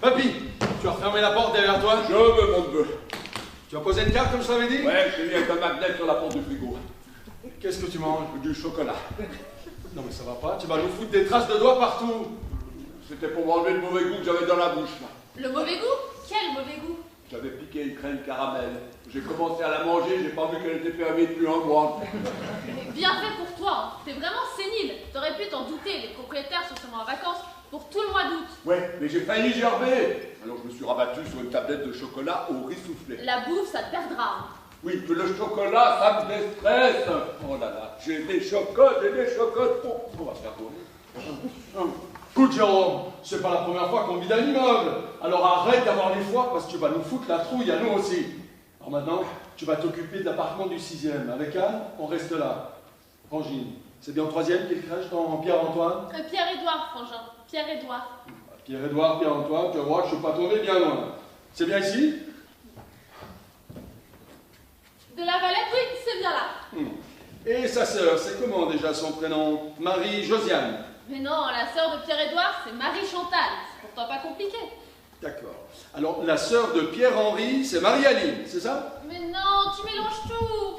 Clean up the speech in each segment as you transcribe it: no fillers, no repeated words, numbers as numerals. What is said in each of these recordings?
Papy, tu as refermé la porte derrière toi? Je veux mon neveu. Tu as posé une carte comme je t'avais dit? Ouais, j'ai mis avec un magnet sur la porte du frigo. Qu'est-ce que tu manges? Du chocolat. Non mais ça va pas, tu vas nous foutre des traces de doigts partout. C'était pour m'enlever le mauvais goût que j'avais dans la bouche, là. Le mauvais goût? Quel mauvais goût? J'avais piqué une crème caramel. J'ai commencé à la manger, j'ai pas vu qu'elle était fermée depuis un mois. Mais bien fait pour toi, hein. T'es vraiment sénile. T'aurais pu t'en douter, les propriétaires sont sûrement en vacances pour tout le mois d'août. Ouais, mais j'ai failli gerber. Alors je me suis rabattu sur une tablette de chocolat au riz soufflé. La bouffe, ça te perdra. Hein. Oui, mais le chocolat, ça me déstresse. Oh là là, j'ai des chocottes. Oh, on va faire tourner. Écoute Jérôme, c'est pas la première fois qu'on vit dans l'immeuble. Alors arrête d'avoir les foies parce que tu vas nous foutre la trouille à nous aussi. Alors maintenant, tu vas t'occuper de l'appartement du 6e. Avec Anne, on reste là. Frangine, c'est bien au 3e qu'il crèche dans Pierre-Antoine? Pierre-Édouard, frangin. Pierre-Édouard. Pierre-Édouard, Pierre-Antoine, tu vas voir que je ne suis pas tombé bien loin. C'est bien ici? De la Valette, oui, c'est bien là. Et sa sœur, c'est comment déjà son prénom? Marie-Josiane. Mais non, la sœur de Pierre-Édouard, c'est Marie-Chantal. C'est pourtant pas compliqué. D'accord. Alors, la sœur de Pierre-Henri, c'est Marie-Aline, c'est ça? Mais non, tu mélanges tout.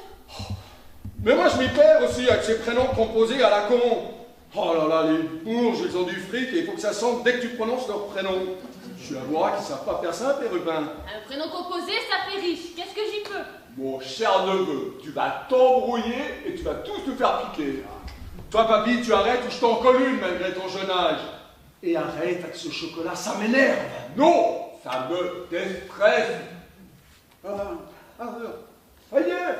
Mais moi, je m'y perds aussi avec ces prénoms composés à la con. Oh là là, les bourges, ils ont du fric et il faut que ça sente dès que tu prononces leur prénom. Je suis à voir qu'ils savent pas faire ça, Pérupin. Un prénom composé, ça fait riche. Qu'est-ce que j'y peux? Mon cher neveu, tu vas t'embrouiller et tu vas tous te faire piquer. Toi, papy, tu arrêtes ou je t'en colle une malgré ton jeune âge. Et arrête avec ce chocolat, ça m'énerve. Non, ça me déstresse. Ça y est,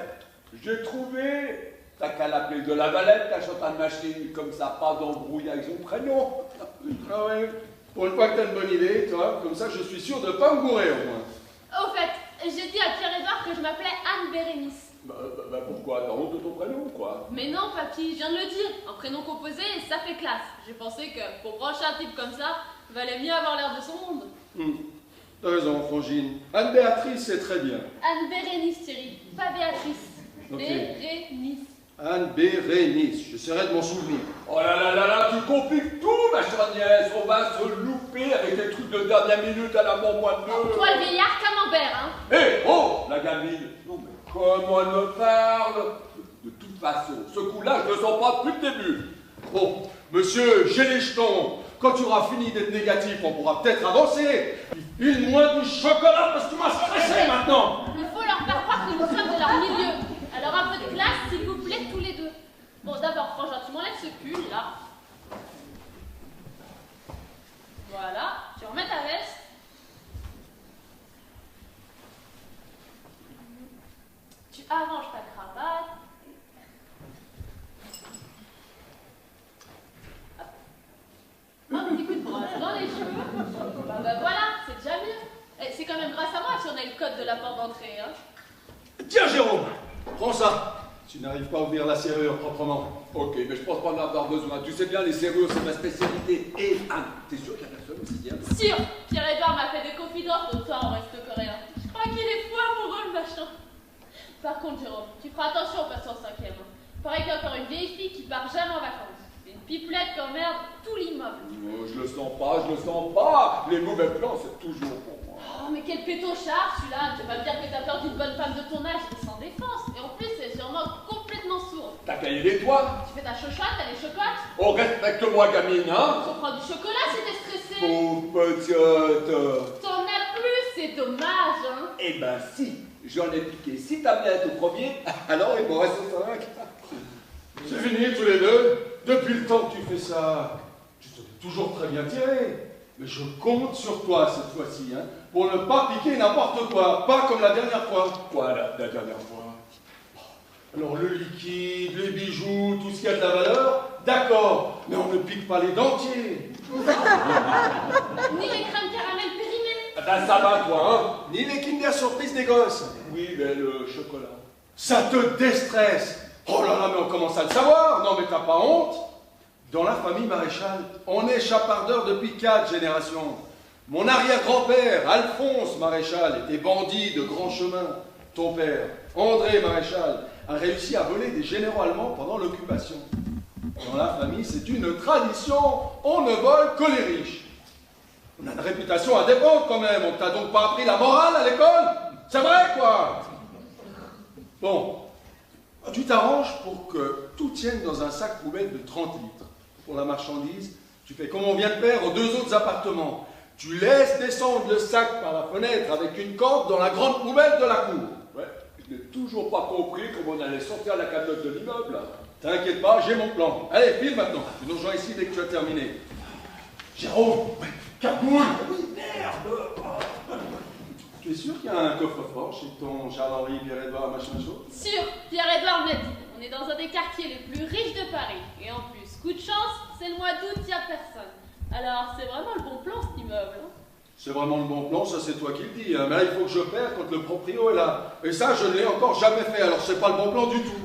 j'ai trouvé. T'as qu'à l'appeler de la Valette, ta Chantal Machine, comme ça, pas d'embrouille avec son prénom. Ah ouais, pour une fois que t'as une bonne idée, toi, comme ça je suis sûr de ne pas me gourer au moins. Au fait, j'ai dit à Pierre-Édouard que je m'appelais Anne Bérénice. Bah pourquoi? T'as honte de ton prénom ou quoi? Mais non, papy, je viens de le dire. Un prénom composé, ça fait classe. J'ai pensé que pour brancher un type comme ça, valait mieux avoir l'air de son monde. T'as raison, Frangine. Anne-Béatrice, c'est très bien. Anne Bérénice, Thierry, pas Béatrice. Ok. Bérénice. Anne Bérénice, j'essaierai de m'en souvenir. Oh là là, tu compliques tout, ma chère nièce. On va se louper avec des trucs de dernière minute à la mort mois de Oh, toi, le vieillard camembert, hein. Hé, oh, la gamine. Non mais comment elle me parle? De toute façon, ce coup-là, je le sens pas depuis le début. Bon, monsieur, j'ai les jetons. Quand tu auras fini d'être négatif, on pourra peut-être avancer. File-moi du chocolat parce que tu m'as stressé maintenant. Il faut leur faire croire que nous sommes de leur milieu. Alors un peu de classe, s'il vous plaît, tous les deux. Bon, d'abord, frangin, tu m'enlèves ce pull, là. Voilà, tu remets ta veste. Tu arranges ta cravate. Un petit coup de brosse dans les cheveux. Bah voilà, c'est déjà mieux. Et c'est quand même grâce à moi si on a le code de la porte d'entrée, hein. Tiens, Jérôme, prends ça. Tu n'arrives pas à ouvrir la serrure proprement. Ok, mais je pense pas en avoir besoin. Tu sais bien, les serrures, c'est ma spécialité. Et t'es sûr qu'il y a personne aussi bien? Sûr, Pierre-Édouard m'a fait des confidences, donc toi, on reste coréen. Je crois qu'il est fou amoureux, le machin. Par contre, Jérôme, tu feras attention au passant 5e. Il paraît qu'il y a encore une vieille fille qui part jamais en vacances. C'est une pipelette qui emmerde tout l'immeuble. Je le sens pas. Les mauvais plans, c'est toujours pour moi. Oh, mais quel pétochard, celui-là. Tu vas me dire que t'as peur d'une bonne femme de ton âge et sans défense. Et en plus, c'est sûrement complètement sourde. T'as caillé les doigts. Tu fais ta chochotte, t'as les chocottes. Oh, respecte-moi, gamine, hein? Tu prends du chocolat si t'es stressé. Pauvre petite. T'en as plus, c'est dommage, hein. Eh ben si, j'en ai piqué 6 tablettes au premier, alors il m'en reste 5. C'est fini tous les deux. Depuis le temps que tu fais ça, tu te fais toujours très bien tirer. Mais je compte sur toi cette fois-ci, hein, pour ne pas piquer n'importe quoi, pas comme la dernière fois. Quoi, la dernière fois? Alors le liquide, les bijoux, tout ce qui a de la valeur, d'accord, mais on ne pique pas les dentiers. Ni les crèmes caramel périmées. Ah ben ça va, toi, hein? Ni les Kinder Surprise des gosses. Oui, mais le chocolat. Ça te déstresse. Oh là là, mais on commence à le savoir. Non mais t'as pas honte? Dans la famille Maréchal, on est chapardeur depuis 4 générations. Mon arrière-grand-père, Alphonse Maréchal, était bandit de grand chemin. Ton père, André Maréchal, a réussi à voler des généraux allemands pendant l'occupation. Dans la famille, c'est une tradition, on ne vole que les riches. On a une réputation à défendre quand même. On t'a donc pas appris la morale à l'école? C'est vrai, quoi. Bon, tu t'arranges pour que tout tienne dans un sac poubelle de 30 litres. Pour la marchandise, tu fais comme on vient de faire aux 2 autres appartements. Tu laisses descendre le sac par la fenêtre avec une corde dans la grande poubelle de la cour. Ouais, je n'ai toujours pas compris comment on allait sortir la cagnotte de l'immeuble. T'inquiète pas, j'ai mon plan. Allez, file maintenant. Tu nous rejoins ici dès que tu as terminé. Jérôme, Caboule. Oui, merde. Tu es sûr qu'il y a un coffre-fort chez ton Charles-Henri, Pierre-Édouard, machin chose? Sûr, Pierre-Édouard m'a dit. On est dans un des quartiers les plus riches de Paris. Et en plus, coup de chance, c'est le mois d'août, il n'y a personne. Alors, c'est vraiment le bon plan, cet immeuble. Hein. C'est vraiment le bon plan, ça c'est toi qui le dis. Hein. Mais là, il faut que je perde quand le proprio est là. Et ça, je ne l'ai encore jamais fait, alors c'est pas le bon plan du tout.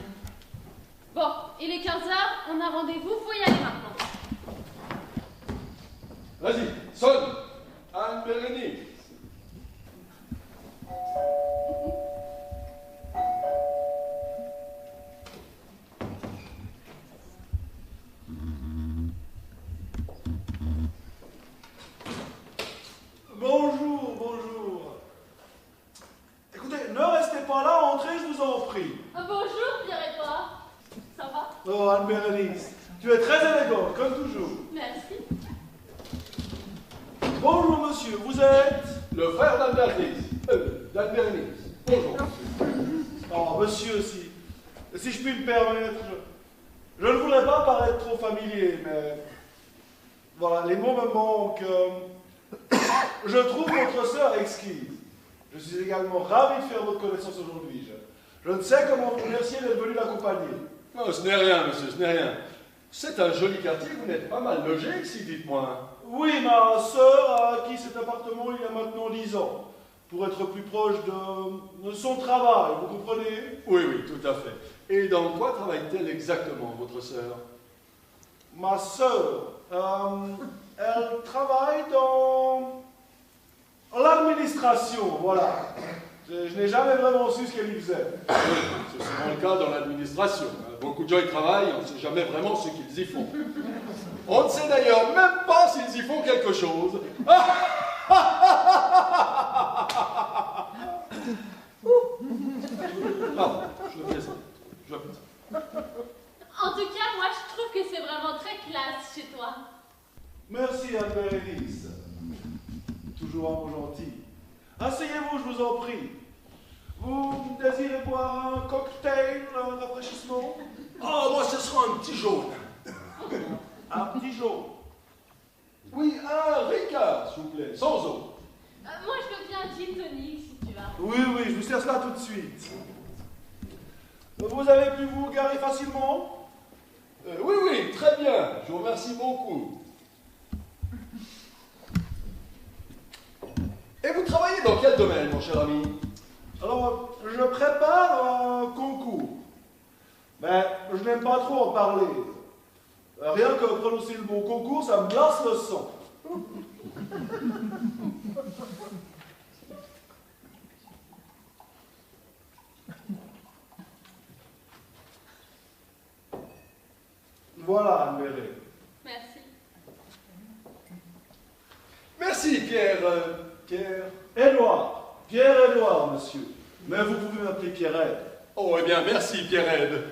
Bon, il est 15h, on a rendez-vous, faut y aller maintenant. Vas-y, sonne. Anne-Bérénice. Bonjour, bonjour. Écoutez, ne restez pas là, entrez, je vous en prie. Ah, bonjour, Pierre-Édouard. Ça va? Oh, Anne-Bérénice, tu es très élégante, comme toujours. Merci. Bonjour, monsieur, vous êtes... Le frère d'Anne-Bérénice. Bonjour. Oh, monsieur, si je puis me permettre, je ne voudrais pas paraître trop familier, mais... Voilà, les mots me manquent. Je trouve votre sœur exquise. Je suis également ravi de faire votre connaissance aujourd'hui. Je ne sais comment vous remercier d'être venu l'accompagner. Non, ce n'est rien, monsieur, ce n'est rien. C'est un joli quartier, vous n'êtes pas mal logé ici, dites-moi. Oui, ma sœur a acquis cet appartement il y a maintenant 10 ans, pour être plus proche de son travail, vous comprenez? Oui, oui, tout à fait. Et dans quoi travaille-t-elle exactement, votre sœur? Ma sœur, elle travaille dans l'administration, voilà. Je n'ai jamais vraiment su ce qu'elle y faisait. Oui, c'est souvent le cas dans l'administration. Beaucoup de gens y travaillent, on ne sait jamais vraiment ce qu'ils y font. On ne sait d'ailleurs même pas s'ils y font quelque chose. Pardon, je plaisante. En tout cas, moi, je trouve que c'est vraiment très classe chez toi. Merci, Anne-Bérénice. Toujours un mot gentil. Asseyez-vous, je vous en prie. Vous désirez boire un cocktail, un rafraîchissement? Oh, moi, ce sera un petit jaune. Un petit jaune. Oui, un Ricard, s'il vous plaît, sans eau. Moi, je veux bien un gin tonic, si tu vas. Oui, oui, je vous sers cela tout de suite. Vous avez pu vous garer facilement? Oui, oui, très bien. Je vous remercie beaucoup. Et vous travaillez dans quel domaine, mon cher ami? Alors, je prépare un concours. Mais je n'aime pas trop en parler. Rien que prononcer le mot concours, ça me glace le sang. Voilà, Anne-Béré. Merci. Merci, Pierre. Édouard. Pierre-Édouard, monsieur. Mais vous pouvez m'appeler Pierrette. Oh, eh bien, merci, Pierre-Ed.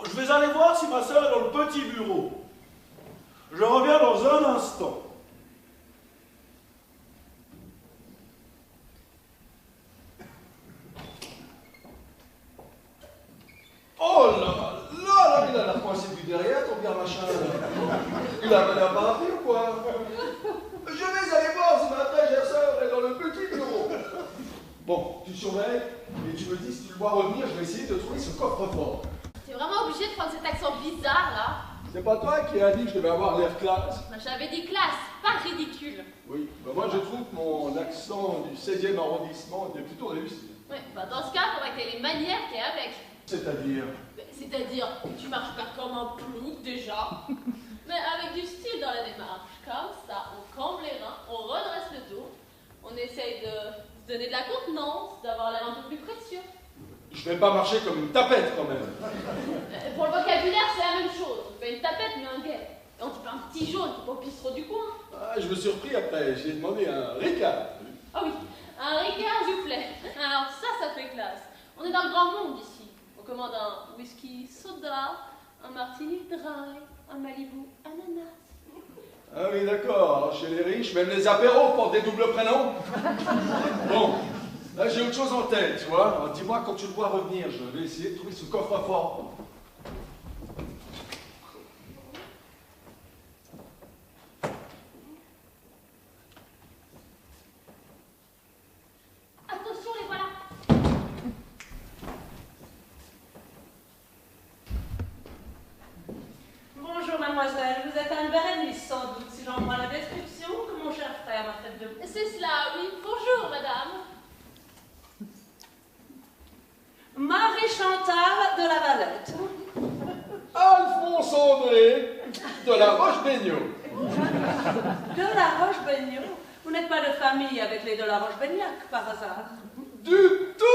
Je vais aller voir si ma sœur est dans le petit bureau. Je reviens dans un instant. Oh là, il a la coincée du derrière, ton bien machin. Il a un parapluie ou quoi? Je vais aller voir si ma très sœur est dans le petit bureau. Bon, tu surveilles et tu me dis si tu le vois revenir, je vais essayer de trouver ce coffre-fort. T'es vraiment obligé de prendre cet accent bizarre, là? C'est pas toi qui as dit que je devais avoir l'air classe? J'avais dit classe, pas ridicule. Oui, bah moi je trouve que mon accent du 16e arrondissement était plutôt réussi. Ouais, bah dans ce cas, faudrait que t'aies les manières qu'il y a avec. C'est-à-dire? C'est-à-dire, tu marches pas comme un plouc déjà, mais avec du style dans la démarche. Comme ça, on cambre les reins, on redresse le dos, on essaye de se donner de la contenance, d'avoir l'air un peu plus précieux. Je vais pas marcher comme une tapette quand même. Pour le vocabulaire, c'est la même chose. On fait une tapette, mais un guet. Et on te fait un petit jaune qui est pas au bistrot du coin. Ah, je me suis repris après, j'ai demandé un Ricard. Ah oui, un Ricard Joufflet. Alors ça fait classe. On est dans le grand monde ici. On commande un whisky soda, un martini dry, un Malibu ananas. Ah oui, d'accord. Alors chez les riches, même les apéros portent des doubles prénoms. Bon, là j'ai autre chose en tête, tu vois. Alors, dis-moi quand tu le vois revenir, je vais essayer de trouver ce coffre-fort. Attention, les voilà. Bonjour mademoiselle, vous êtes Anne Bérénice sans doute, si j'en prends la description que mon cher frère m'a fait de vous. C'est cela, oui. Bonjour, madame. Marie Chantal de la Valette. Alphonse André de la Roche-Beignot. De la Roche-Beignot. Vous n'êtes pas de famille avec les de la Roche-Beignac par hasard? Du tout.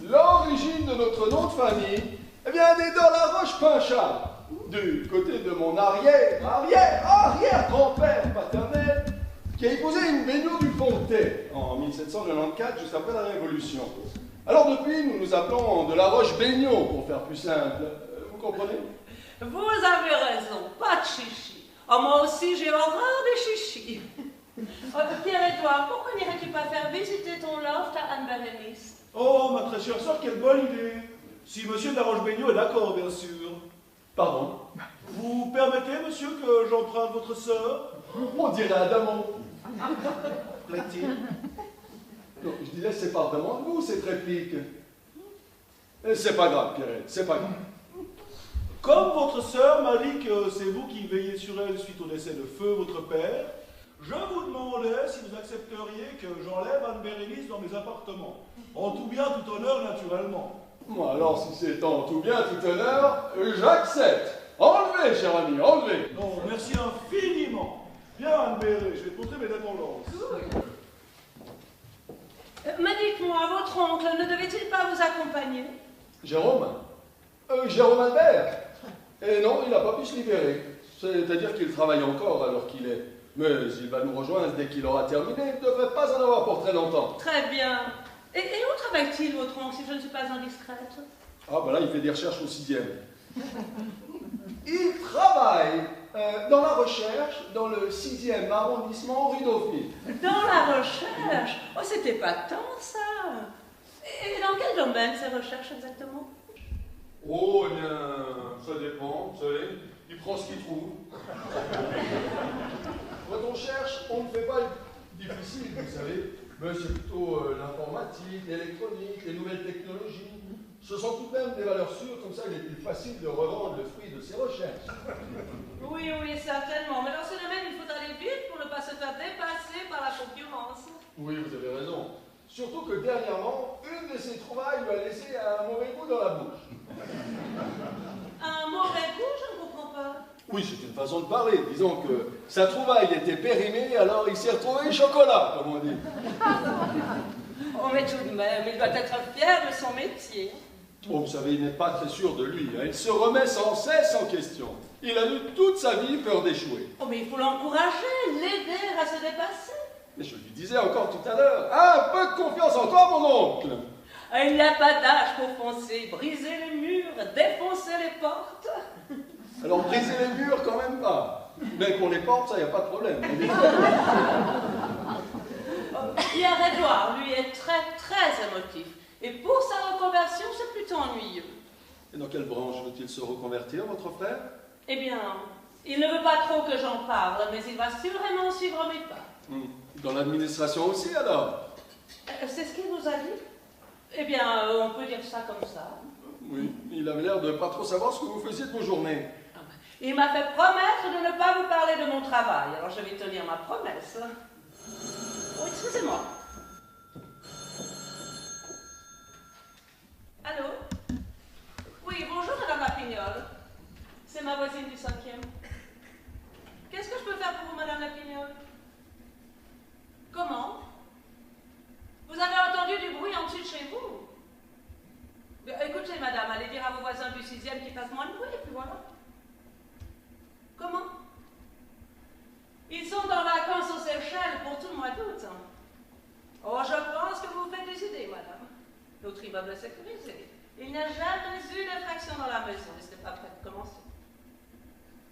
L'origine de notre nom de famille vient des de la Roche-Pinchat, du côté de mon arrière-grand-père paternel, qui a épousé une Beignot du Pontet en 1794, juste après la Révolution. Alors depuis, nous nous appelons de la Roche-Beignot, pour faire plus simple. Vous comprenez? Vous avez raison, pas de chichi. Oh, moi aussi j'ai horreur des chichis. Pierre-Édouard, pourquoi n'irais-tu pas faire visiter ton loft à Anne Bérénice? Oh, ma très chère sœur, quelle bonne idée. Si monsieur de la Roche-Beignot est d'accord, bien sûr. Pardon? Vous permettez, monsieur, que j'emprunte votre sœur? On dirait Adamant. Plaît-il? Non, je disais, c'est pas vraiment de vous, cette réplique. C'est pas grave, Pierrette, c'est pas grave. Comme votre sœur m'a dit que c'est vous qui veillez sur elle suite au décès de feu votre père, je vous demandais si vous accepteriez que j'enlève Anne Bérénice dans mes appartements. En tout bien, tout honneur, naturellement. Bon, alors, si c'est en tout bien, tout honneur, j'accepte. Enlevez, cher ami, enlevez. Non, merci infiniment. Bien, Anne Bérénice, je vais te montrer mes dépendances. Mais dites-moi, votre oncle ne devait-il pas vous accompagner? Jérôme? Jérôme Albert? Et non, il n'a pas pu se libérer. C'est-à-dire qu'il travaille encore alors qu'il est. Mais il va nous rejoindre dès qu'il aura terminé. Il ne devrait pas en avoir pour très longtemps. Très bien. Et où travaille-t-il, votre oncle, si je ne suis pas indiscrète? Ah, ben là, il fait des recherches au 6e. Il travaille dans la recherche dans le 6e arrondissement rue Dauphine. Dans la recherche? Oh, c'était pas tant, ça. Et dans quel domaine, ces recherches, exactement? Oh, eh bien, ça dépend, vous savez. Il prend ce qu'il trouve. Quand on cherche, on ne fait pas difficile, vous savez. Mais c'est plutôt l'informatique, l'électronique, les nouvelles technologies. Ce sont tout de même des valeurs sûres, comme ça il est plus facile de revendre le fruit de ses recherches. Oui, certainement. Mais dans ce domaine, il faut aller vite pour ne pas se faire dépasser par la concurrence. Oui, vous avez raison. Surtout que dernièrement, une de ses trouvailles lui a laissé un mauvais goût dans la bouche. Un mauvais goût, je ne comprends pas. Oui, c'est une façon de parler. Disons que sa trouvaille était périmée, alors il s'est retrouvé chocolat, comme on dit. Oh, mais tout de même, il doit être fier de son métier. Oh, vous savez, il n'est pas très sûr de lui. Hein. Il se remet sans cesse en question. Il a eu toute sa vie peur d'échouer. Oh, mais il faut l'encourager, l'aider à se dépasser. Mais je lui disais encore tout à l'heure, un peu de confiance en toi, mon oncle. Il n'y a pas d'âge pour foncer, briser les murs, défoncer les portes. Alors, briser les murs, quand même pas. Mais pour les portes, ça, il n'y a pas de problème. Pierre-Édouard, lui, est très, très émotif. Et pour sa reconversion, c'est plutôt ennuyeux. Et dans quelle branche veut-il se reconvertir, votre frère? Eh bien, il ne veut pas trop que j'en parle, mais il va sûrement suivre mes pas. Dans l'administration aussi, alors? C'est ce qu'il vous a dit? Eh bien, on peut dire ça comme ça. Oui, il avait l'air de pas trop savoir ce que vous faisiez de vos journées. Il m'a fait promettre de ne pas vous parler de mon travail, alors je vais tenir ma promesse. Oh, excusez-moi. Allô? Oui, bonjour Madame Lapignole. C'est ma voisine du 5e. Qu'est-ce que je peux faire pour vous, Madame Lapignole? Comment? Vous avez entendu du bruit en dessous de chez vous? Écoutez, madame, allez dire à vos voisins du 6e qu'ils fassent moins de bruit, et puis voilà. Comment? Ils sont en vacances aux Seychelles pour tout le mois d'août. Oh, je pense que vous faites des idées, madame. Notre immeuble est sécurisé. Il n'y a jamais eu d'effraction dans la maison, et ce n'est pas prêt de commencer.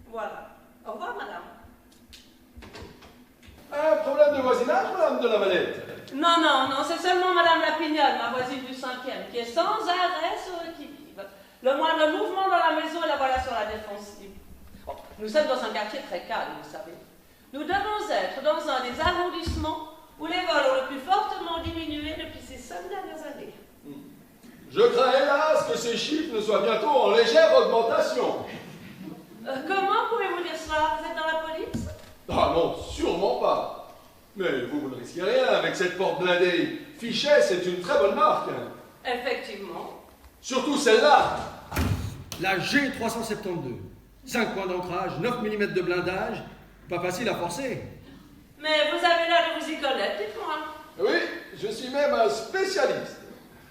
Voilà. Au revoir, madame. Un problème de voisinage, madame de la Valette? Non, non, non, c'est seulement madame Lapignole, ma voisine du 5e, qui est sans arrêt sur le qui-vive. Le moindre mouvement dans la maison, et la voilà sur la défensive. Bon, nous sommes dans un quartier très calme, vous savez. Nous devons être dans un des arrondissements où les vols ont le plus fortement diminué depuis ces 5 dernières années. Je crains hélas que ces chiffres ne soient bientôt en légère augmentation. Comment pouvez-vous dire cela? Vous êtes dans la police? Ah non, sûrement pas. Mais vous ne risquez rien avec cette porte blindée. Fichet, c'est une très bonne marque. Effectivement. Surtout celle-là. La G372. 5 points d'ancrage, 9 mm de blindage. Pas facile à forcer. Mais vous avez l'air de vous y connaître, dites-moi. Oui, je suis même un spécialiste.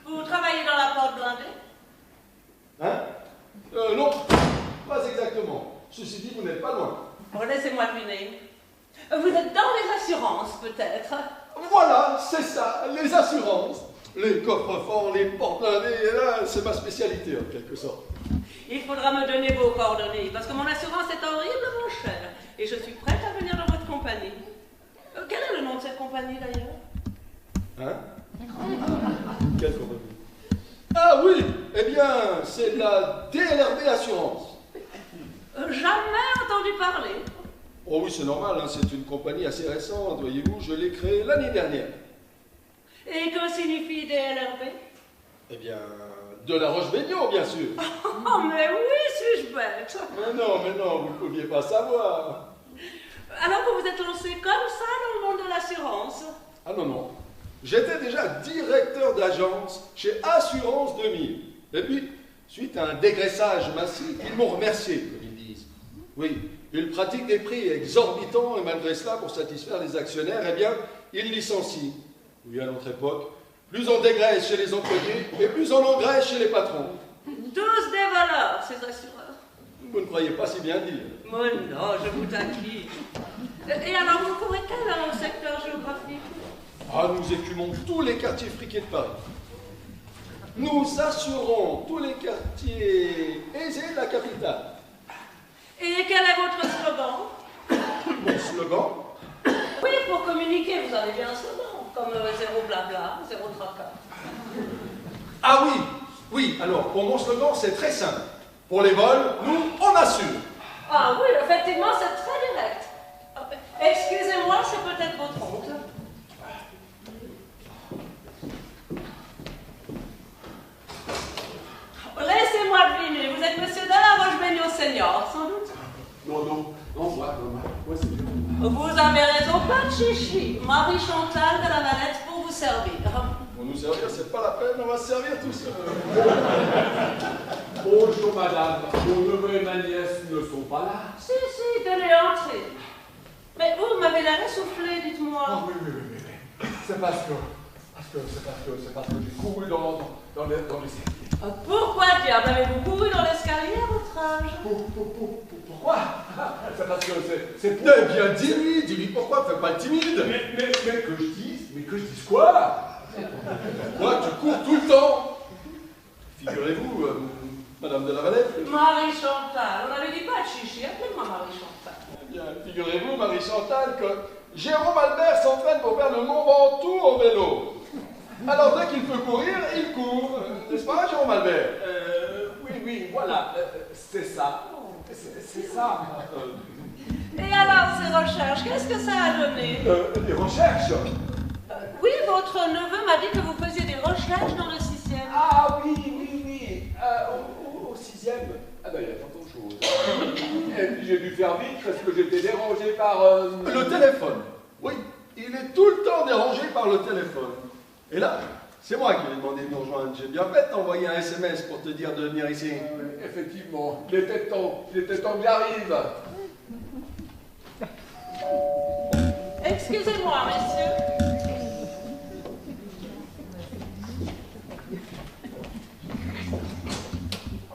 Vous travaillez dans la porte blindée? Hein? Non, pas exactement. Ceci dit, vous n'êtes pas loin. Bon, laissez-moi deviner. Vous êtes dans les assurances, peut-être? Voilà, c'est ça, les assurances. Les coffres-forts, les portes blindées, et là, c'est ma spécialité en quelque sorte. Il faudra me donner vos coordonnées, parce que mon assurance est horriblement chère, et je suis prête à venir dans votre compagnie. Quel est le nom de cette compagnie, d'ailleurs? Hein? Quelle compagnie? Ah oui, eh bien, c'est la DLRB Assurance. Jamais entendu parler. Oh oui, c'est normal, hein, c'est une compagnie assez récente, voyez-vous, je l'ai créée l'année dernière. Et que signifie DLRB? Eh bien, de la Roche-Bégnon, bien sûr. Oh, mais oui, suis-je bête? Mais non, vous ne pouviez pas savoir. Alors que vous êtes lancé comme ça dans le monde de l'assurance? Ah non. J'étais déjà directeur d'agence chez Assurance 2000. Et puis, suite à un dégraissage massif, ils m'ont remercié, comme ils disent. Oui, ils pratiquent des prix exorbitants et malgré cela, pour satisfaire les actionnaires, eh bien, ils licencient. Oui, à notre époque, plus on dégraisse chez les employés et plus on engraisse chez les patrons. Tous des voleurs, ces assureurs. Vous ne croyez pas si bien dire. Mais non, je vous taquine. Et alors, vous couvrez quel secteur géographique? Ah, nous écumons tous les quartiers friqués de Paris. Nous assurons tous les quartiers aisés de la capitale. Et quel est votre slogan? Mon slogan? Oui, pour communiquer, vous avez bien un slogan, comme zéro blabla, zéro tracas. Ah oui, alors pour mon slogan, c'est très simple. Pour les vols, nous, on assure. Ah oui, effectivement, c'est très direct. Excusez-moi, c'est peut-être votre honte. Laissez-moi deviner, vous êtes monsieur de la Roche-Bégnon senior, sans doute? Non, moi c'est lui. Vous avez raison, pas de chichi. Marie-Chantal de la Valette pour vous servir. Pour nous servir, c'est pas la peine, on va se servir tout seul. Bonjour madame, mon neveu et ma nièce ne sont pas là. Si, tenez, entrez. Mais vous m'avez l'air essoufflé, dites-moi. Ah oui. C'est parce que j'ai couru dans les escaliers. Pourquoi diable avez-vous couru dans l'escalier à votre âge? Pourquoi? C'est parce que c'est pour... Eh bien, dis-lui pourquoi, fais pas le timide. Mais que je dise quoi? Moi, tu cours tout le temps. Figurez-vous, Madame de la Valette. Marie-Chantal, on n'avait dit pas de chichi, appelez-moi Marie-Chantal. Eh bien, figurez-vous, Marie-Chantal, que Jérôme Albert s'entraîne pour faire le Mont Ventoux au vélo. Alors, dès qu'il peut courir, il court. N'est-ce pas, Jérôme Albert? Oui, voilà, c'est ça. C'est ça. Et alors, ces recherches, qu'est-ce que ça a donné? Des recherches? Oui, votre neveu m'a dit que vous faisiez des recherches dans le 6e. Ah oui. ben, il n'y a pas grand-chose. Et puis j'ai dû faire vite parce que j'étais dérangé par... Le téléphone. Oui, il est tout le temps dérangé par le téléphone. Et là, c'est moi qui lui ai demandé de nous rejoindre. J'ai bien fait de t'envoyer un SMS pour te dire de venir ici. Effectivement, il était temps que j'arrive. Excusez-moi, messieurs.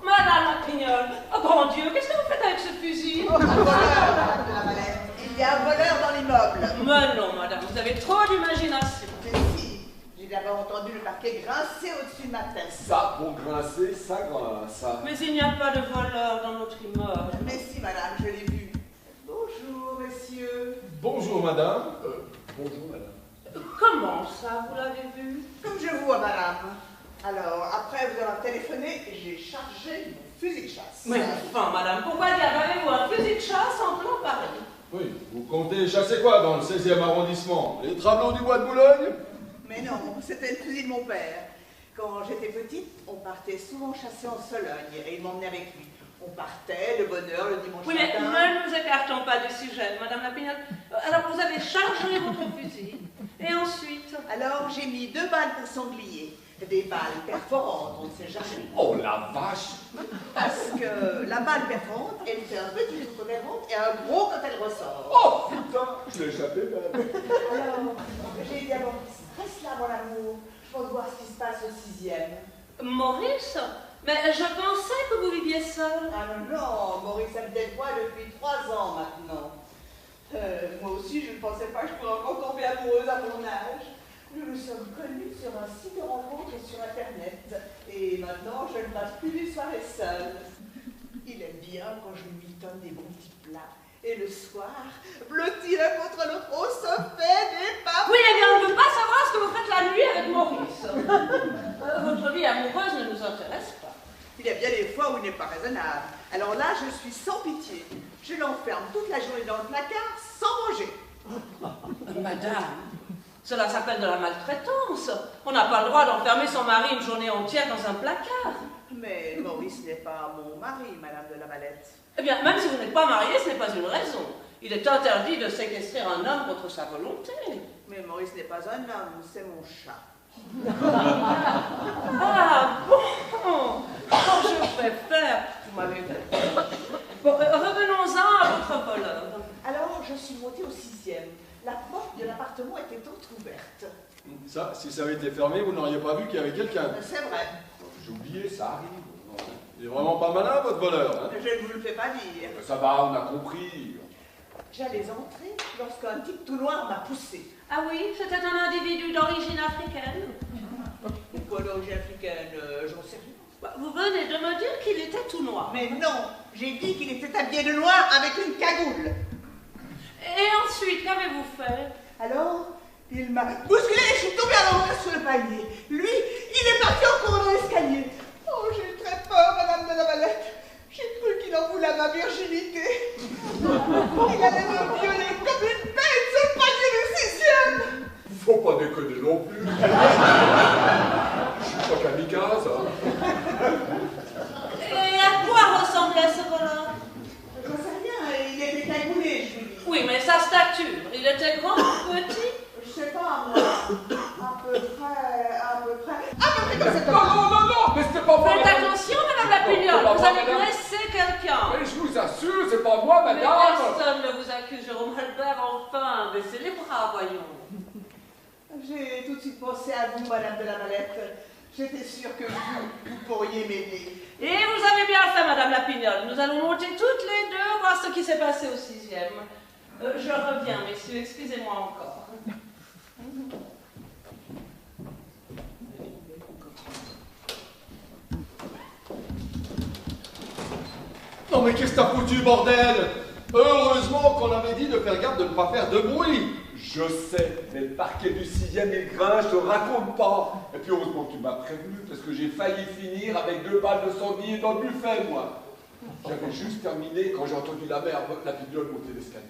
Madame Rapignol, oh grand Dieu, qu'est-ce que vous faites avec ce fusil? Un voleur, madame de la Valette. Il y a un voleur dans l'immeuble. Mais non, madame, vous avez trop d'imagination. Mais si, j'ai d'abord entendu le parquet grincer au-dessus de ma tête. Ça, pour grincer, ça grince. Mais il n'y a pas de voleur dans notre immeuble. Mais si, madame, je l'ai vu. Bonjour, messieurs. Bonjour, madame. Bonjour, madame. Comment ça, vous l'avez vu? Comme je vois, madame. Alors, après vous avoir téléphoné, j'ai chargé mon fusil de chasse. Mais enfin, madame, pourquoi diable avez-vous un fusil de chasse en plein Paris? Oui, vous comptez chasser quoi dans le 16e arrondissement? Les travelots du bois de Boulogne? Mais non, c'était le fusil de mon père. Quand j'étais petite, on partait souvent chasser en Sologne et il m'emmenait avec lui. On partait de bonne heure le dimanche Oui, mais matin. ne nous écartons pas du sujet, madame Rapignol. Alors, vous avez chargé votre fusil, et ensuite... Alors, j'ai mis 2 balles pour sanglier. Des balles perforantes, on ne sait jamais. Oh la vache! Parce que la balle perforante, elle fait un petit tour et un gros quand elle ressort. Oh putain! Je l'ai échappé, même. Alors, j'ai dit avant, reste là, mon amour. Je pense voir ce qui se passe au 6e. Maurice? Mais je pensais que vous viviez seul. Ah non, Maurice me dévoile depuis 3 ans maintenant. Moi aussi, je ne pensais pas que je pourrais encore tomber amoureuse à mon âge. Nous nous sommes connus sur un site de rencontre sur Internet. Et maintenant, je ne passe plus les soirées seule. Il aime bien quand je lui donne des bons petits plats. Et le soir, blotti l'un contre l'autre, on se fait des papes. Oui, eh bien, on ne veut pas savoir ce que vous faites la nuit avec Maurice. Votre vie amoureuse ne nous intéresse pas. Il y a bien des fois où il n'est pas raisonnable. Alors là, je suis sans pitié. Je l'enferme toute la journée dans le placard sans manger. Madame, cela s'appelle de la maltraitance. On n'a pas le droit d'enfermer son mari une journée entière dans un placard. Mais Maurice n'est pas mon mari, Madame de la Valette. Eh bien, même si vous n'êtes pas marié, ce n'est pas une raison. Il est interdit de séquestrer un homme contre sa volonté. Mais Maurice n'est pas un homme, c'est mon chat. Ah bon? Oh, je préfère. Vous m'avez fait. Bon, revenons-en à votre voleur. Alors, je suis montée au 6e. La porte de l'appartement était entrouverte. Ça, si ça avait été fermé, vous n'auriez pas vu qu'il y avait quelqu'un. C'est vrai. J'ai oublié, ça arrive. Il est vraiment pas malin, votre voleur. Hein? Je ne vous le fais pas dire. Ça va, on a compris. J'allais entrer lorsqu'un type tout noir m'a poussé. Ah oui, c'était un individu d'origine africaine. Pourquoi l'origine africaine? J'en sais rien. Bah, vous venez de me dire qu'il était tout noir. Mais non, j'ai dit qu'il était habillé de noir avec une cagoule. Et ensuite, qu'avez-vous fait? Alors, il m'a bousculé et je suis tombée à l'envers sur le palier. Lui, il est parti en courant dans l'escalier. Oh, j'ai eu très peur, Madame de la Valette. J'ai cru qu'il en voulait à ma virginité. Il allait me violer comme une bête sur le palier du 6e. Faut pas déconner non plus. Je suis pas kamikaze. Hein. Et à quoi ressemblait ce voleur? Je ne sais rien, il était cagoulé, je lui dis. Oui, mais sa stature, il était grand ou petit? Je sais pas, moi. À peu près comme cette Non, non, non, non, mais c'est pas moi. Faites attention, Madame Rapignol, vous allez blesser quelqu'un. Mais je vous assure, c'est pas moi, Mais madame. personne ne vous accuse, Jérôme Albert, enfin, baissez les bras, voyons. J'ai tout de suite pensé à vous, Madame de la Valette. J'étais sûre que vous pourriez m'aider. Et vous avez bien fait, Madame Rapignol. Nous allons monter toutes les deux, voir ce qui s'est passé au 6e. Je reviens, messieurs, excusez-moi encore. Non mais qu'est-ce que t'as foutu, bordel? Heureusement qu'on avait dit de faire garde de ne pas faire de bruit. Je sais, mais le parquet du 6e, il grince, je te raconte pas. Et puis heureusement que tu m'as prévenu, parce que j'ai failli finir avec 2 balles de sanglier dans le buffet, moi. J'avais juste terminé quand j'ai entendu la mère, la pignole monter l'escalier.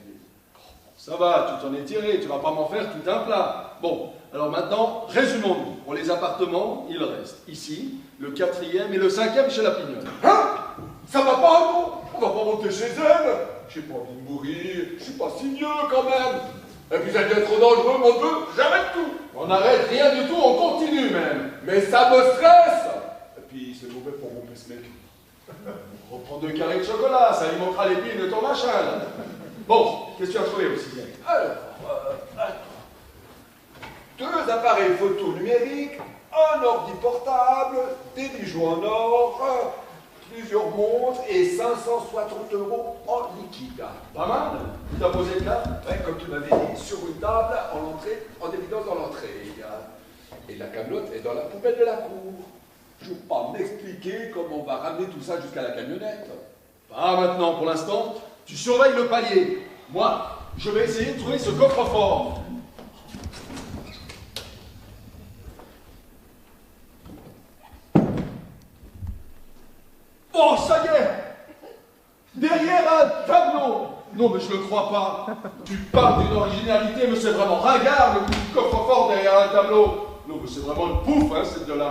Ça va, tu t'en es tiré, tu vas pas m'en faire tout un plat. Bon, alors maintenant, résumons-nous. Pour les appartements, il reste ici, le 4e et le 5e chez la Pignole. Hein? Ça va pas, non? On va pas monter chez elle. J'ai pas envie de mourir, je suis pas si vieux quand même. Et puis ça devient trop dangereux, mon Dieu, j'arrête tout. On n'arrête rien du tout, on continue même. Mais ça me stresse. Et puis c'est mauvais pour mon pacemaker. Reprends 2 carrés de chocolat, ça alimentera les billes de ton machin, là. Bon, qu'est-ce que tu as trouvé aussi bien? Alors, attends. 2 appareils photo numériques, un ordi portable, des bijoux en or, plusieurs montres et 560 € en liquide. Pas mal. Tu t'as posé là? Ouais, comme tu m'avais dit, sur une table, en évidence dans l'entrée. Et la camelote est dans la poubelle de la cour. Je ne veux pas m'expliquer comment on va ramener tout ça jusqu'à la camionnette. Pas maintenant, pour l'instant. Tu surveilles le palier. Moi, je vais essayer de trouver ce coffre-fort. Oh, ça y est! Derrière un tableau! Non, mais je ne le crois pas. Tu parles d'une originalité, mais c'est vraiment ringard, le coup du coffre-fort derrière un tableau. Non, mais c'est vraiment une pouffe, hein, cette de la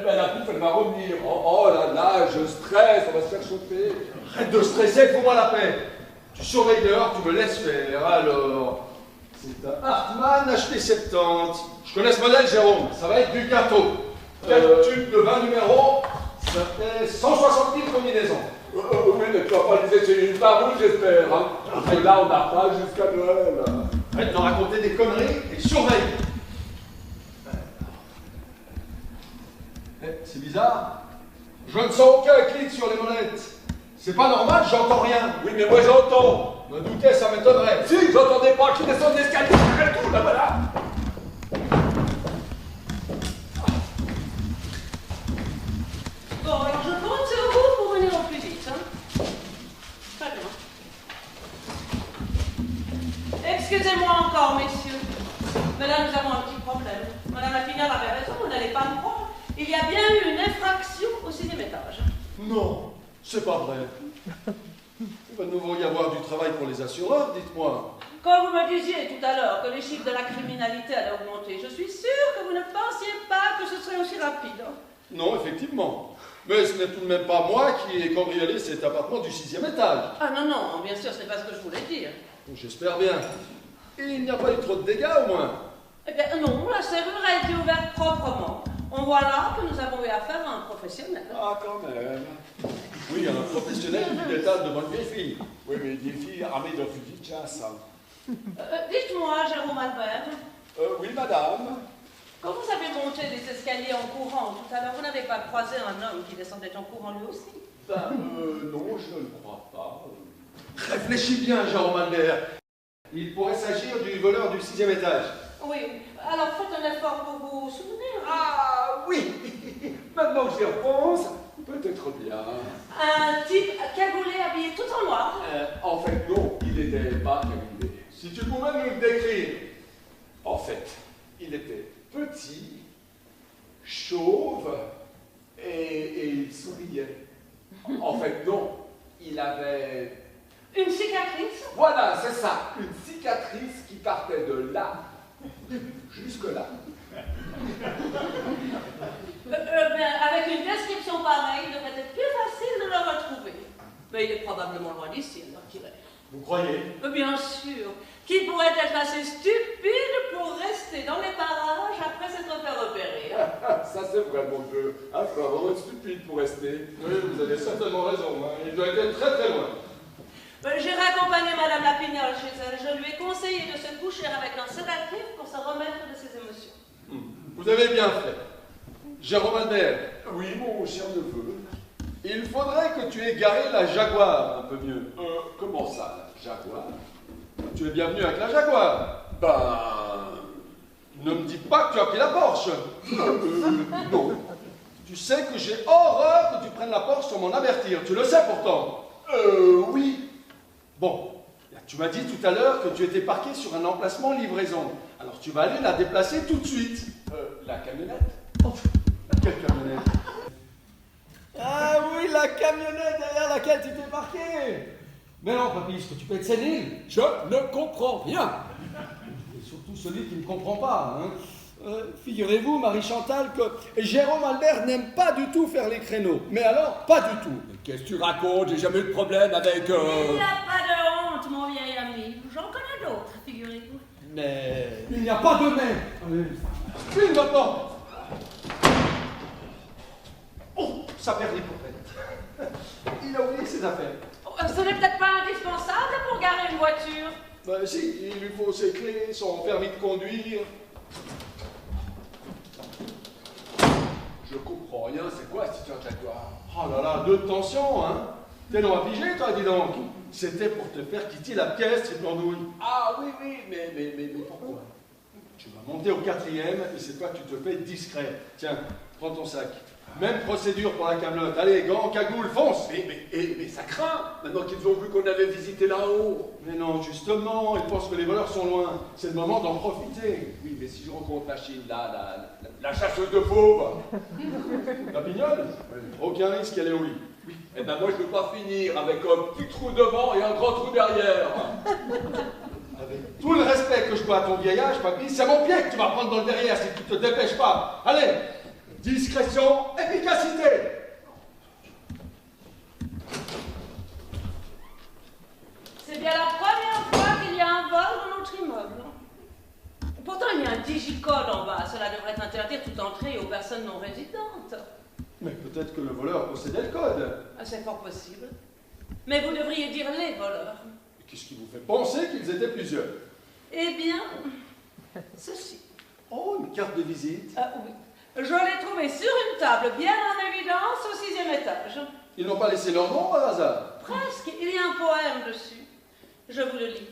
La pouffe, elle va revenir. Oh là là, je stresse, on va se faire chauffer. Arrête de stresser, fous-moi la paix. Tu surveilles dehors, tu me laisses faire. Alors, c'est un Hartmann HT70. Je connais ce modèle, Jérôme. Ça va être du gâteau. 4 tubes de 20 numéros, ça fait 160 000 combinaisons. Oui, mais tu vas pas laisser chez une barouche, j'espère. Hein. Parce que là, on n'a pas jusqu'à Noël. Arrête de raconter des conneries et surveille. C'est bizarre. Je ne sens aucun clic sur les monettes. C'est pas normal, j'entends rien. Oui, mais moi j'entends. Me doutais, ça m'étonnerait. Si, j'entendais pas qui descend l'escalier, c'est tout, là, voilà. Bon, alors je compte sur vous pour venir au plus vite. Hein. Très bien. Excusez-moi encore, messieurs. Mais là, nous avons un petit problème. Madame la Pignard avait raison, vous n'allez pas me croire. Il y a bien eu une infraction au 6e étage. Non, c'est pas vrai. Il va de nouveau y avoir du travail pour les assureurs, dites-moi. Quand vous me disiez tout à l'heure que les chiffres de la criminalité allaient augmenter, je suis sûre que vous ne pensiez pas que ce serait aussi rapide. Non, effectivement. Mais ce n'est tout de même pas moi qui ai cambriolé cet appartement du 6e étage. Ah non, non, bien sûr, ce n'est pas ce que je voulais dire. J'espère bien. Et il n'y a pas eu trop de dégâts, au moins. Eh bien non, la serrure a été ouverte proprement. On voit là que nous avons eu affaire à un professionnel. Ah, quand même. Oui, un professionnel qui détale de bonnes vieilles filles. Oui, mais des filles armées d'un fusil de chasse. Hein. Dites-moi, Jérôme Albert, Oui, madame. quand vous avez monté les escaliers en courant tout à l'heure, vous n'avez pas croisé un homme qui descendait en courant lui aussi? Ben, non, je ne le crois pas. Réfléchis bien, Jérôme Albert. Il pourrait s'agir du voleur du 6e étage. Oui, alors faites un effort pour vous souvenir. Ah, oui. Maintenant que j'y repense, peut-être bien. Un type cagoulé habillé tout en noir. En fait, non, il n'était pas cagoulé. Si tu pouvais nous le décrire. En fait, il était petit, chauve, et il souriait. En fait, non, il avait... Une cicatrice. Voilà, c'est ça, une cicatrice qui partait de là jusque là. Avec une description pareille, il devrait être plus facile de le retrouver. Mais il est probablement loin d'ici, alors qu'il est. Vous croyez? Bien sûr. Qui pourrait être assez stupide pour rester dans les parages après s'être fait repérer? Ça, c'est vraiment Dieu. Ah, il faut vraiment être stupide pour rester. Oui, vous avez certainement raison. Hein. Il doit être très très loin. J'ai raccompagné Madame Lapignol chez elle. Je lui ai conseillé de se coucher avec un sédatif pour se remettre de ses émotions. Vous avez bien fait. Jérôme Albert, Oui, mon cher neveu. il faudrait que tu aies garé la Jaguar un peu mieux. Comment ça, la Jaguar? Tu es bienvenu avec la Jaguar. Ben... Ne me dis pas que tu as pris la Porsche. non. Tu sais que j'ai horreur que tu prennes la Porsche sans m'en avertir. Tu le sais pourtant. Oui. Bon, tu m'as dit tout à l'heure que tu étais parqué sur un emplacement livraison. Alors tu vas aller la déplacer tout de suite. La camionnette? Oh, quelle camionnette? Ah oui, la camionnette derrière laquelle tu t'es parqué. Mais non, papy, est-ce que tu peux être sénile? Je ne comprends rien. Et surtout celui qui ne comprend pas, hein. Figurez-vous, Marie-Chantal, que Jérôme Albert n'aime pas du tout faire les créneaux. Mais alors, pas du tout. Mais qu'est-ce que tu racontes? J'ai jamais eu de problème avec... Il n'y a pas de honte, mon vieil ami. J'en connais d'autres, figurez-vous. Mais il n'y a pas de mais. Une maintenant. Oh, ça perd les popettes. Il a oublié ses affaires. Ce n'est peut-être pas indispensable pour garer une voiture. Ben si, il lui faut ses clés, son permis de conduire. Je comprends rien, c'est quoi cette histoire? Oh là là, deux de tension, hein. T'es non à piger, toi, dis donc. C'était pour te faire quitter la pièce, cette andouille. Ah oui, mais pourquoi? Tu vas monter au 4e et c'est toi, tu te fais discret. Tiens, prends ton sac. Même procédure pour la camelote. Allez, gants, cagoule, fonce. Mais ça craint, maintenant qu'ils ont vu qu'on avait visité là-haut. Mais non, justement, ils pensent que les voleurs sont loin. C'est le moment d'en profiter. Oui, mais si je rencontre la Chine, la chasseuse de fauves. La pignole? Aucun risque, elle est au lit. Oui. Eh ben moi je veux pas finir avec un petit trou devant et un grand trou derrière. Avec tout le respect que je dois à ton vieillage, papy, c'est mon pied que tu vas prendre dans le derrière si tu te dépêches pas. Allez, discrétion, efficacité. C'est bien la première fois qu'il y a un vol dans notre immeuble. Pourtant, il y a un digicode en bas. Cela devrait interdire toute entrée aux personnes non résidentes. Mais peut-être que le voleur possédait le code. Ah, c'est fort possible. Mais vous devriez dire les voleurs. Qu'est-ce qui vous fait penser qu'ils étaient plusieurs? Eh bien, ceci. Oh, une carte de visite. Ah oui. Je l'ai trouvé sur une table bien en évidence au 6e étage. Ils n'ont pas laissé leur nom par hasard? Presque. Il y a un poème dessus. Je vous le lis.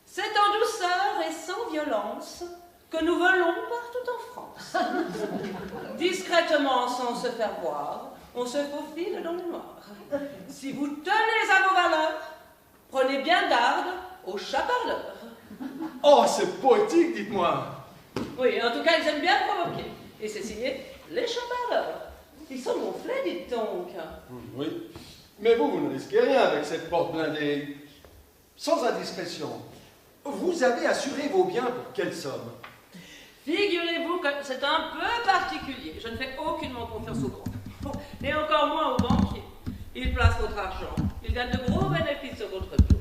C'est en douceur et sans violence que nous volons partout en France. Discrètement, sans se faire voir, on se faufile dans le noir. Si vous tenez à vos valeurs, prenez bien garde aux chaparleurs. Oh, c'est poétique, dites-moi. Oui, en tout cas, ils aiment bien provoquer. Et c'est signé les chaparleurs. Ils sont gonflés, dites donc. Oui. Mais vous ne risquez rien avec cette porte blindée. Sans indiscrétion, vous avez assuré vos biens pour quelle somme? Figurez-vous que c'est un peu particulier. Je ne fais aucunement confiance aux banques. Et encore moins aux banquiers. Ils placent votre argent. Ils gagnent de gros bénéfices sur votre dos.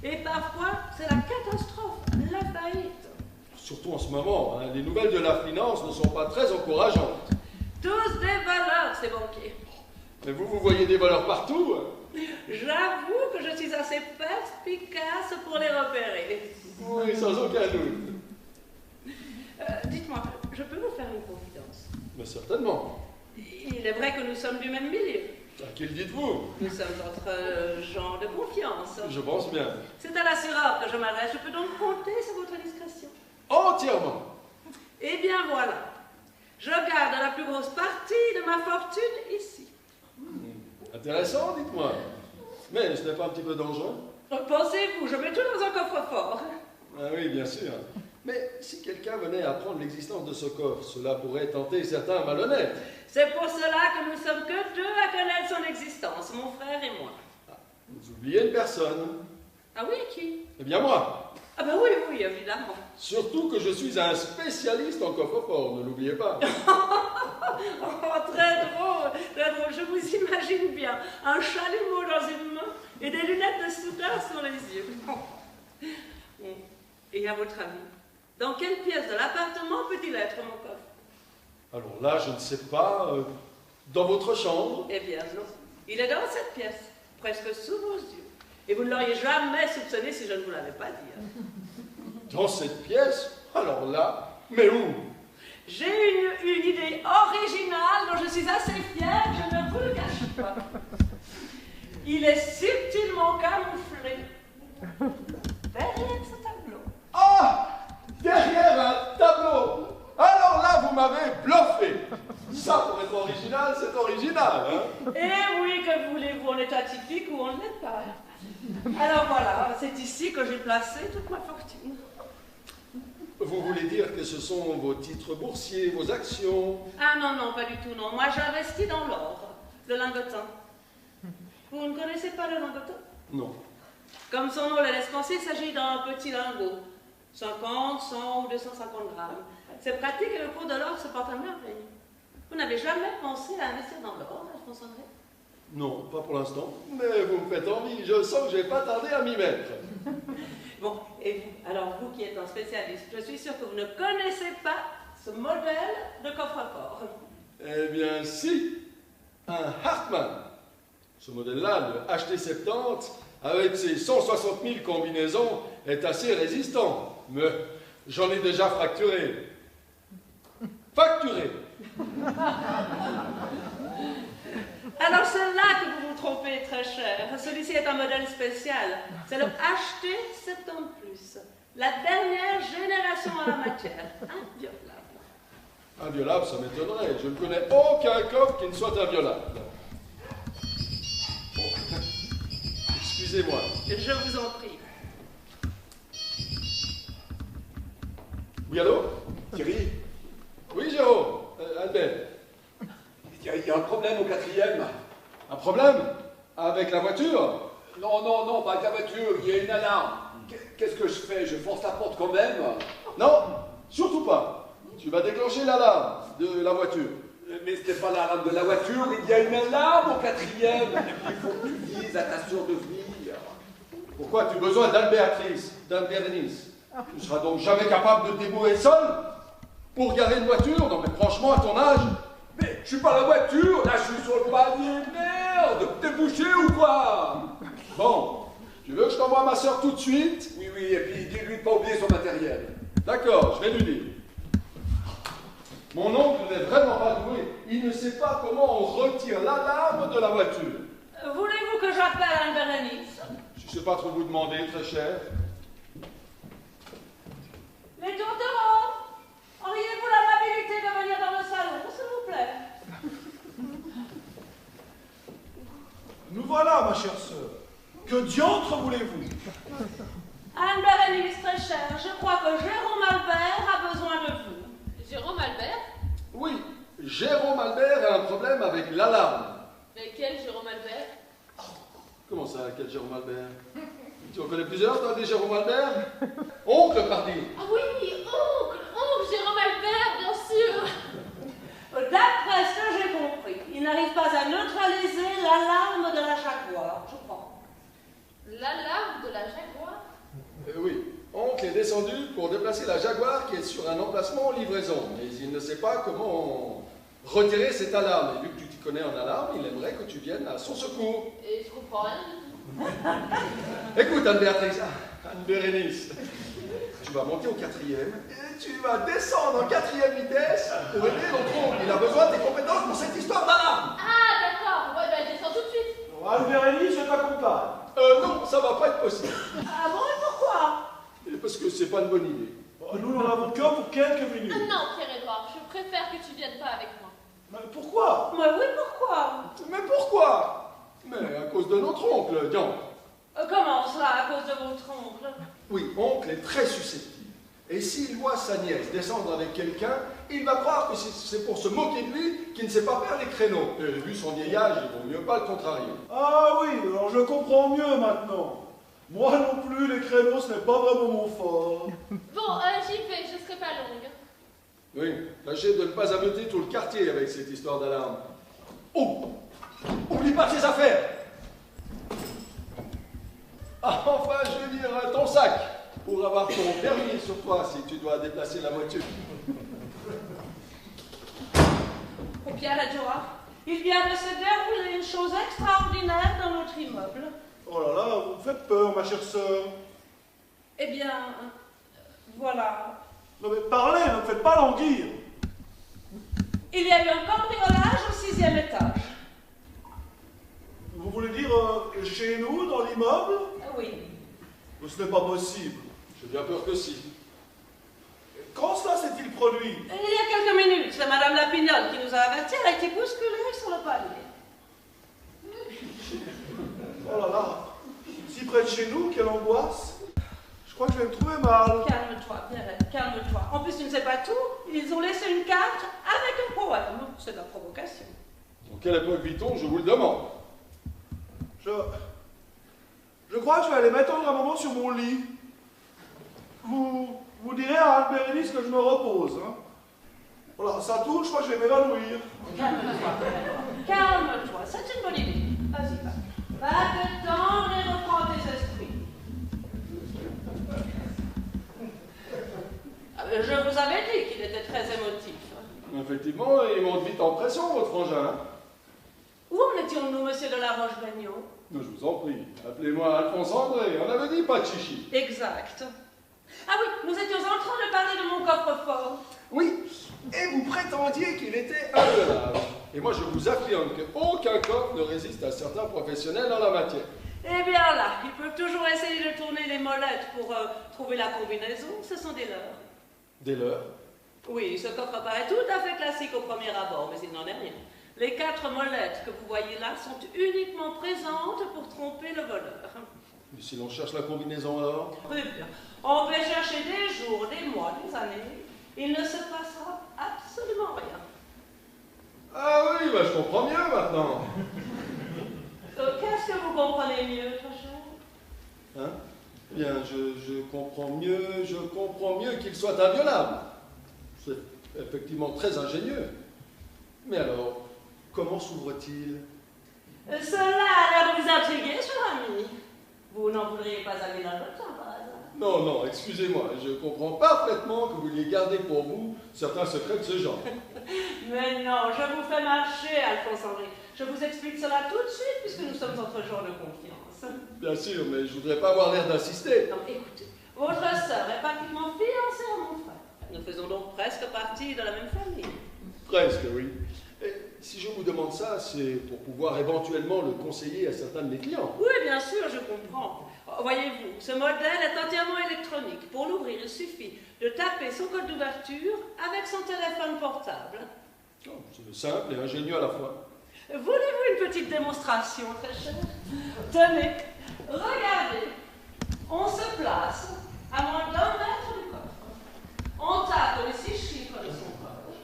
Et parfois, c'est la catastrophe, la faillite. Surtout en ce moment, hein, les nouvelles de la finance ne sont pas très encourageantes. Tous des voleurs, ces banquiers. Mais vous voyez des voleurs partout. J'avoue que je suis assez perspicace pour les repérer. Oui, sans aucun doute. Dites-moi, je peux vous faire une confidence? Mais certainement. Il est vrai que nous sommes du même milieu. À qui le dites-vous? Nous sommes notre genre de confiance. Je pense bien. C'est à l'assureur que je m'adresse. Je peux donc compter sur votre discrétion. Entièrement. Eh bien voilà. Je garde la plus grosse partie de ma fortune ici. Intéressant, dites-moi. Mais ce n'est pas un petit peu dangereux? Pensez-vous, je mets tout dans un coffre-fort. Ah oui, bien sûr. Mais si quelqu'un venait à apprendre l'existence de ce coffre, cela pourrait tenter certains malhonnêtes. C'est pour cela que nous sommes que deux à connaître son existence, mon frère et moi. Ah, vous oubliez une personne. Ah oui, qui? Eh bien moi. Ah ben oui, oui, évidemment. Surtout que je suis un spécialiste en coffre-fort, ne l'oubliez pas. Oh, très drôle, très drôle. Je vous imagine bien. Un chalumeau dans une main et des lunettes de soudeur sur les yeux. Et à votre avis, dans quelle pièce de l'appartement peut-il être, mon coffre? Alors là, je ne sais pas. Dans votre chambre? Eh bien non. Il est dans cette pièce, presque sous vos yeux. Et vous ne l'auriez jamais soupçonné si je ne vous l'avais pas dit. Dans cette pièce? Alors là, mais où? J'ai une idée originale dont je suis assez fière, je ne vous le cache pas. Il est subtilement camouflé derrière ce tableau. Ah! Derrière un tableau! Alors là, vous m'avez bluffé! Ça, pour être original, c'est original, hein? Eh oui, que voulez-vous, on est atypique ou on ne l'est pas. Alors voilà, c'est ici que j'ai placé toute ma fortune. Vous voulez dire que ce sont vos titres boursiers, vos actions? Ah non, non, pas du tout, non. Moi, j'investis dans l'or, le lingotin. Vous ne connaissez pas le lingotin? Non. Comme son nom le laisse penser, il s'agit d'un petit lingot. 50, 100 ou 250 grammes. C'est pratique et le cours de l'or se porte à merveille. Vous n'avez jamais pensé à investir dans l'or, Alphonse André? Non, pas pour l'instant. Mais vous me faites envie. Je sens que je vais pas tarder à m'y mettre. Bon, et vous, alors vous qui êtes un spécialiste, je suis sûre que vous ne connaissez pas ce modèle de coffre-fort. Eh bien, si. Un Hartmann. Ce modèle-là, le HT70, avec ses 160 000 combinaisons, est assez résistant. Mais j'en ai déjà fracturé. Facturé. Alors c'est là que vous vous trompez très cher. Celui-ci est un modèle spécial. C'est le HT70+. La dernière génération en la matière. Inviolable. Inviolable, ça m'étonnerait. Je ne connais aucun coffre qui ne soit inviolable. Bon. Excusez-moi. Je vous en prie. Oui, allô? Thierry, Oui, Jérôme. Albert. il y a un problème au 4e. Un problème? Avec la voiture? Non, pas avec la voiture, il y a une alarme. Qu'est-ce que je fais? Je force la porte quand même? Non, surtout pas. Tu vas déclencher l'alarme de la voiture. Mais ce n'est pas l'alarme de la voiture, il y a une alarme au 4e. Il faut que tu dises à ta soeur de venir. Pourquoi as-tu besoin d'Albéatrice, d'Albérénice? Tu seras donc jamais capable de te débrouiller seul pour garer une voiture? Non mais franchement, à ton âge... Mais je suis pas la voiture, là je suis sur le palier, merde! T'es bouché ou quoi? Bon, tu veux que je t'envoie ma soeur tout de suite? Oui, et puis dis-lui de pas oublier son matériel. D'accord, je vais lui dire. Mon oncle n'est vraiment pas doué. Il ne sait pas comment on retire l'alarme de la voiture. Voulez-vous que j'appelle Anne-Bérénice? Je ne sais pas trop vous demander, très cher. Les tourtereaux, auriez-vous l'amabilité de venir dans le salon, s'il vous plaît? Nous voilà, ma chère sœur. Que diantre voulez-vous? Anne-Bérénice, très chère, je crois que Jérôme Albert a besoin de vous. Jérôme Albert? Oui, Jérôme Albert a un problème avec l'alarme. Mais quel Jérôme Albert? Comment ça, quel Jérôme Albert? Tu en connais plusieurs, toi, des Jérôme Albert? Oncle, pardi. Ah oui, oncle Jérôme Albert, bien sûr. D'après ce que j'ai compris, il n'arrive pas à neutraliser l'alarme de la Jaguar, je crois. L'alarme de la Jaguar? Oui, oncle est descendu pour déplacer la Jaguar qui est sur un emplacement en livraison. Mais il ne sait pas comment retirer cette alarme. Et vu que tu t'y connais en alarme, il aimerait que tu viennes à son secours. Et je comprends rien du tout. Écoute, Anne-Béatrice, Anne-Bérénice, tu vas monter au 4e et tu vas descendre en 4e vitesse pour aider notre oncle. Il a besoin de tes compétences pour cette histoire d'alarme. Ah, d'accord. Ouais, ben, je descends tout de suite. Anne-Bérénice, je t'accompagne. Non, ça va pas être possible. Ah bon, et pourquoi? Parce que c'est pas une bonne idée. Nous n'en avons qu'un pour quelques minutes. Ah non, Pierre-Édouard, je préfère que tu viennes pas avec moi. Mais pourquoi? Mais oui, pourquoi? Mais pourquoi? Mais à cause de notre oncle, Dian. Comment cela, à cause de votre oncle? Oui, oncle est très susceptible. Et s'il voit sa nièce descendre avec quelqu'un, il va croire que c'est pour se moquer de lui qu'il ne sait pas faire les créneaux. Et vu son vieil âge, il vaut mieux pas le contrarier. Ah oui, alors je comprends mieux maintenant. Moi non plus, les créneaux, ce n'est pas vraiment mon fort. Bon, j'y vais, je serai pas longue. Oui, tâchez de ne pas ameuter tout le quartier avec cette histoire d'alarme. Oh! Oublie pas tes affaires! Ah, enfin, je veux dire, ton sac, pour avoir ton permis sur toi si tu dois déplacer la voiture. Et Pierre-Édouard, il vient de se dérouler une chose extraordinaire dans notre immeuble. Oh là là, vous me faites peur, ma chère sœur. Eh bien, voilà. Non mais parlez, ne me faites pas languir. Il y a eu un cambriolage au 6e étage. Vous voulez dire chez nous, dans l'immeuble? Oui. Ce n'est pas possible. J'ai bien peur que si. Quand cela s'est-il produit? Il y a quelques minutes, c'est Madame Lapignole qui nous a avertis, elle a été bousculée sur le palier. Oh là là, si près de chez nous, quelle angoisse. Je crois que je vais me trouver mal. Calme-toi, Pierrette, calme-toi. En plus, tu ne sais pas tout. Ils ont laissé une carte avec un poème. C'est de la provocation. Dans quelle époque vit-on, je vous le demande? Je crois que je vais aller m'attendre un moment sur mon lit. vous direz à Anne-Bérénice que je me repose. Hein. Voilà, ça tourne, je crois que je vais m'évanouir. Calme-toi. Calme-toi, c'est une bonne idée. Vas-y, va. Va te tendre et reprends tes esprits. Je vous avais dit qu'il était très émotif. Effectivement, il monte vite en pression, votre frangin. Où en étions-nous, monsieur de la Roche-Bagnon? Je vous en prie, appelez-moi Alphonse André, on avait dit pas de chichi. Exact. Ah oui, nous étions en train de parler de mon coffre-fort. Oui, et vous prétendiez qu'il était inviolable. Et moi je vous affirme qu'aucun coffre ne résiste à certains professionnels en la matière. Eh bien là, ils peuvent toujours essayer de tourner les molettes pour trouver la combinaison, ce sont des leurs. Des leurs? Oui, ce coffre paraît tout à fait classique au premier abord, mais il n'en est rien. Les 4 molettes que vous voyez là sont uniquement présentes pour tromper le voleur. Mais si l'on cherche la combinaison alors? Très bien. On peut chercher des jours, des mois, des années. Il ne se passera absolument rien. Ah oui, bah je comprends mieux maintenant. Qu'est-ce que vous comprenez mieux, très cher? Hein? Eh bien, je comprends mieux qu'il soit inviolable. C'est effectivement très ingénieux. Mais alors, comment s'ouvre-t-il? Cela a l'air de vous intriguer, cher ami. Vous n'en voudriez pas aller dans le temps, par hasard? Non, non, excusez-moi, je comprends parfaitement que vous vouliez garder pour vous certains secrets de ce genre. Mais non, je vous fais marcher, Alphonse André. Je vous explique cela tout de suite, puisque nous sommes entre gens de confiance. Bien sûr, mais je voudrais pas avoir l'air d'insister. Non, écoutez, votre sœur est pratiquement fiancée à mon frère. Nous faisons donc presque partie de la même famille. Presque, oui. Et si je vous demande ça, c'est pour pouvoir éventuellement le conseiller à certains de mes clients. Oui, bien sûr, je comprends. Voyez-vous, ce modèle est entièrement électronique. Pour l'ouvrir, il suffit de taper son code d'ouverture avec son téléphone portable. Oh, c'est simple et ingénieux à la fois. Voulez-vous une petite démonstration, très cher? Tenez, regardez. On se place à moins d'1 mètre du coffre. On tape les 6 chiffres de son code.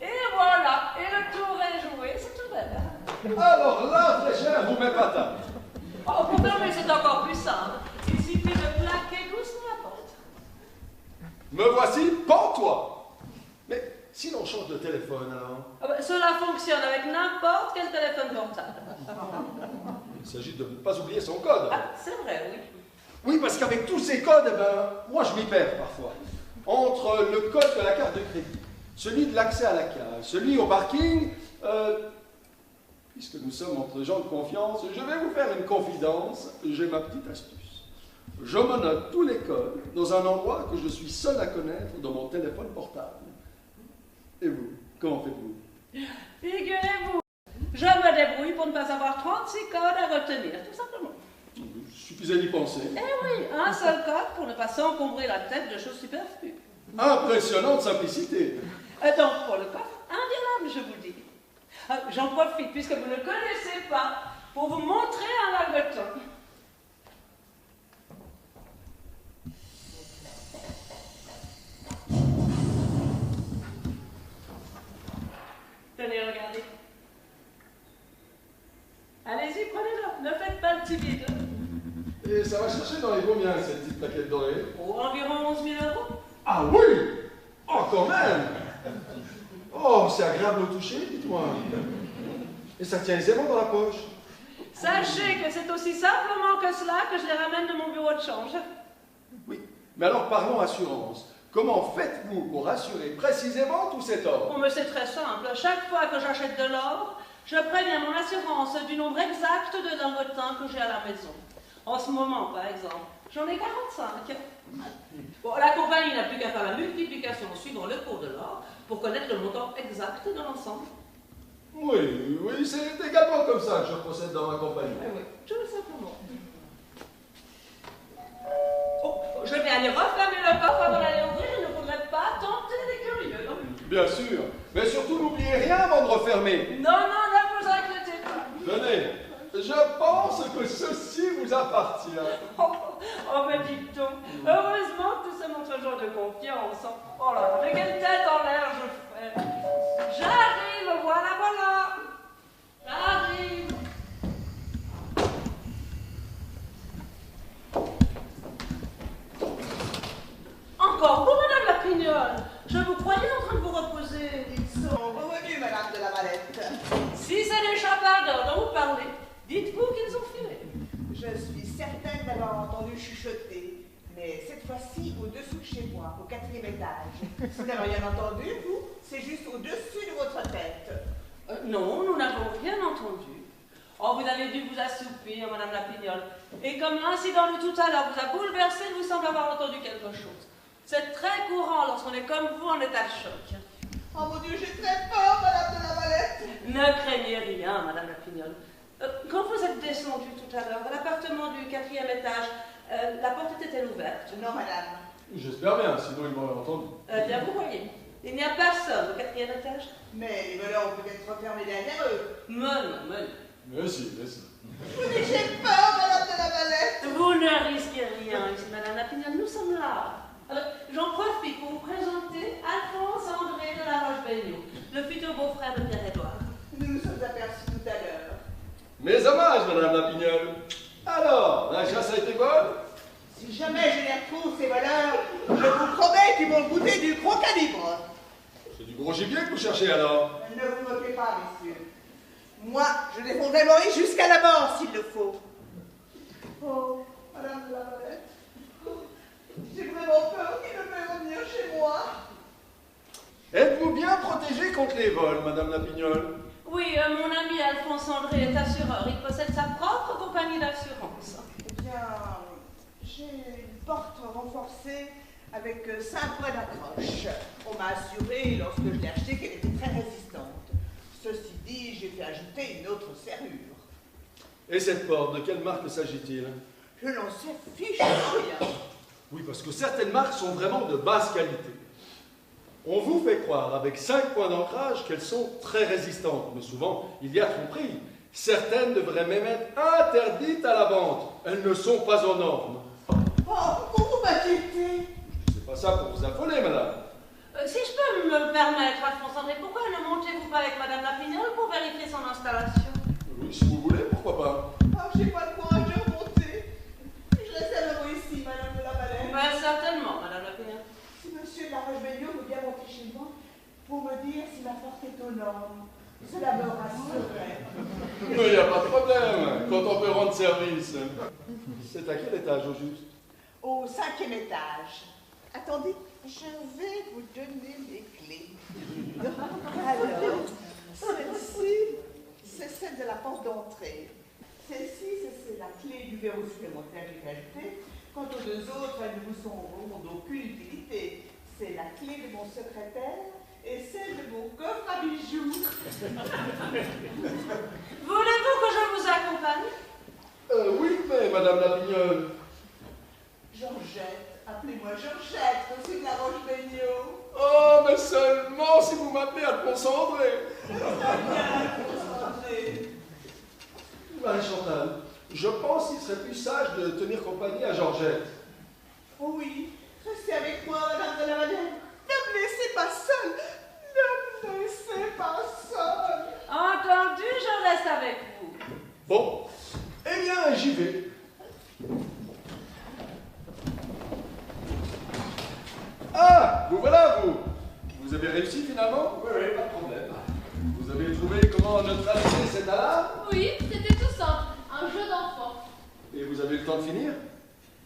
Et voilà, et le tour est joué, c'est tout belle. Alors là, très cher, vous m'épatez. Oh, pour fermer, c'est encore plus simple. Il suffit de plaquer doucement la porte. Me voici, pends-toi. Mais si l'on change de téléphone alors? Ah ben, cela fonctionne avec n'importe quel téléphone portable. Il s'agit de ne pas oublier son code. Ah, c'est vrai, oui. Oui, parce qu'avec tous ces codes, eh ben, moi je m'y perds parfois. Entre le code de la carte de crédit, celui de l'accès à la case, celui au parking, puisque nous sommes entre gens de confiance, je vais vous faire une confidence, j'ai ma petite astuce. Je me note tous les codes dans un endroit que je suis seul à connaître dans mon téléphone portable. Et vous, comment faites-vous? Figurez-vous, je me débrouille pour ne pas avoir 36 codes à retenir, tout simplement. Il suffisait d'y penser. Eh oui, un seul code pour ne pas s'encombrer la tête de choses superflues. Impressionnante simplicité. Donc, pour le coffre, inviolable, je vous dis. J'en profite, puisque vous ne connaissez pas, pour vous montrer un algoton. Tenez, regardez. Allez-y, prenez-le. Ne faites pas le timide. Et ça va chercher dans les combien, cette petite plaquette dorée? Oh, environ 11 000 €. Ah oui! Oh, quand même! Oh, c'est agréable au toucher, dites-moi. Et ça tient aisément dans la poche. Sachez que c'est aussi simplement que cela que je les ramène de mon bureau de change. Oui, mais alors parlons assurance. Comment faites-vous pour assurer précisément tout cet or? Oh, mais c'est très simple. Chaque fois que j'achète de l'or, je préviens mon assurance du nombre exact de lingots que j'ai à la maison. En ce moment, par exemple, j'en ai 45. Bon, la compagnie n'a plus qu'à faire la multiplication suivant le cours de l'or pour connaître le montant exact de l'ensemble. Oui, oui, c'est également comme ça que je procède dans ma compagnie. Oui, tout simplement. Oh, je vais aller refermer le coffre avant d'aller ouvrir. Il ne faudrait pas tenter les curieux. Bien sûr, mais surtout n'oubliez rien avant de refermer. Non, non, ne vous inquiétez pas. Tenez, je pense que ceci vous appartient. Oh, mais dites-donc, heureusement que nous sommes entre gens de confiance. Oh là là, mais quelle tête en l'air je fais. J'arrive, voilà, voilà. entendu chuchoter, mais cette fois-ci au-dessous de chez moi, au 4e étage. Vous n'avez rien entendu, vous? C'est juste au-dessus de votre tête. Non, nous n'avons rien entendu. Oh, vous avez dû vous assoupir, Madame la Pignole. Et comme l'incident de tout à l'heure vous a bouleversé, il vous semble avoir entendu quelque chose. C'est très courant lorsqu'on est comme vous en état de choc. Oh mon Dieu, j'ai très peur, Madame de la Valette. Ne craignez rien, Madame la Pignole. Quand vous êtes descendue tout à l'heure à l'appartement du 4e étage, la porte était-elle ouverte? Non, Madame. J'espère bien, sinon il m'aurait entendu. Bien, vous voyez, il n'y a personne au 4e étage. Mais les voleurs ont peut-être refermé derrière eux. Mais non, mais non. Mais si, mais si. Je vous dis, j'ai peur, Madame de la Valette. Vous ne risquez rien ici, Madame la Pignole, nous sommes là. Alors, j'en profite pour vous présenter Alphonse André de la Roche-Beignot, le futur beau-frère de Pierre-Édouard. Nous nous sommes aperçus tout à l'heure. Mes hommages, Madame la Pignole. Alors, la chasse a été bonne? Si jamais je les retrouve, ces voleurs, je vous promets qu'ils vont goûter du gros calibre. C'est du gros gibier que vous cherchez alors? Ne vous moquez pas, messieurs. Moi, je défendrai Maurice jusqu'à la mort, s'il le faut. Oh, Madame de la Valette, j'ai vraiment peur qu'il ne veuille revenir chez moi. Êtes-vous bien protégée contre les vols, Madame la Pignole? Oui, mon ami Alphonse André est assureur. Il possède sa propre compagnie d'assurance. Eh bien, j'ai une porte renforcée avec 5 points d'accroche. On m'a assuré, lorsque je l'ai achetée, qu'elle était très résistante. Ceci dit, j'ai fait ajouter une autre serrure. Et cette porte, de quelle marque s'agit-il? Je n'en sais fiche rien. Oui, parce que certaines marques sont vraiment de basse qualité. On vous fait croire, avec 5 points d'ancrage, qu'elles sont très résistantes, mais souvent, il y a tromperie. Certaines devraient même être interdites à la vente. Elles ne sont pas aux normes. Oh, vous m'inquiétez. C'est pas ça pour vous affoler, madame. Si je peux me permettre, Alphonse André, pourquoi ne montez-vous pas avec Madame la Pignole pour vérifier son installation? Oui, si vous voulez, pourquoi pas. Oh, j'ai pas le courage de remonter. Je reste à nouveau ici, Madame de la Valette. Ben, certainement, Madame la Pignole. Si Monsieur de la Roche-Beignot veut bien monter chez moi pour me dire si ma porte est aux normes, cela me rassurerait. Mais il n'y a pas de problème, quand on peut rendre service. C'est à quel étage, au juste? Au 5e étage. Attendez, je vais vous donner les clés. Alors, celle-ci, c'est celle de la porte d'entrée. Celle-ci, c'est la clé du verrou supplémentaire que j'ai ajouté. Quant aux 2 autres, elles ne vous sont d'aucune utilité. C'est la clé de mon secrétaire et celle de mon coffre à bijoux. Voulez-vous que je vous accompagne? Oui, mais Madame la Pignole. Georgette, appelez-moi Georgette, monsieur de la Roche-Beignot. Oh, mais seulement si vous m'appelez Alphonse André. Marie-Chantal, je pense qu'il serait plus sage de tenir compagnie à Georgette. Oh oui, restez avec moi, Madame de la Valette. Ne me laissez pas seule. Ne me laissez pas seule. Entendu, je reste avec vous. Bon, eh bien, j'y vais. Ah, vous voilà, vous. Vous avez réussi finalement? Oui, oui, pas de problème. Vous avez trouvé comment neutraliser cette alarme? Oui, c'était tout simple. Un jeu d'enfant. Et vous avez eu le temps de finir?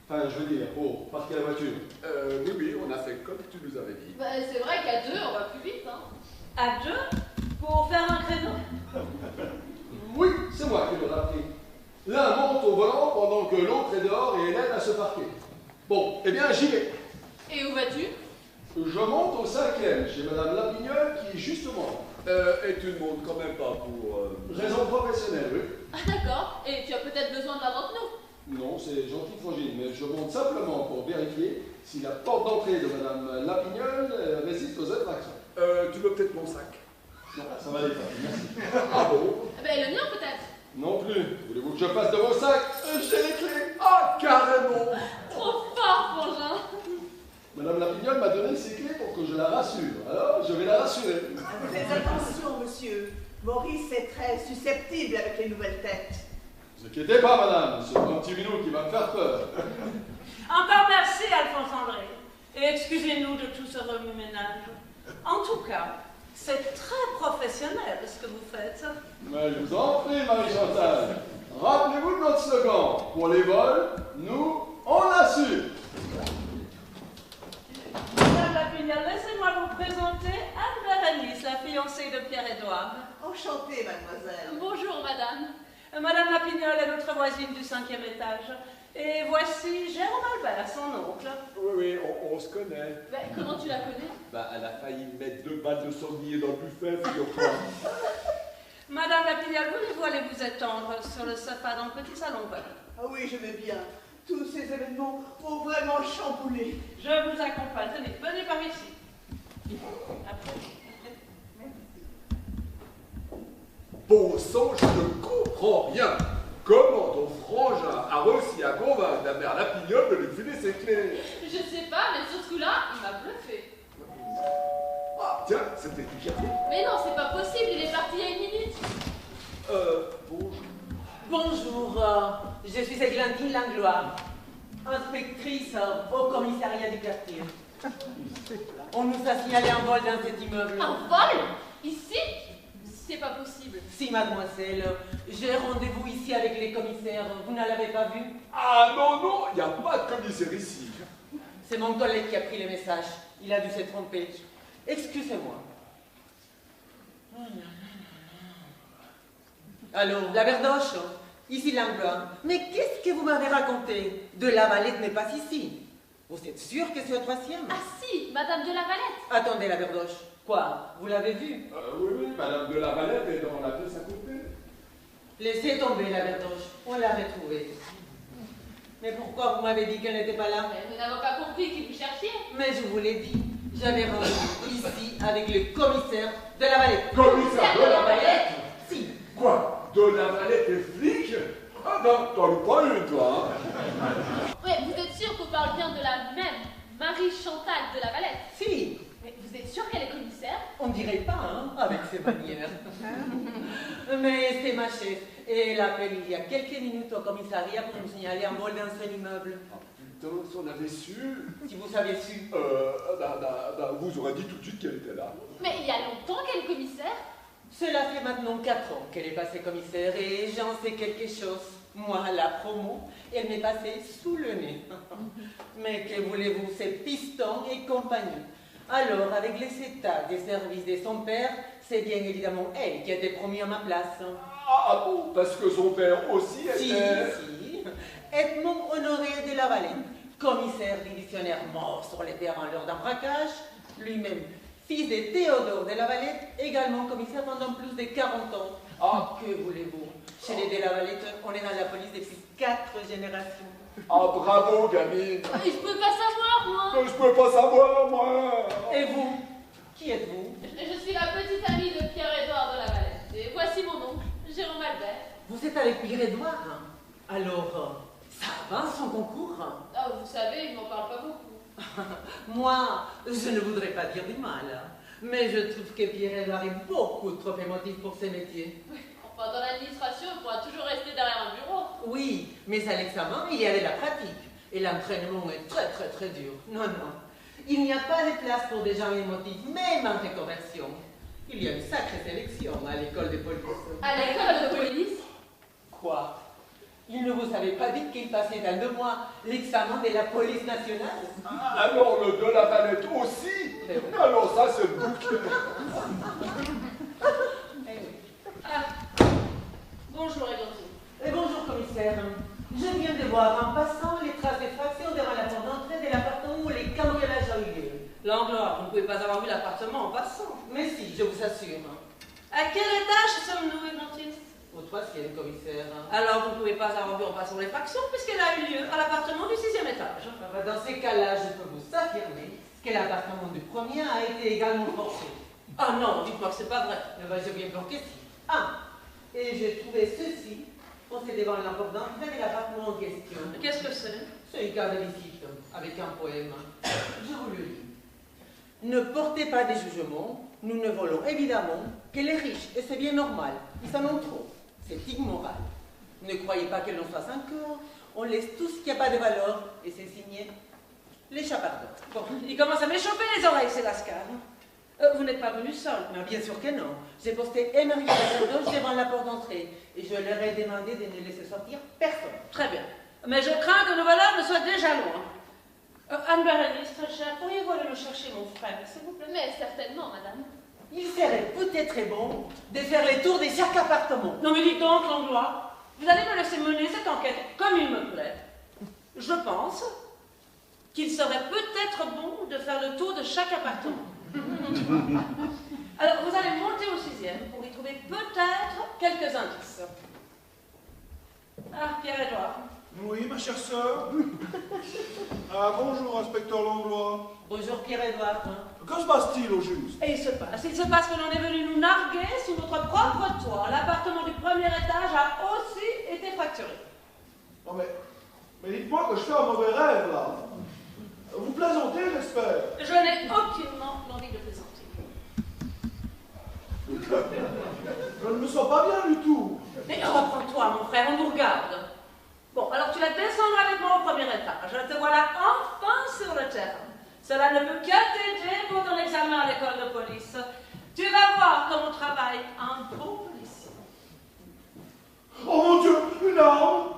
Enfin, je veux dire, pour parquer la voiture. Oui, oui, on a fait comme tu nous avais dit. Bah, c'est vrai qu'à 2, on va plus vite, hein. À 2? Pour faire un créneau? Oui, c'est moi qui l'ai appris. L'un monte au volant pendant que l'autre est dehors et l'aide à se parquer. Bon, eh bien, j'y vais. Et où vas-tu? Je monte au 5e, chez Madame Lapignole, qui, justement... Et tu ne montes quand même pas pour... Raison professionnelle, oui. Ah d'accord. Et tu as peut-être besoin d'un d'entre nous? Non, c'est gentil, Frangine, mais je monte simplement pour vérifier si la porte d'entrée de Madame Lapignole résiste aux attractions. Tu veux peut-être mon sac? Non, ça va aller, merci. Ah bon? Ben, le mien peut-être. Non plus. Voulez-vous que je fasse de vos sacs? J'ai les clés. Ah, carrément! Trop fort, Frangin. Madame Lapignole m'a donné ses clés pour que je la rassure. Alors, je vais la rassurer. Faites attention, monsieur. Maurice est très susceptible avec les nouvelles têtes. Ne vous inquiétez pas, madame. C'est un petit minou qui va me faire peur. Encore merci, Alphonse André. Et excusez-nous de tout ce remue-ménage. En tout cas, c'est très professionnel ce que vous faites. Mais je vous en prie, Marie-Chantal. Rappelez-vous de notre slogan. Pour les vols, nous, on fiancée de Pierre-Édouard. Enchantée, mademoiselle. Bonjour, madame. Madame Lapignol est notre voisine du 5e étage. Et voici Jérôme Albert, son oncle. Oui, on se connaît. Ben, comment tu la connais? Bah, elle a failli mettre 2 balles de sanglier dans le buffet, figure-toi. Madame Lapignol, voulez-vous aller vous étendre sur le sofa dans le petit salon vert? Ah oui, je vais bien. Tous ces événements m'ont vraiment chamboulé. Je vous accompagne. Tenez, venez par ici. Après. Bon sang, je ne comprends rien. Comment ton frangin a réussi à convaincre la mère Lapignol de lui filer ses clés? Je sais pas, mais sur ce coup-là, il m'a bluffé. Ah, tiens, c'était du café. Mais non, c'est pas possible, il est parti il y a 1 minute. Bonjour. Bonjour, je suis Églantine Langlois, inspectrice au commissariat du quartier. On nous a signalé un vol dans cet immeuble. Un vol? Ici? C'est pas possible. Si, mademoiselle, j'ai rendez-vous ici avec les commissaires. Vous ne l'avez pas vu? Ah non, il n'y a pas de commissaire ici. C'est mon collègue qui a pris les messages. Il a dû se tromper. Excusez-moi. Alors, la Verdoche, ici Langlois. Mais qu'est-ce que vous m'avez raconté? De la Valette n'est pas ici. Vous êtes sûr que c'est au 3e? Ah si, madame de la Valette. Attendez, la Verdoche. Quoi? Vous l'avez vue? Oui, madame de la Valette est dans la pièce à côté. Laissez tomber la Verdoche. On l'a retrouvée. Mais pourquoi vous m'avez dit qu'elle n'était pas là? Mais nous n'avons pas compris qui vous cherchiez. Mais je vous l'ai dit. J'avais rendez-vous ici avec le commissaire de la Valette. Commissaire de la Valette? Si. Quoi? De la Valette et flic? Ah non, t'en as pas eu, toi, hein? Ouais, vous êtes sûr qu'on parle bien de la même Marie Chantal de la Valette? Si. Mais vous êtes sûr qu'elle est commissaire? On dirait pas, hein, avec ses manières. Mais c'est ma chef. Et elle appelle il y a quelques minutes au commissariat pour nous signaler un vol dans son immeuble. Putain, si on avait su... Si vous aviez su. Vous aurez dit tout de suite qu'elle était là. Mais il y a longtemps qu'elle est commissaire? Cela fait maintenant 4 ans qu'elle est passée commissaire et j'en sais quelque chose. Moi, la promo, elle m'est passée sous le nez. Mais que voulez-vous, c'est piston et compagnie. Alors, avec les états des services de son père, c'est bien évidemment elle qui a été promue à ma place. Ah bon? Parce que son père aussi était... Si. Edmond Honoré de la Valette, commissaire divisionnaire mort sur les terrains lors d'un braquage, lui-même fils de Théodore de la Valette, également commissaire pendant plus de 40 ans. Ah. Que voulez-vous? Chez les de la Valette, on est dans la police depuis 4 générations. Ah bravo, gamine. Je peux pas savoir, moi. Je peux pas savoir, moi. Et vous? Qui êtes-vous? Je suis la petite amie de Pierre-Édouard de la Valette. Et voici mon oncle, Jérôme Albert. Vous êtes avec Pierre-Édouard? Alors, ça avance son concours? Ah, vous savez, il m'en parle pas beaucoup. Moi, je ne voudrais pas dire du mal, mais je trouve que Pierre-Édouard est beaucoup trop émotif pour ses métiers. Enfin, dans l'administration, on pourra toujours rester derrière un bureau. Oui, mais à l'examen, il y a de la pratique. Et l'entraînement est très dur. Non. Il n'y a pas de place pour des gens émotifs, même en reconversion. Il y a une sacrée sélection à l'école de police. À l'école de police? Quoi? Il ne vous avait pas dit qu'il passait dans 2 mois l'examen de la police nationale? Alors le de la Valette aussi? Alors ça, c'est le bouquet. Eh oui. Ah. Bonjour, Églantine. Et bonjour, commissaire. Je viens de voir en passant les traces d'effraction devant la porte d'entrée de l'appartement où les cambriolages ont eu lieu. Langlois, vous ne pouvez pas avoir vu l'appartement en passant. Mais si, je vous assure. À quel étage sommes-nous, Églantine? Au 3e, commissaire. Alors, vous ne pouvez pas avoir vu en passant l'effraction puisqu'elle a eu lieu à l'appartement du 6e étage. Dans ces cas-là, je peux vous affirmer que l'appartement du premier a été également forcé. Ah non, dites-moi que c'est pas vrai. Je viens pour que si. Ah, et j'ai trouvé ceci posé devant la porte d'entrée de l'appartement en question. Qu'est-ce que c'est? C'est une carte de visite avec un poème. Je vous le lis. Ne portez pas de jugement, nous ne volons évidemment que les riches, et c'est bien normal, ils en ont trop. C'est immoral. Ne croyez pas que l'on fasse un cœur, on laisse tout ce qui n'a pas de valeur, et c'est signé l'échappardeur. Bon, il commence à m'échauffer les oreilles, c'est Lascar. Vous n'êtes pas venu seul? Mais bien sûr que non. J'ai posté Emery Verdoche devant la porte d'entrée, et je leur ai demandé de ne laisser sortir personne. Très bien. Mais je crains que nos valeurs ne soient déjà loin. Anne Bérénice, très chère, pourriez-vous aller me chercher mon frère, s'il vous plaît? Mais certainement, madame. il serait peut-être bon de faire les tours de chaque appartement. Non mais dites donc, Langlois, vous allez me laisser mener cette enquête comme il me plaît. Je pense qu'il serait peut-être bon de faire le tour de chaque appartement. Alors, vous allez monter au 6e pour y trouver peut-être quelques indices. Ah, Pierre-Édouard. Oui, ma chère sœur. Ah, bonjour, inspecteur Langlois. Bonjour Pierre-Édouard. Que se passe-t-il au juste? Et il se passe que l'on est venu nous narguer sous notre propre toit. L'appartement du premier étage a aussi été fracturé. Non mais dites-moi que je fais un mauvais rêve, là. Vous plaisantez, j'espère? Je n'ai aucunement l'envie de plaisanter. Je ne me sens pas bien du tout. Mais reprends-toi, mon frère, on nous regarde. Bon, alors tu vas descendre avec moi au premier étage. Te voilà enfin sur le terrain. Cela ne peut que t'aider pour ton examen à l'école de police. Tu vas voir comment travaille un bon policier. Oh mon Dieu, une arme!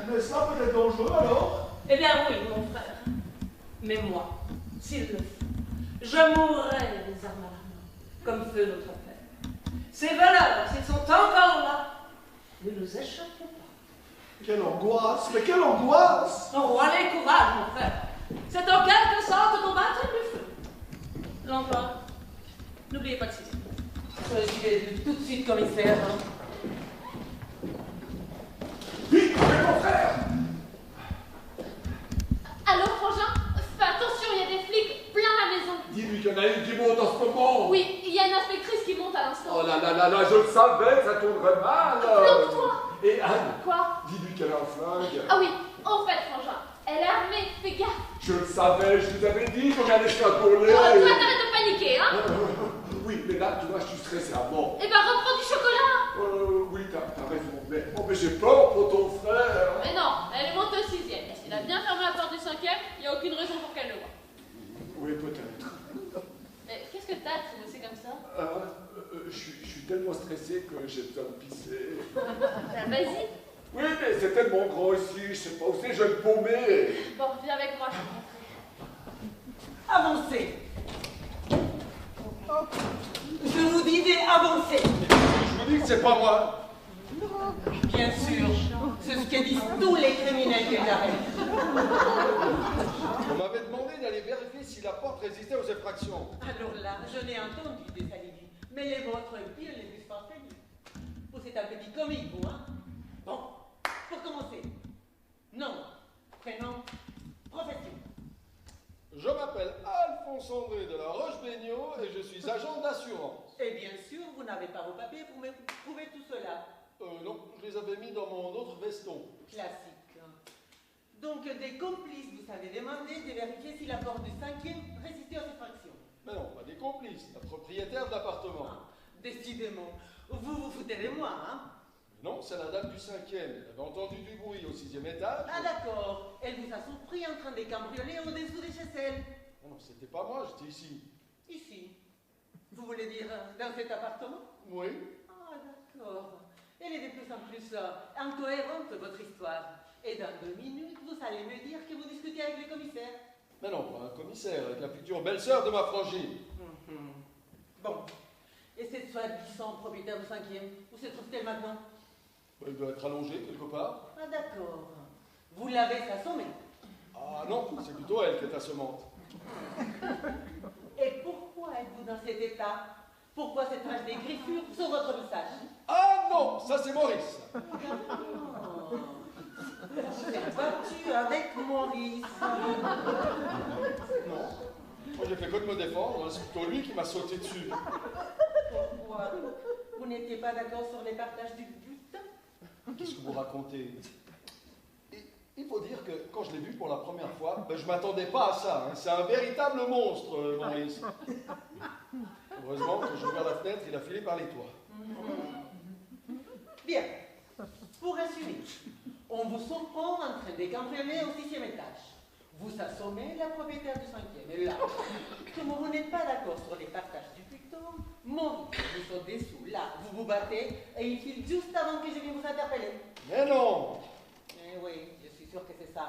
N'est-ce pas peut-être dangereux alors? Eh bien oui, mon frère. Mais moi, s'il le faut, je mourrai les armes à la main, comme feu notre père. Ces voleurs, s'ils sont encore là, ne nous échapperont pas. Quelle angoisse! Mais quelle angoisse! Oh, allez, courage, mon frère. C'est en quelque sorte ton baptême du feu. Langlois, n'oubliez pas de 6e. J'y vais tout de suite, commissaire. Vite, mon frère! Allô, frangin? Fais attention, il y a des flics plein la maison. Dis-lui qu'il y en a une qui monte en ce moment. Oui, il y a une inspectrice qui monte à l'instant. Oh là là là là, je le savais que ça tournerait mal. Planque-toi. Et Anne, Quoi? dis-lui qu'elle a un flingue. Ah oui, en fait, frangin, elle est armée, fais gaffe. Je le savais, je vous avais dit qu'on allait se faire voler. Toi, t'arrêtes de paniquer, hein? Oui, mais là, tu vois, je suis stressé à mort. Eh ben, reprends du chocolat. Oui, t'as raison. Mais j'ai peur pour ton frère. Mais non, elle est montée au 6e. Et s'il a bien fermé la porte du 5e, il n'y a aucune raison pour qu'elle le voie. Oui, peut-être. Mais qu'est-ce que t'as de c'est comme ça? Je suis tellement stressé que j'ai besoin de pisser. Ben, vas-y. Oui, mais c'est tellement grand ici, je sais pas où c'est, je vais me paumer. Bon, viens avec moi, je vais Avancez. Je vous disais avancez. Je vous dis que c'est pas moi. Bien sûr, c'est ce que disent tous les criminels que j'arrête. On m'avait demandé d'aller vérifier si la porte résistait aux effractions. Alors là, je n'ai entendu des alibis, mais les vôtres bien les plus parfaits. Vous êtes un petit comique, vous, hein? Bon, pour commencer. Nom, prénom, profession. Je m'appelle Alphonse André de la Roche-Beignot et je suis agent d'assurance. Et bien sûr, vous n'avez pas vos papiers pour me prouver tout cela. Non, je les avais mis dans mon autre veston. Classique. Donc, des complices vous avez demandé de vérifier si la porte du 5e résistait aux effractions. Mais non, pas des complices, la propriétaire de l'appartement. Ah, décidément, vous vous foutez de moi, hein? Non, c'est la dame du 5e. Elle avait entendu du bruit au 6e étage. Ah d'accord, elle vous a surpris en train de cambrioler au-dessous de chez elle. Non, c'était pas moi, j'étais ici. Ici. Vous voulez dire dans cet appartement? Oui. Ah d'accord. Elle est de plus en plus incohérente, votre histoire. Et dans 2 minutes, vous allez me dire que vous discutez avec le commissaire. Mais non, pas un commissaire, avec la future belle-sœur de ma frangine. Bon. Et cette soi-disant propriétaire du 5e, où se trouve-t-elle maintenant? Il doit être allongé quelque part. Ah d'accord. Vous l'avez assommée. Ah non, c'est plutôt elle qui est assommante. Et pourquoi êtes-vous dans cet état? Pourquoi cette tache de griffure sur votre visage? Ah non, ça c'est Maurice. Vous êtes battu avec Maurice. Non. Moi j'ai fait que de me défendre, c'est plutôt lui qui m'a sauté dessus. Pourquoi? Vous n'étiez pas d'accord sur les partages du butin? Qu'est-ce que vous racontez? Il faut dire que quand je l'ai vu pour la première fois, je m'attendais pas à ça. Hein. C'est un véritable monstre, Maurice. Heureusement, quand j'ai ouvert la fenêtre, il a filé par les toits. Bien. Pour résumer, on vous surprend en train de cambrioler au 6e étage. Vous assommez la propriétaire du 5e. Et là, comme vous n'êtes pas d'accord sur les partages du butin, Maurice vous saute dessous. Là, vous vous battez et il file juste avant que je vienne vous interpeller. Mais non! Eh oui, je suis sûr que c'est ça.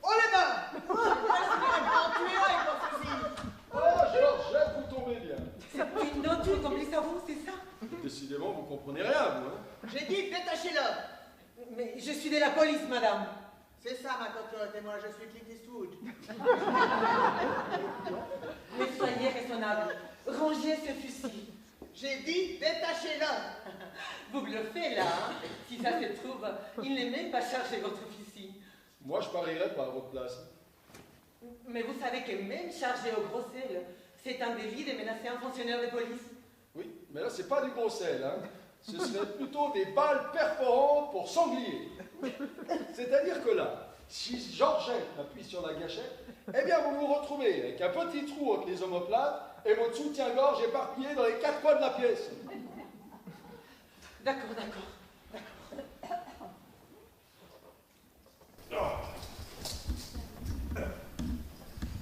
Oh les mains! Respirez pas, tuez-la avec votre fusil! Oh, Georgette, vous tombez bien. C'est comprenez rien, vous, hein? J'ai dit détachez-le. Mais je suis de la police, madame. C'est ça ma cocotte, et moi je suis Clint Eastwood. Mais soyez raisonnable. Rangez ce fusil. J'ai dit détachez-le. Vous bluffez là, hein? Si ça se trouve, il n'est même pas chargé votre fusil. Moi, je parierais pas à votre place. Mais vous savez que même chargé au gros sel, c'est un délit de menacer un fonctionnaire de police. Oui, mais là, c'est pas du gros sel, hein. Ce serait plutôt des balles perforantes pour sanglier. C'est-à-dire que là, si Georgette appuie sur la gâchette, eh bien, vous vous retrouvez avec un petit trou entre les omoplates et votre soutien-gorge éparpillé dans les 4 coins de la pièce. D'accord.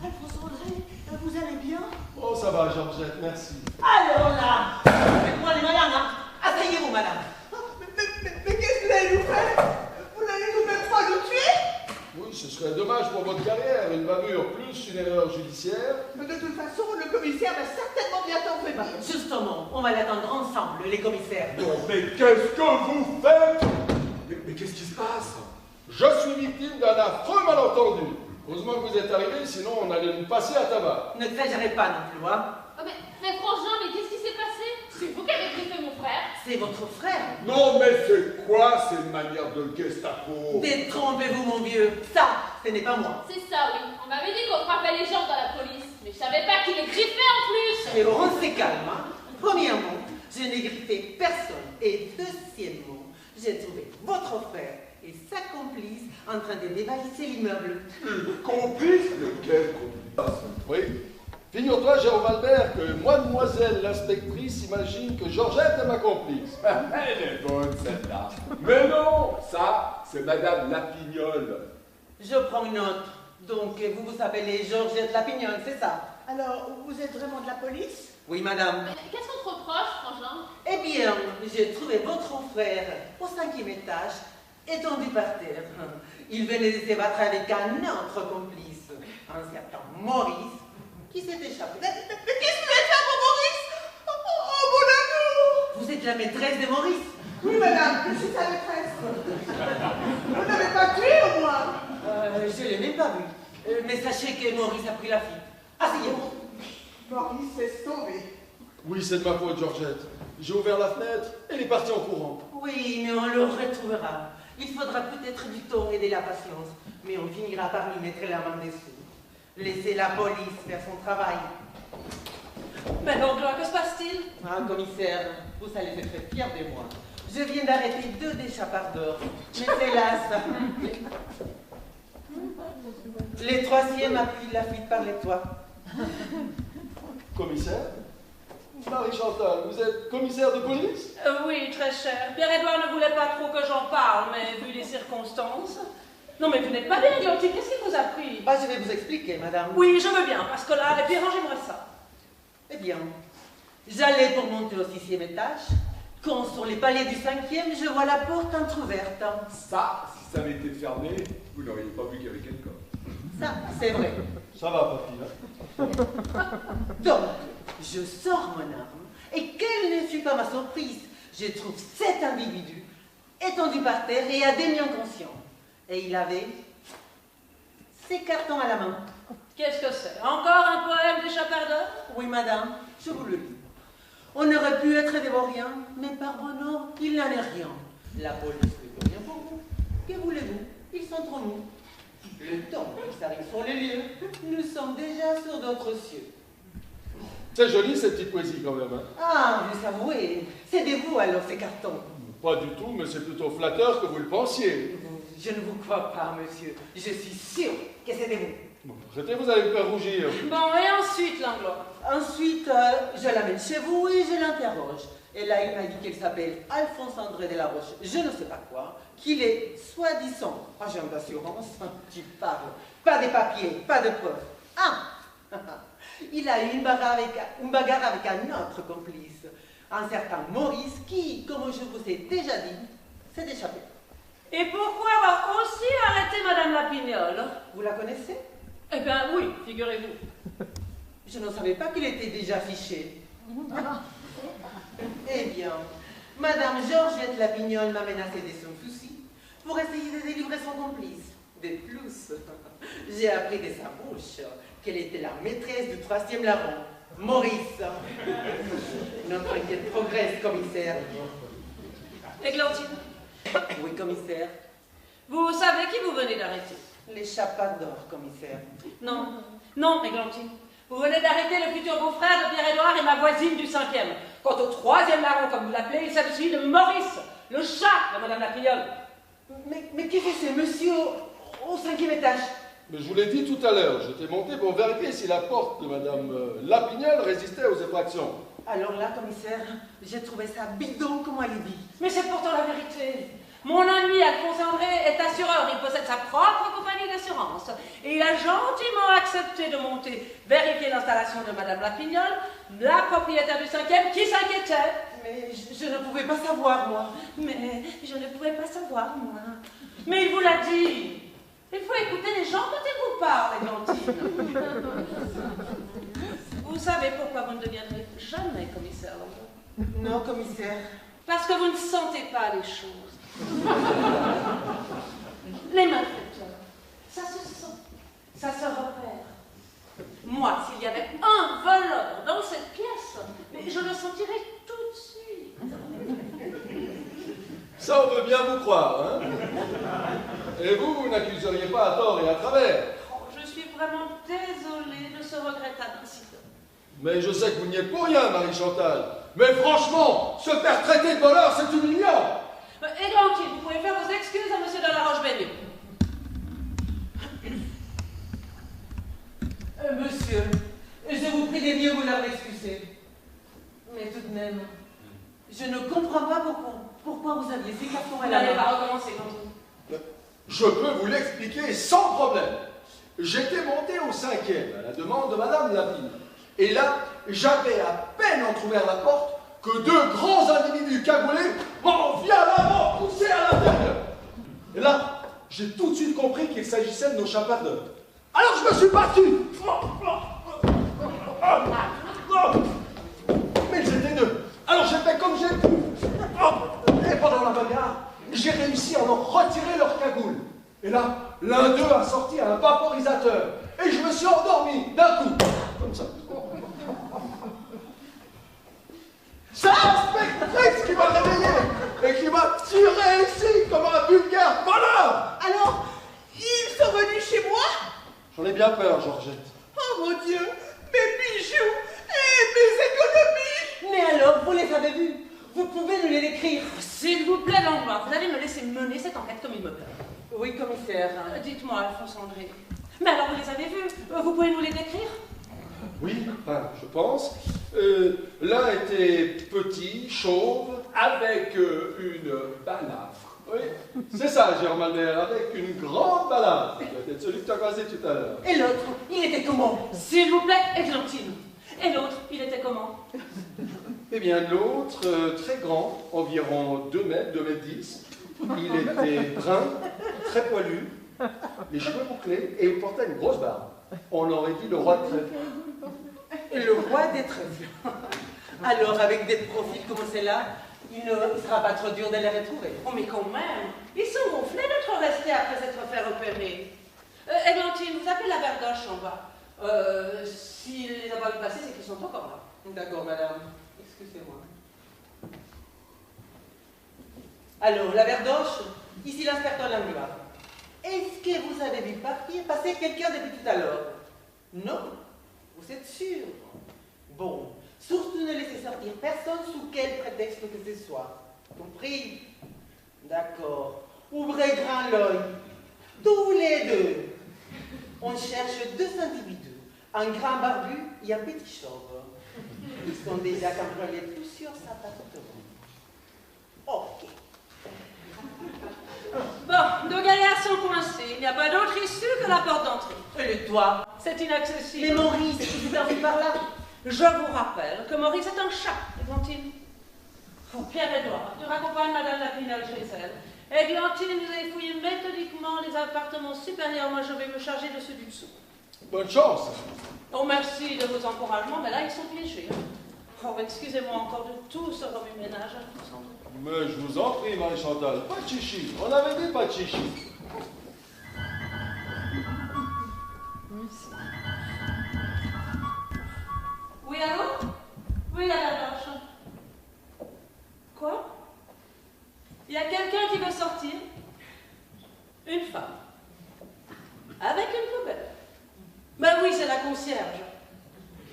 Alphonse André, vous allez bien? Oh, ça va, Georgette, merci. Alors là, faites-moi les malins, hein? Asseyez-vous, madame. Mais qu'est-ce que vous allez nous faire? Vous allez nous mettre pas nous tuer? Oui, ce serait dommage pour votre carrière, une bavure plus une erreur judiciaire. Mais de toute façon, le commissaire va certainement bientôt faire mal. Justement, on va l'attendre ensemble, les commissaires. Non, mais qu'est-ce que vous faites? Mais qu'est-ce qui se passe? Je suis victime d'un affreux malentendu. Heureusement que vous êtes arrivé, sinon on allait nous passer à tabac. Ne exagérez pas non plus, hein? Oh, mais Frangin, mais qu'est-ce qui s'est passé? C'est vous qui avez griffé mon frère? C'est votre frère. Non, mais c'est quoi ces manières de Gestapo? Détrompez-vous, mon vieux. Ça, ce n'est pas moi. C'est ça, oui. On m'avait dit qu'on frappait les gens dans la police, mais je savais pas qu'il les griffait en plus. Et on s'est calme, hein? Premièrement, je n'ai griffé personne. Et deuxièmement, j'ai trouvé votre frère et sa complice en train de dévaliser l'immeuble. Complice? De quel complice? Oui. Figure-toi, Jérôme Albert, que mademoiselle l'inspectrice imagine que Georgette est ma complice. Elle est bonne, celle-là. Mais non, ça, c'est Madame Lapignole. Je prends une note. Donc, vous vous appelez Georgette Lapignole, c'est ça? Alors, vous êtes vraiment de la police? Oui, madame. Mais qu'est-ce qu'on te reproche, Frangin? Eh bien, j'ai trouvé votre frère au 5e étage, étendu par terre. Il venait de se battre avec un autre complice, un certain Maurice, qui s'est échappé. Mais qu'est-ce que vous allez faire pour Maurice? Oh, mon amour! Vous êtes la maîtresse de Maurice? Oui, madame, je suis sa maîtresse. Vous n'avez pas tué, au moins? Je ne l'ai même pas vu. Mais sachez que Maurice a pris la fuite. Asseyez-vous. Maurice laisse tomber. Oui, c'est de ma faute, Georgette. J'ai ouvert la fenêtre et il est parti en courant. Oui, mais on le retrouvera. Il faudra peut-être du temps et de la patience, mais on finira par lui mettre la main dessus. Laissez la police faire son travail. Mais donc, que se passe-t-il? Ah, commissaire, vous allez être très fier de moi. Je viens d'arrêter 2 des chapardeurs. Mais hélas, les 3e a pris la fuite par les toits. Commissaire? Marie-Chantal, vous êtes commissaire de police? Oui, très cher. Pierre-Édouard ne voulait pas trop que j'en parle, mais vu les circonstances... Non, mais vous n'êtes pas bien, Guillotine. Qu'est-ce qui vous a pris? Ah, je vais vous expliquer, madame. Oui, je veux bien, parce que là, et puis rangez-moi ça. Eh bien, j'allais pour monter au 6e étage, quand sur les paliers du 5e, je vois la porte entrouverte. Ça, si ça avait été fermé, vous n'auriez pas vu qu'il y avait quelqu'un. Ça, c'est vrai. Ça va, papy, hein? Donc, je sors mon arme, et quelle ne fut pas ma surprise, je trouve cet individu étendu par terre et à demi inconscient. Et il avait ses cartons à la main. Qu'est-ce que c'est? Encore un poème des chapardeurs? Oui, madame, je vous le dis. On aurait pu être des vauriens, mais par bonheur, il n'en est rien. La police ne peut rien pour vous. Que voulez-vous? Ils sont trop nous. Le temps qu'ils arrivent sur les lieux, nous sommes déjà sur d'autres cieux. C'est joli cette petite poésie quand même, hein? Ah, vous avouez, c'est de vous alors ces cartons. Pas du tout, mais c'est plutôt flatteur que vous le pensiez. Je ne vous crois pas, monsieur. Je suis sûr que c'est de vous. Bon, arrêtez, vous allez me faire rougir. Bon, et ensuite, Langlois? Ensuite, je l'amène chez vous et je l'interroge. Et là, il m'a dit qu'il s'appelle Alphonse André de la Roche, je ne sais pas quoi, qu'il est soi-disant agent d'assurance. Tu parles. Pas de papiers, pas de preuves. Ah! Il a eu une bagarre avec un autre complice, un certain Maurice, qui, comme je vous ai déjà dit, s'est échappé. Et pourquoi avoir aussi arrêté Madame Lapignole? Vous la connaissez? Eh bien, oui, figurez-vous. Je ne savais pas qu'il était déjà fiché. Eh bien, Madame Georgette Lapignol m'a menacé de son fusil pour essayer de délivrer son complice. De plus, j'ai appris de sa bouche qu'elle était la maîtresse du 3e larron, Maurice. Notre enquête progresse, commissaire. Églantine, Oui, commissaire. vous savez qui vous venez d'arrêter? Les chapadors, commissaire. Non, non, Églantine. Vous venez d'arrêter le futur beau-frère de Pierre-Édouard et ma voisine du 5e. Quant au 3e larron, comme vous l'appelez, il s'agit de Maurice, le chat de Madame Lapignol. Mais qui fait ce monsieur au 5e étage? Mais je vous l'ai dit tout à l'heure, j'étais monté pour vérifier si la porte de Madame Lapignol résistait aux effractions. Alors là, commissaire, j'ai trouvé ça bidon comme alibi. Mais c'est pourtant la vérité. Mon ami Alphonse André est assureur, il possède sa propre compagnie d'assurance. Et il a gentiment accepté de monter, vérifier l'installation de Madame Lapignol, la propriétaire du 5e, qui s'inquiétait. Mais je ne pouvais pas savoir, moi. Mais je ne pouvais pas savoir, moi. Mais il vous l'a dit. Il faut écouter les gens quand ils vous parlent, Églantine. Vous savez pourquoi vous ne deviendrez jamais commissaire Landon? Non, commissaire. Parce que vous ne sentez pas les choses. Les malfaiteurs, ça se sent, ça se repère. Moi, s'il y avait un voleur dans cette pièce, mais je le sentirais tout de suite. Ça, on veut bien vous croire, hein? Et vous n'accuseriez pas à tort et à travers. Oh, je suis vraiment désolée de ce regrettable incident. Mais je sais que vous n'y êtes pour rien, Marie-Chantal. Mais franchement, se faire traiter de voleur, c'est humiliant. Églantine, vous pouvez faire vos excuses à Monsieur de la Roche-Bénier. Monsieur, je vous prie de bien vouloir m'excuser. Mais tout de même, je ne comprends pas pourquoi vous aviez ces cartons à Vous la n'allez main. pas recommencer, Églantine. Je peux vous l'expliquer sans problème. J'étais monté au 5e à la demande de Madame Lapine. Et là, j'avais à peine entrouvert la porte que deux grands individus cagoulés m'ont violemment poussé à l'intérieur. Et là, j'ai tout de suite compris qu'il s'agissait de nos chapardeurs. Alors je me suis battu. Mais ils étaient deux. Alors j'ai fait comme j'ai pu. Et pendant la bagarre, j'ai réussi à leur retirer leur cagoule. Et là, l'un d'eux a sorti un vaporisateur. Et je me suis endormi d'un coup. Comme ça. C'est l'inspectrice qui m'a réveillé et qui m'a tiré ici comme un vulgaire voleur. Alors, ils sont venus chez moi? J'en ai bien peur, Georgette. Oh mon Dieu, mes bijoux et mes économies! Mais alors, vous les avez vus? Vous pouvez nous les décrire? S'il vous plaît, Langlois, vous allez me laisser mener cette enquête comme il me plaît. Oui, commissaire. Dites-moi, Alphonse André. Mais alors, vous les avez vus? Vous pouvez nous les décrire? Oui, enfin, je pense. L'un était petit, chauve. Avec une balafre. Oui, c'est ça, Jérôme Albert, avec une grande balade. Ça doit être celui que tu as croisé tout à l'heure. Et l'autre, il était comment? S'il vous plaît, Églantine. Et l'autre, il était comment? Eh bien, l'autre, très grand, environ 2 mètres, 2 mètres 10. Il était brun, très poilu, les cheveux bouclés et il portait une grosse barbe. On aurait dit le roi de Trèfle. Le roi des trèfles. Alors, avec des profils comme ceux-là, il ne sera pas trop dur de les retrouver. Oh, mais quand même, ils sont gonflés d'être restés après s'être fait repérer. Églantine, vous appelez la berdoche en bas. S'il les a pas vu passer, c'est qu'ils sont encore là. D'accord, madame. Excusez-moi. Alors, la verdoche, ici l'inspecteur Langlois. Est-ce que vous avez vu passer quelqu'un depuis tout à l'heure? Non? Vous êtes sûr? Bon, surtout ne laissez sortir personne sous quel prétexte que ce soit. Compris? D'accord. Ouvrez grand l'œil. Tous les deux. On cherche 2 individus. Un grand barbu et un petit chauve. Ils sont déjà cambriolés plusieurs appartements. Ok. Bon, deux gaillards sont coincés. Il n'y a pas d'autre issue que la porte d'entrée. Et le toit? C'est inaccessible. Mais Maurice, il s'est perdu par là. Je vous rappelle que Maurice est un chat, Églantine. Oh, Pierre-Édouard, tu raccompagnes Madame Lapignol chez elle. Églantine, vous avez fouillé méthodiquement les appartements supérieurs. Moi, je vais me charger de ceux du dessous. Bonne chance. Oh, merci de vos encouragements, mais là, ils sont piégés. Oh, excusez-moi encore de tout ce remue-ménage. Alphonse André. Mais je vous en prie, Marie-Chantal, pas de chichi. On avait dit pas de chichi. Oui, allô? Oui, la blanche. Quoi? Il y a quelqu'un qui veut sortir? Une femme. Avec une poubelle. Ben oui, c'est la concierge.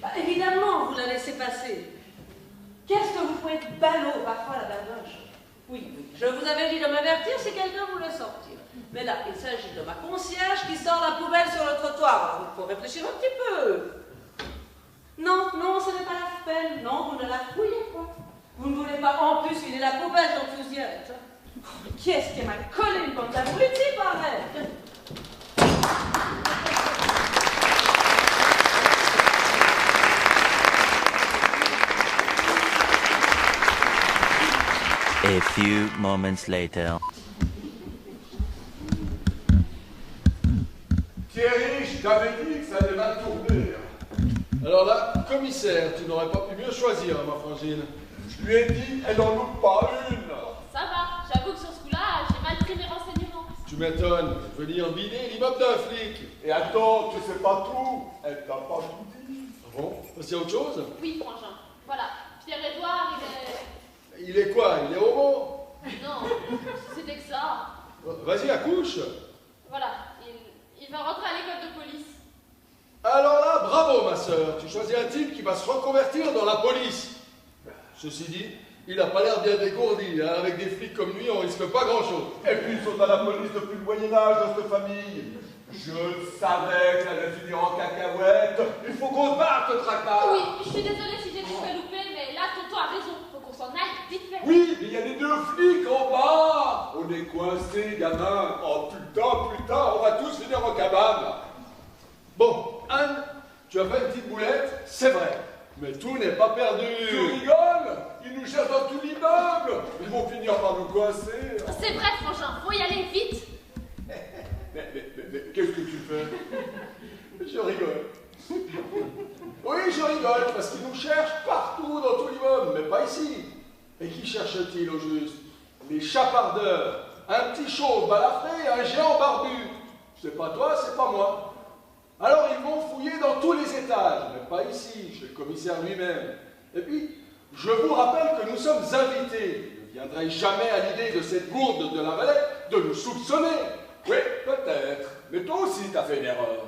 Bah, évidemment, vous la laissez passer. Qu'est-ce que vous pouvez être ballot parfois, la berloche? Oui, oui, je vous avais dit de m'avertir si quelqu'un voulait sortir. Mais là, il s'agit de ma concierge qui sort la poubelle sur le trottoir. Alors, il faut réfléchir un petit peu. Non, non, ce n'est pas la peine. Non, vous ne la fouillez pas. Vous ne voulez pas en plus filer la poubelle d'enthousiasme. Qui est-ce qui m'a collé une bande d'abrutis, pareil? A few moments later. Thierry, je t'avais dit que ça allait mal tourner. Alors là, commissaire, tu n'aurais pas pu mieux choisir, ma frangine. Je lui ai dit, elle n'en loupe pas une. Ça va, j'avoue que sur ce coup-là, j'ai mal pris mes renseignements. Tu m'étonnes, je veux dire vider l'immeuble d'un flic. Et attends, tu sais pas tout. Elle t'a pas tout dit. Ah bon? Parce qu'il y a autre chose? Oui, frangin. Voilà, Pierre-Édouard, Il est quoi? Il est homo? Non, c'était que ça. Vas-y, accouche. Voilà, il va rentrer à l'école de police. Alors là, bravo, ma sœur. Tu choisis un type qui va se reconvertir dans la police. Ceci dit, il n'a pas l'air bien dégourdi. Hein. Avec des flics comme lui, on risque pas grand-chose. Et puis ils sont à la police depuis le Moyen-Âge dans cette famille. Je savais que ça allait finir en cacahuète. Il faut qu'on se batte, le tracas. Oui, je suis désolée si j'ai tout fait louper, mais là, tonton a raison. Faut qu'on s'en aille vite fait. Oui, mais il y a les deux flics en bas. On est coincés, gamin. Oh putain, on va tous finir en cabane. Bon, Anne, tu as fait une petite boulette, c'est vrai. Mais tout n'est pas perdu. Tu rigoles? Ils nous cherchent dans tout l'immeuble. Ils vont finir par nous coincer. C'est vrai, frangin, faut y aller vite. Mais qu'est-ce que tu fais? Je rigole. Oui, je rigole, parce qu'ils nous cherchent partout dans tout l'immeuble, mais pas ici. Et qui cherchent-ils au juste? Les chapardeurs, un petit chauve balafré, un géant barbu. C'est pas toi, c'est pas moi. Alors ils vont fouiller dans tous les étages, mais pas ici, chez le commissaire lui-même. Et puis, je vous rappelle que nous sommes invités. Il ne viendrait jamais à l'idée de cette gourde de la Valette de nous soupçonner. Oui, peut-être. Mais toi aussi, t'as fait une erreur.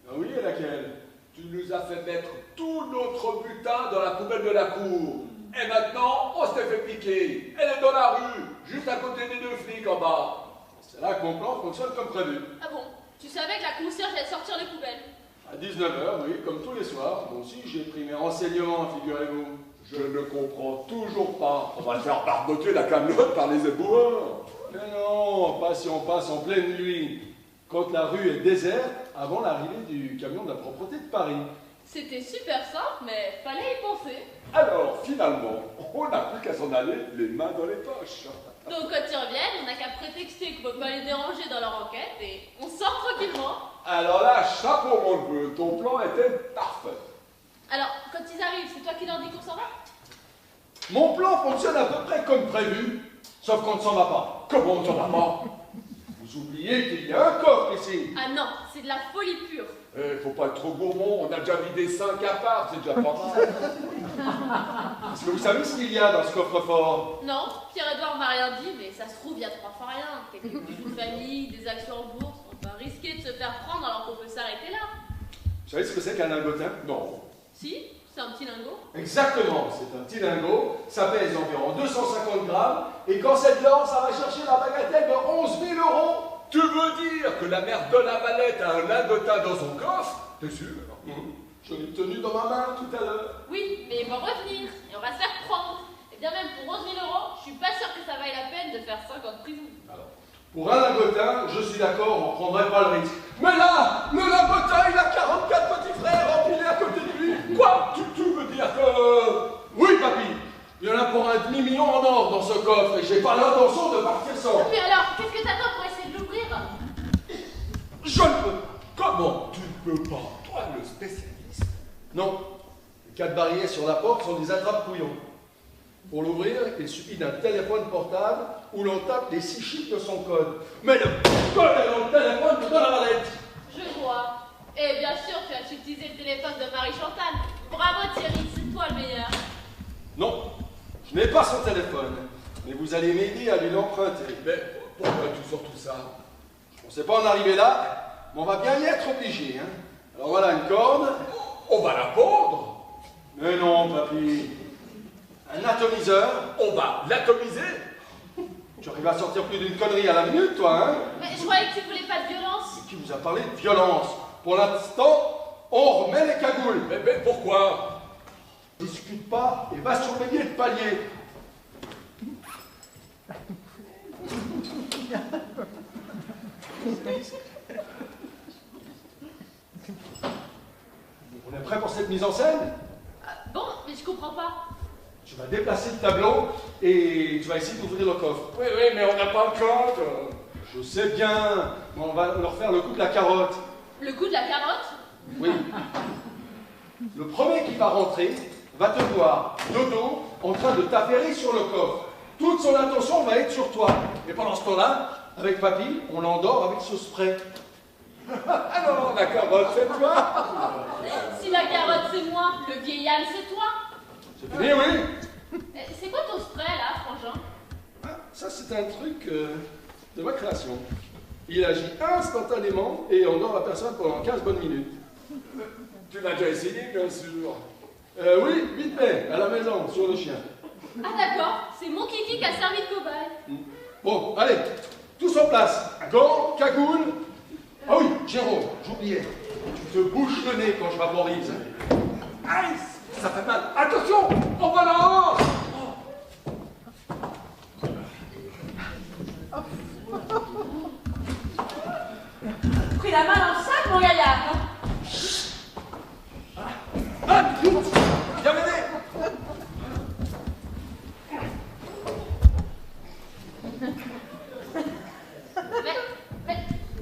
Ah oui, et laquelle? Tu nous as fait mettre tout notre butin dans la poubelle de la cour. Et maintenant, on s'est fait piquer. Elle est dans la rue, juste à côté des deux flics en bas. C'est là que mon plan fonctionne comme prévu. Ah bon? Tu savais que la concierge allait sortir les poubelles? À 19h, oui, comme tous les soirs. Moi aussi, j'ai pris mes renseignements, figurez-vous. Je ne comprends toujours pas. On va le faire barboter la camelote par les éboueurs. Mais non, pas si on passe en pleine nuit. Quand la rue est déserte, avant l'arrivée du camion de la propreté de Paris. C'était super simple, mais fallait y penser. Alors, finalement, on n'a plus qu'à s'en aller les mains dans les poches. Donc quand ils reviennent, on n'a qu'à prétexter qu'on ne peut pas les déranger dans leur enquête et on sort tranquillement. Alors là, chapeau mon neveu, ton plan était parfait. Alors, quand ils arrivent, c'est toi qui leur dis qu'on s'en va? Mon plan fonctionne à peu près comme prévu, sauf qu'on ne s'en va pas. Comment on s'en va pas? Vous oubliez qu'il y a un coffre ici. Ah non, c'est de la folie pure. Faut pas être trop gourmand, on a déjà vidé 5 apparts, c'est déjà pas mal. Est-ce que vous savez ce qu'il y a dans ce coffre-fort? Non, Pierre-Édouard m'a rien dit, mais ça se trouve, il y a 3 fois rien. Quelques bijoux de famille, des actions en bourse. On va risquer de se faire prendre alors qu'on peut s'arrêter là. Vous savez ce que c'est qu'un lingotin? Non. Si, c'est un petit lingot. Exactement, c'est un petit lingot, ça pèse environ 250 grammes, et quand c'est dedans, ça va chercher la bagatelle de 11 000 €. Tu veux dire que la mère de la Valette a un lingotin dans son coffre? T'es sûr? Je l'ai tenu dans ma main tout à l'heure. Oui, mais ils vont revenir et on va se faire prendre. Et bien même pour 11 000 €, je suis pas sûre que ça vaille la peine de faire 5 ans de prison. Alors, pour un lingotin, je suis d'accord, on prendrait pas le risque. Mais là, le lingotin, il a 44 petits frères empilés à côté de lui. Quoi? Tu veux dire que... Oui, papy, il y en a pour un demi-million en or dans ce coffre, et j'ai pas l'intention de partir sans. Mais alors, qu'est-ce que t'attends pour essayer de l'ouvrir? Je ne peux pas. Comment tu ne peux pas? Toi, le spécialiste. Non, les 4 barrières sur la porte sont des attrapes-couillons. Pour l'ouvrir, il suffit d'un téléphone portable où l'on tape les 6 chiffres de son code. Mais le code est dans le téléphone de la mallette. Je vois. Et bien sûr, tu as utilisé le téléphone de Marie-Chantal. Bravo Thierry, c'est toi le meilleur. Non, je n'ai pas son téléphone. Mais vous allez m'aider à lui l'emprunter. Mais pourquoi tu sors tout ça? On ne sait pas en arriver là, mais on va bien y être obligé. Hein. Alors voilà une corde. On va la pondre. Mais non, papy. Un atomiseur. On va l'atomiser. Tu arrives à sortir plus d'une connerie à la minute, toi, hein? Mais je croyais que tu voulais pas de violence. Qui vous a parlé de violence? Pour l'instant, on remet les cagoules. Mais pourquoi? Discute pas et va surveiller le palier. On est prêt pour cette mise en scène? Bon, mais je comprends pas. Tu vas déplacer le tableau et tu vas essayer d'ouvrir le coffre. Oui, mais on n'a pas le code. Je sais bien, mais on va leur faire le coup de la carotte. Le coup de la carotte? Oui. Le premier qui va rentrer va te voir, de dos, en train de t'affairer sur le coffre. Toute son attention va être sur toi. Et pendant ce temps-là, avec papy, on l'endort avec ce spray. Ah non, la carotte, c'est toi. Si la carotte c'est moi, le vieil âne c'est toi. C'est fini, oui? C'est quoi ton spray là, frangin? Ah, ça, c'est un truc de ma création. Il agit instantanément et endort la personne pendant 15 bonnes minutes. Tu l'as déjà essayé, bien sûr. Oui, vite fait, à la maison, sur le chien. Ah d'accord, c'est mon kiki qui a servi de cobaye. Bon, allez, tous en place. Gants, cagoule. Ah oui, Jérôme, j'oubliais. Tu te bouches le nez quand je vaporise. Aïe, ça fait mal. Attention, on va là-haut. Pris la main dans le sac, mon gaillard. Ah, viens m'aider.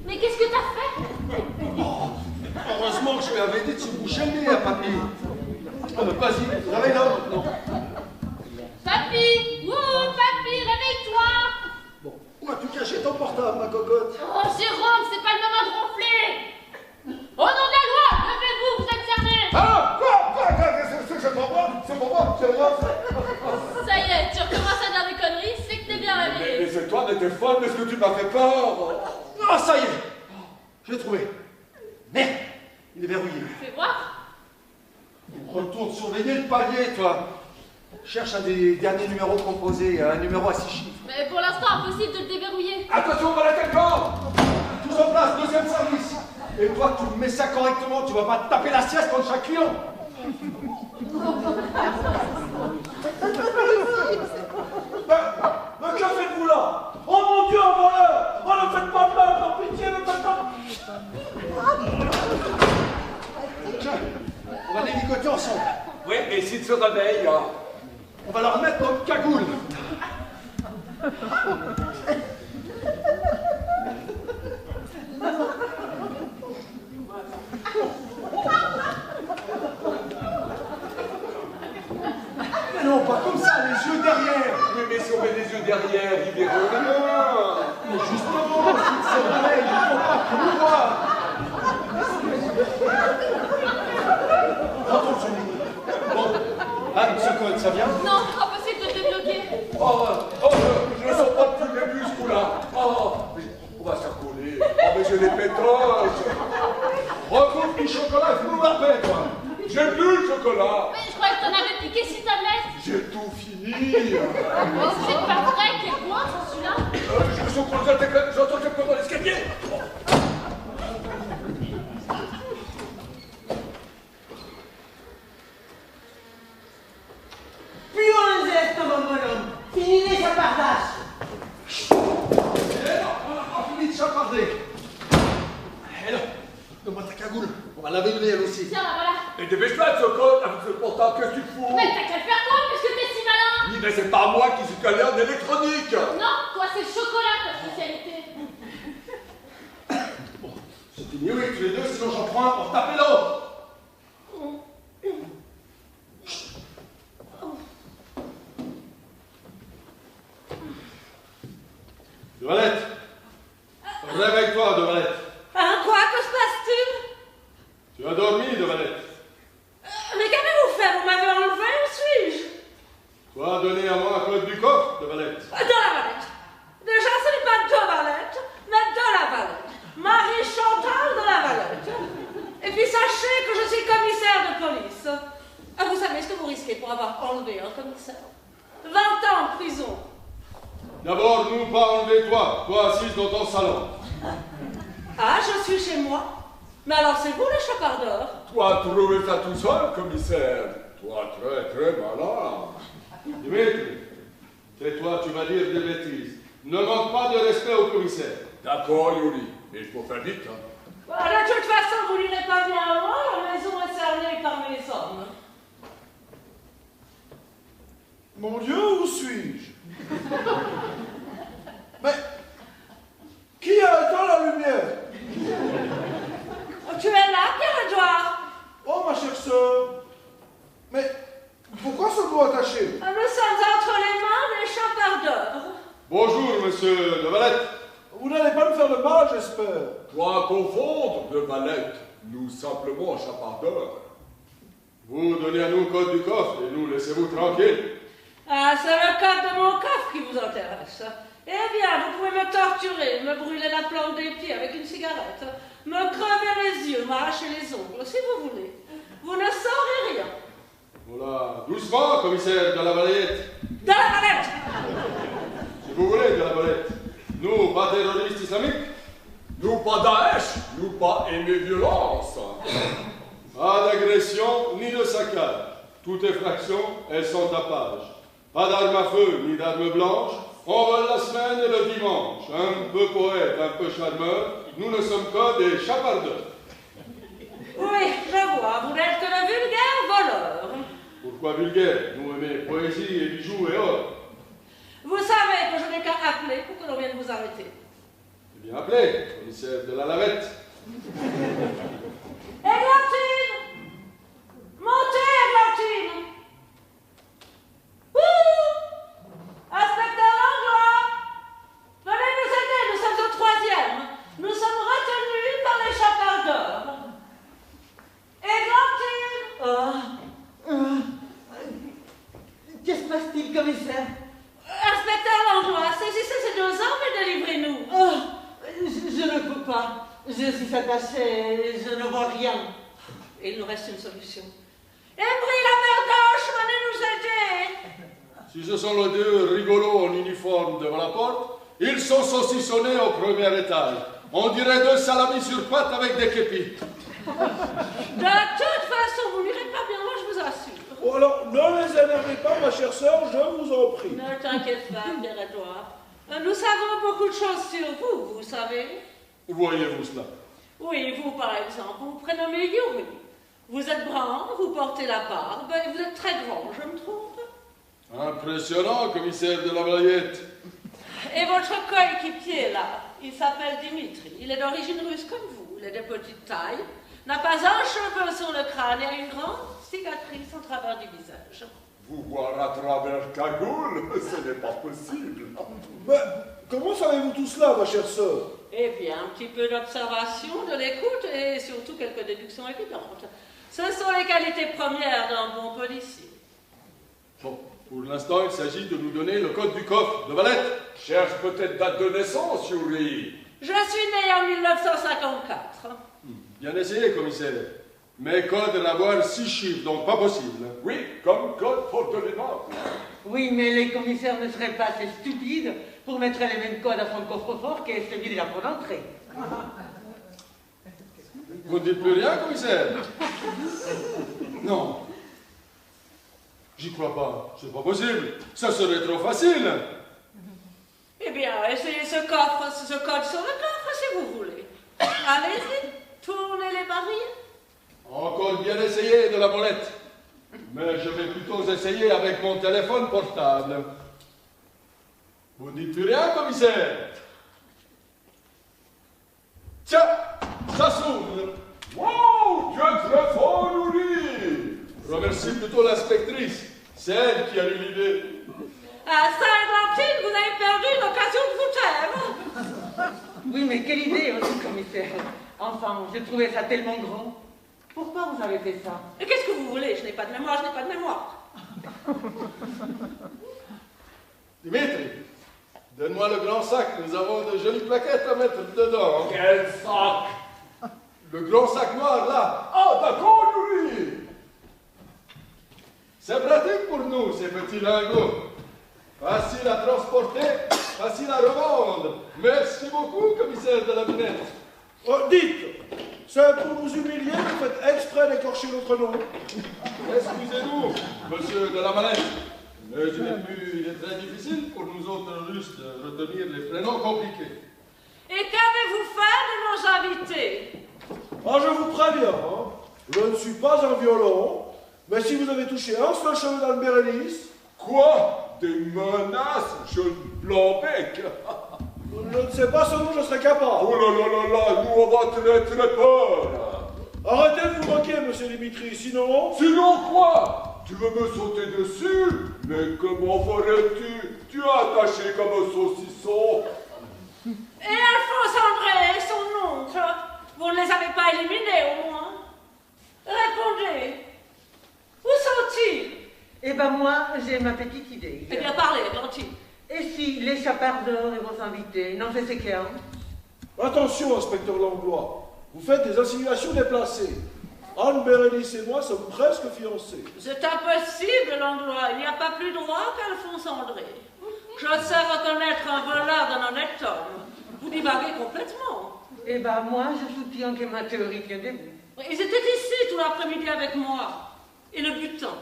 Mais qu'est-ce que t'as fait? Heureusement que je lui avais dit de se boucher le nez à papy. Ah, mais vas-y, réveille-le. Non. Papy! Wouh, papy, réveille-toi! Bon, où as-tu caché ton portable, ma cocotte? Oh, Jérôme, c'est pas le moment de ronfler! Au nom de la loi, levez-vous, vous êtes cernés! Ah, quoi? C'est pour moi, c'est moi. Ça y est, tu recommences à dire des conneries, c'est que t'es bien réveillé. Mais c'est toi, mais t'es folle, parce que tu m'as fait peur. Ah, ça y est, je l'ai trouvé. Merde, il est verrouillé. Fais voir. Retourne surveiller le palier, toi. Cherche un des derniers numéros composés, un numéro à 6 chiffres. Mais pour l'instant, impossible de le déverrouiller. Attention, voilà quelqu'un. Tous en place, deuxième service. Et toi, tu mets ça correctement, tu vas pas te taper la sieste contre chaque client. Mais que faites-vous là? Oh mon Dieu, un voleur! Oh, ne faites pas de mal, par pitié, ne faites pas... Tiens, on va les ligoter ensemble. Oui, mais s'il se réveille. On va leur mettre notre cagoule. Mais non, pas comme ça, les yeux derrière. Mais si on met les yeux derrière, il verra rien. Mais justement, s'il se réveille, il ne faut pas qu'on nous voit. Retourne sur nous. Bon, Anne, ce code, ça vient? Non, impossible de le débloquer. Je ne sens pas depuis le début, ce coup-là. Mais on va se faire coller. Mais j'ai des pétoches. Recouvre du chocolat, fous-nous la paix, toi. J'ai plus le chocolat. Mais je croyais que t'en avais piqué 6 tablettes. J'ai tout fini. Mais c'est pas vrai, quel point, celui-là? Je suis en train de j'entends quelqu'un dans l'escalier. Plus on le geste, mon bonhomme. Fini les chapardages. Eh non, on n'a pas fini de chaparder. Eh non, donne-moi ta cagoule. On va laver le nez, elle aussi. Tiens, voilà. Et dépêche-toi, Chocolat, avec ce portable, qu'est-ce que tu fous? Mais t'as qu'à le faire toi, puisque t'es si malin. Oui, mais c'est pas moi qui suis calé en électronique. Non, toi, c'est le chocolat, ta spécialité. Bon, c'est fini, oui, tous les deux, sinon j'en prends un pour taper l'autre. réveille-toi, de Valette. Hein, quoi? Que se passe-t-il? Tu as dormi, de Valette. Mais qu'avez-vous fait? Vous m'avez enlevé, où suis-je? Tu as donné à moi un code du coffre, de Valette. De la Valette. Déjà, ce n'est pas de Valette, mais de la Valette. Marie Chantal de la Valette. Et puis sachez que je suis commissaire de police. Ah, vous savez ce que vous risquez pour avoir enlevé un commissaire? 20 ans de prison. D'abord, nous pas enlever toi assise dans ton salon. Ah, je suis chez moi. Mais alors c'est vous le chapardeur? Toi, trouvé ça tout seul, commissaire. Toi, très, très malin. Dimitri, tais-toi, tu vas dire des bêtises. Ne manque pas de respect au commissaire. D'accord, Yuri. Mais il faut faire vite, hein. De toute façon, vous n'irez pas bien loin, la maison est cernée par mes hommes. Mon Dieu, où suis-je? Mais qui a éteint la lumière? Tu es là, Pierre-Edouard? Oh, ma chère sœur. Mais pourquoi ce doigt attaché? Nous sommes entre les mains des chapardeurs. Bonjour, monsieur de Valette. Vous n'allez pas me faire de mal, j'espère. Toi, confondre de Valette. Nous, simplement, chapardeurs. Vous donnez à nous le code du coffre et nous laissez-vous tranquille. Ah, c'est le code de mon coffre qui vous intéresse. Eh bien, vous pouvez me torturer, me brûler la plante des pieds avec une cigarette, me crever les yeux, m'arracher les ongles, si vous voulez. Vous ne saurez rien. Voilà, doucement, commissaire de la Valette. De la Valette! Si vous voulez, de la Valette. Nous, pas terroristes islamiques. Nous, pas Daesh. Nous, pas aimer violence. Pas d'agression ni de saccage. Toutes les fractions, elles sont à page. Pas d'armes à feu ni d'armes blanches. On vole la semaine et le dimanche. Un peu poète, un peu charmeur. Nous ne sommes que des chapardeurs. Oui, je vois, vous n'êtes que le vulgaire voleur. Pourquoi vulgaire? Nous aimons poésie et bijoux et or. Vous savez que je n'ai qu'à appeler pour que l'on vienne vous arrêter. Eh bien appelé, commissaire de la Lavette. Églantine! Montez, Églantine! Ouh! Inspecteur Langlois! Venez nous aider, nous sommes au 3e. Nous sommes retenus par les chapardeurs. Églantine! Qu'est-ce qui se passe-t-il, commissaire? Inspecteur Langlois, saisissez ces 2 hommes et délivrez-nous. Oh, je ne peux pas. Je suis attachée, je ne vois rien. Il nous reste une solution. Ébris la Verdoche, venez nous aider! Si ce sont les 2 rigolos en uniforme devant la porte, ils sont saucissonnés au premier étage. On dirait 2 salamis sur pattes avec des képis. De toute façon, vous n'irez pas bien loin, je vous assure. Oh, alors, ne les énervez pas, ma chère sœur, je vous en prie. Ne t'inquiète pas, Pierre-Edouard. Nous savons beaucoup de choses sur vous, vous savez. Voyez-vous cela? Oui, vous, par exemple, vous vous prénommez Yuri. Vous êtes brun, vous portez la barbe, et vous êtes très grand, je me trompe? Impressionnant, commissaire de la Valette. Et votre coéquipier, là, il s'appelle Dimitri. Il est d'origine russe comme vous. Il est de petite taille, n'a pas un cheveu sur le crâne et a une grande cicatrice en travers du visage. Vous voir à travers cagoule, ce n'est pas possible. Mais comment savez-vous tout cela, ma chère sœur? Eh bien, un petit peu d'observation, de l'écoute et surtout quelques déductions évidentes. Ce sont les qualités premières d'un bon policier. Bon, pour l'instant, il s'agit de nous donner le code du coffre de Valette. Cherche peut-être date de naissance, Yuri. Je suis né en 1954. Bien essayé, commissaire. Mais code d'avoir 6 chiffres, donc pas possible. Oui, comme code faute de l'énorme. Oui, mais les commissaires ne seraient pas assez stupides pour mettre les mêmes codes à son coffre-fort qu'est celui de la porte d'entrée. Vous ne dites plus rien, commissaire? Non. J'y crois pas. C'est pas possible. Ça serait trop facile. Eh bien, essayez ce code sur le coffre si vous voulez. Allez-y, tournez les barils. Encore bien essayé de la molette. Mais je vais plutôt essayer avec mon téléphone portable. Vous ne dites plus rien, commissaire? Tiens, ça s'ouvre. Wow, tu es très fort, Yuri. Remercie plutôt l'inspectrice. C'est elle qui a eu l'idée. À Saint-Églantine, vous avez perdu l'occasion de vous taire. Oui, mais quelle idée aussi, commissaire. Enfin, j'ai trouvé ça tellement grand. Pourquoi vous avez fait ça? Et qu'est-ce que vous voulez? Je n'ai pas de mémoire, je n'ai pas de mémoire. Dimitri, donne-moi le grand sac, nous avons de jolies plaquettes à mettre dedans. Quel sac? Le grand sac noir, là. Ah, d'accord, lui. C'est pratique pour nous, ces petits lingots. Facile à transporter, facile à revendre. Merci beaucoup, commissaire de la Binette. Oh, dites, c'est pour nous humilier que vous faites exprès d'écorcher notre nom. Excusez-nous, monsieur de la Manette, mais il est très difficile pour nous autres Russes de retenir les prénoms compliqués. Et qu'avez-vous fait de nos invités? Ah, je vous préviens, hein, je ne suis pas un violon, mais si vous avez touché un seul cheveu dans le Bérénice... Quoi? Des menaces, jeune blanc-bec? Je ne sais pas ce dont je serais capable. Oh là là là là, nous on va très très peur. Arrêtez de vous moquer, monsieur Dimitri, sinon... Sinon quoi? Tu veux me sauter dessus? Mais comment ferais-tu? Tu es attaché comme un saucisson. Et Alphonse André et son oncle, vous ne les avez pas éliminés au moins? Répondez. Où sont-ils? Eh ben moi, j'ai ma petite idée. Eh bien, parlez, Glantine. Et si les chapardeurs et vos invités n'en faisaient qu'un? Attention, inspecteur Langlois, vous faites des insinuations déplacées. Anne, Bérénice et moi sommes presque fiancés. C'est impossible, Langlois. Il n'y a pas plus droit qu'Alphonse André. Je sais reconnaître un voleur d'un honnête homme. Vous divaguez complètement. Eh ben moi, je soutiens que ma théorie tient debout. Ils étaient ici tout l'après-midi avec moi. Et le butin.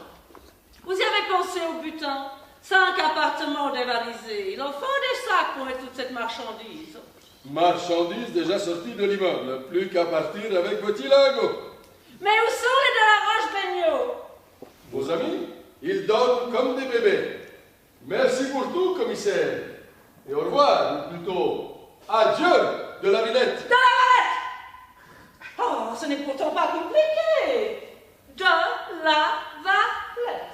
Vous y avez pensé au butin? 5 appartements dévalisés. Il en faut des sacs pour mettre toute cette marchandise. Marchandise déjà sortie de l'immeuble, plus qu'à partir avec petit lingot. Mais où sont les de la Roche-Beignot? Vos amis, ils dorment comme des bébés. Merci pour tout, commissaire. Et au revoir, ou plutôt, adieu de la Villette. De la Valette! Oh, ce n'est pourtant pas compliqué. De la Valette.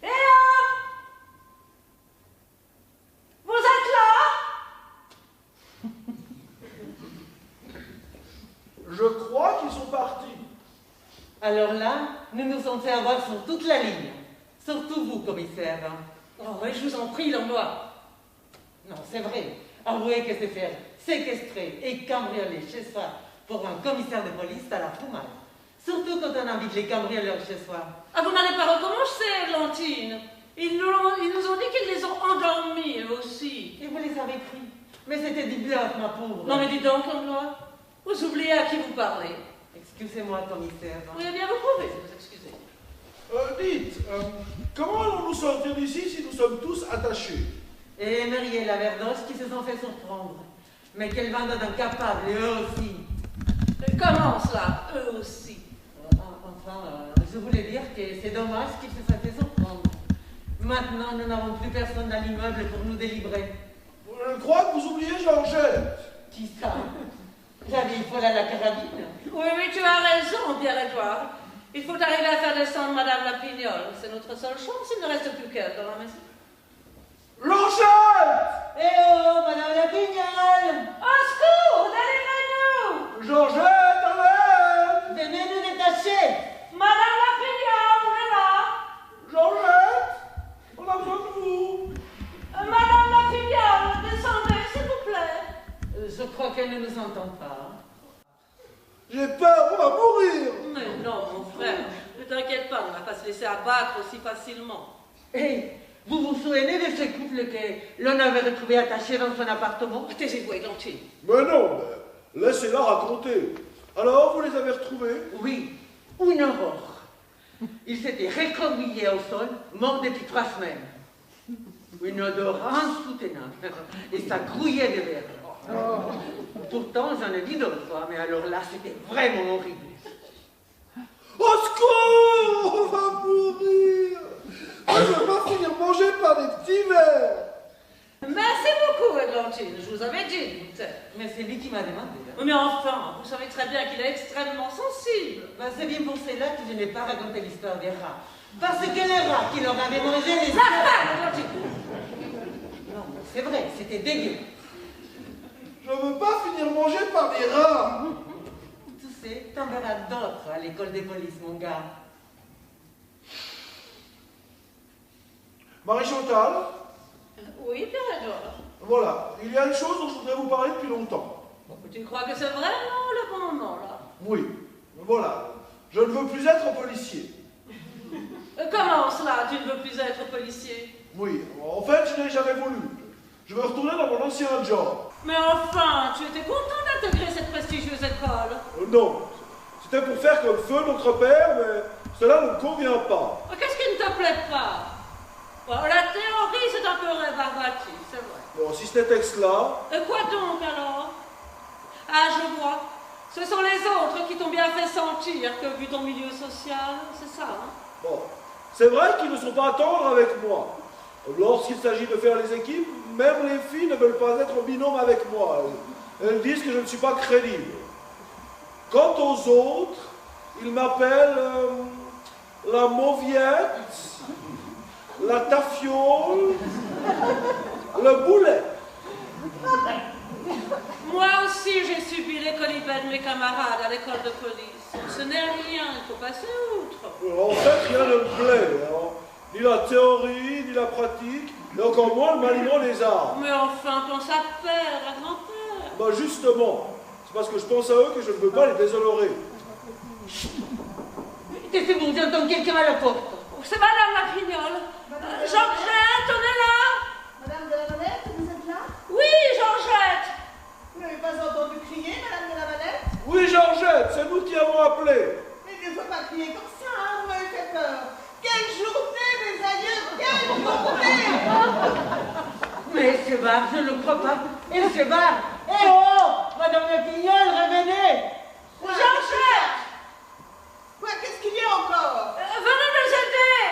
Et là? Vous êtes là? Je crois qu'ils sont partis. Alors là, nous nous sommes fait avoir sur toute la ligne. Surtout vous, commissaire. Oh, oui, je vous en prie, Langlois. Non, c'est vrai. Avouez que c'est faire séquestrer et cambrioler chez soi pour un commissaire de police, ça la fout mal. Surtout quand on invite les cambrioleurs chez soi. Ah, vous n'allez pas recommencer, Glantine. Ils nous ont dit qu'ils les ont endormis, eux aussi. Et vous les avez pris. Mais c'était du bluff, ma pauvre. Non, mais dis donc, Langlois, vous oubliez à qui vous parlez. Excusez-moi, commissaire. Oui, eh bien, vous pouvez vous excuser. Dites, comment allons-nous sortir d'ici si nous sommes tous attachés? Et Marie et la Verdoche qui se sont fait surprendre. Mais quelle bande d'incapables, et eux aussi. Comment cela, eux aussi? Enfin, je voulais dire que c'est dommage qu'ils se soient fait surprendre. Maintenant, nous n'avons plus personne dans l'immeuble pour nous délivrer. Je crois que vous oubliez Georgette. Qui ça? J'avais une folle à la carabine. Oui, oui, tu as raison, Pierre-Édouard. Il faut arriver à faire descendre Madame la Pignole. C'est notre seule chance, il ne reste plus qu'elle dans la maison. Georgette! Eh oh, Madame la Pignole! Au secours, délivrez-nous! Georgette, allez! Venez nous détacher! Madame la Pignole, on est là! Georgette, on a besoin de vous. Madame la Pignole, descendez, s'il vous plaît. Je crois qu'elle ne nous entend pas. J'ai peur, on va mourir. Mais non, mon frère, ne t'inquiète pas, on ne va pas se laisser abattre aussi facilement. Hey, vous vous souvenez de ce couple que l'on avait retrouvé attaché dans son appartement? Taisez-vous, Églantine. Mais non, mais laissez-la raconter. Alors, vous les avez retrouvés? Oui, une aurore. Ils s'étaient recroquevillés au sol, morts depuis 3 semaines. Une odeur insoutenable, et ça grouillait de verre. Pourtant, j'en ai dit d'autres fois, mais alors là, c'était vraiment horrible. Au secours, on va mourir. Je ne vais pas finir mangé par des petits vers. Merci beaucoup, Églantine, je vous avais dit de goûter. Mais c'est lui qui m'a demandé. Oui, mais enfin, vous savez très bien qu'il est extrêmement sensible. Ben, c'est bien pour cela que je n'ai pas raconté l'histoire des rats. Parce que le rat qui leur avait mangé les... La femme, Non, c'est vrai, c'était dégueu. Je veux pas finir mangé par des rats. Tu sais, t'en verras d'autres à l'école de police, mon gars. Marie-Chantal, Oui, Pierre-Edouard. voilà, il y a une chose dont je voudrais vous parler depuis longtemps. Tu crois que c'est vraiment le bon moment, là? Oui, voilà, je ne veux plus être policier. Comment cela, tu ne veux plus être policier? Oui, en fait, je n'ai jamais voulu. Je veux retourner dans mon ancien job. Mais enfin, tu étais content d'intégrer cette prestigieuse école. Non, c'était pour faire comme feu notre père, mais cela ne me convient pas. Qu'est-ce qui ne te plaît pas? Bon, la théorie, c'est un peu rébarbatif, c'est vrai. Bon, si ce texte-là, Quoi donc, alors? Ah, je vois. Ce sont les autres qui t'ont bien fait sentir que, vu ton milieu social, c'est ça, hein? bon, c'est vrai qu'ils ne sont pas tendres avec moi. Lorsqu'il s'agit de faire les équipes, même les filles ne veulent pas être en binôme avec moi. Elles disent que je ne suis pas crédible. Quant aux autres, ils m'appellent la mauviette, la tafiole, le boulet. Moi aussi, j'ai subi les colibets de mes camarades à l'école de police. Ce n'est rien, il faut passer outre. En fait, rien ne me plaît. Hein. Ni la théorie, ni la pratique, et encore moins le maniement des armes. Mais enfin, pense à père, à grand-père. Bah justement, c'est parce que je pense à eux que je ne veux pas les déshonorer. Qu'est-ce que vous entendez quelqu'un à la porte? C'est Madame la Pignole. Georgette, on est là? Madame de la Valette, vous êtes là? Oui, Georgette. Vous n'avez pas entendu crier, Madame de la Valette? Oui, Georgette, c'est nous qui avons appelé. Mais il ne faut pas crier comme ça, hein, vous m'avez fait peur. Quelle journée, mes aïeux, quelle journée! Mais elle se barre, je ne le crois pas. Elle se barre. Eh oh, Madame la Pignole, revenez. Georgette! Quoi, qu'est-ce qu'il y a encore? Venez nous aider!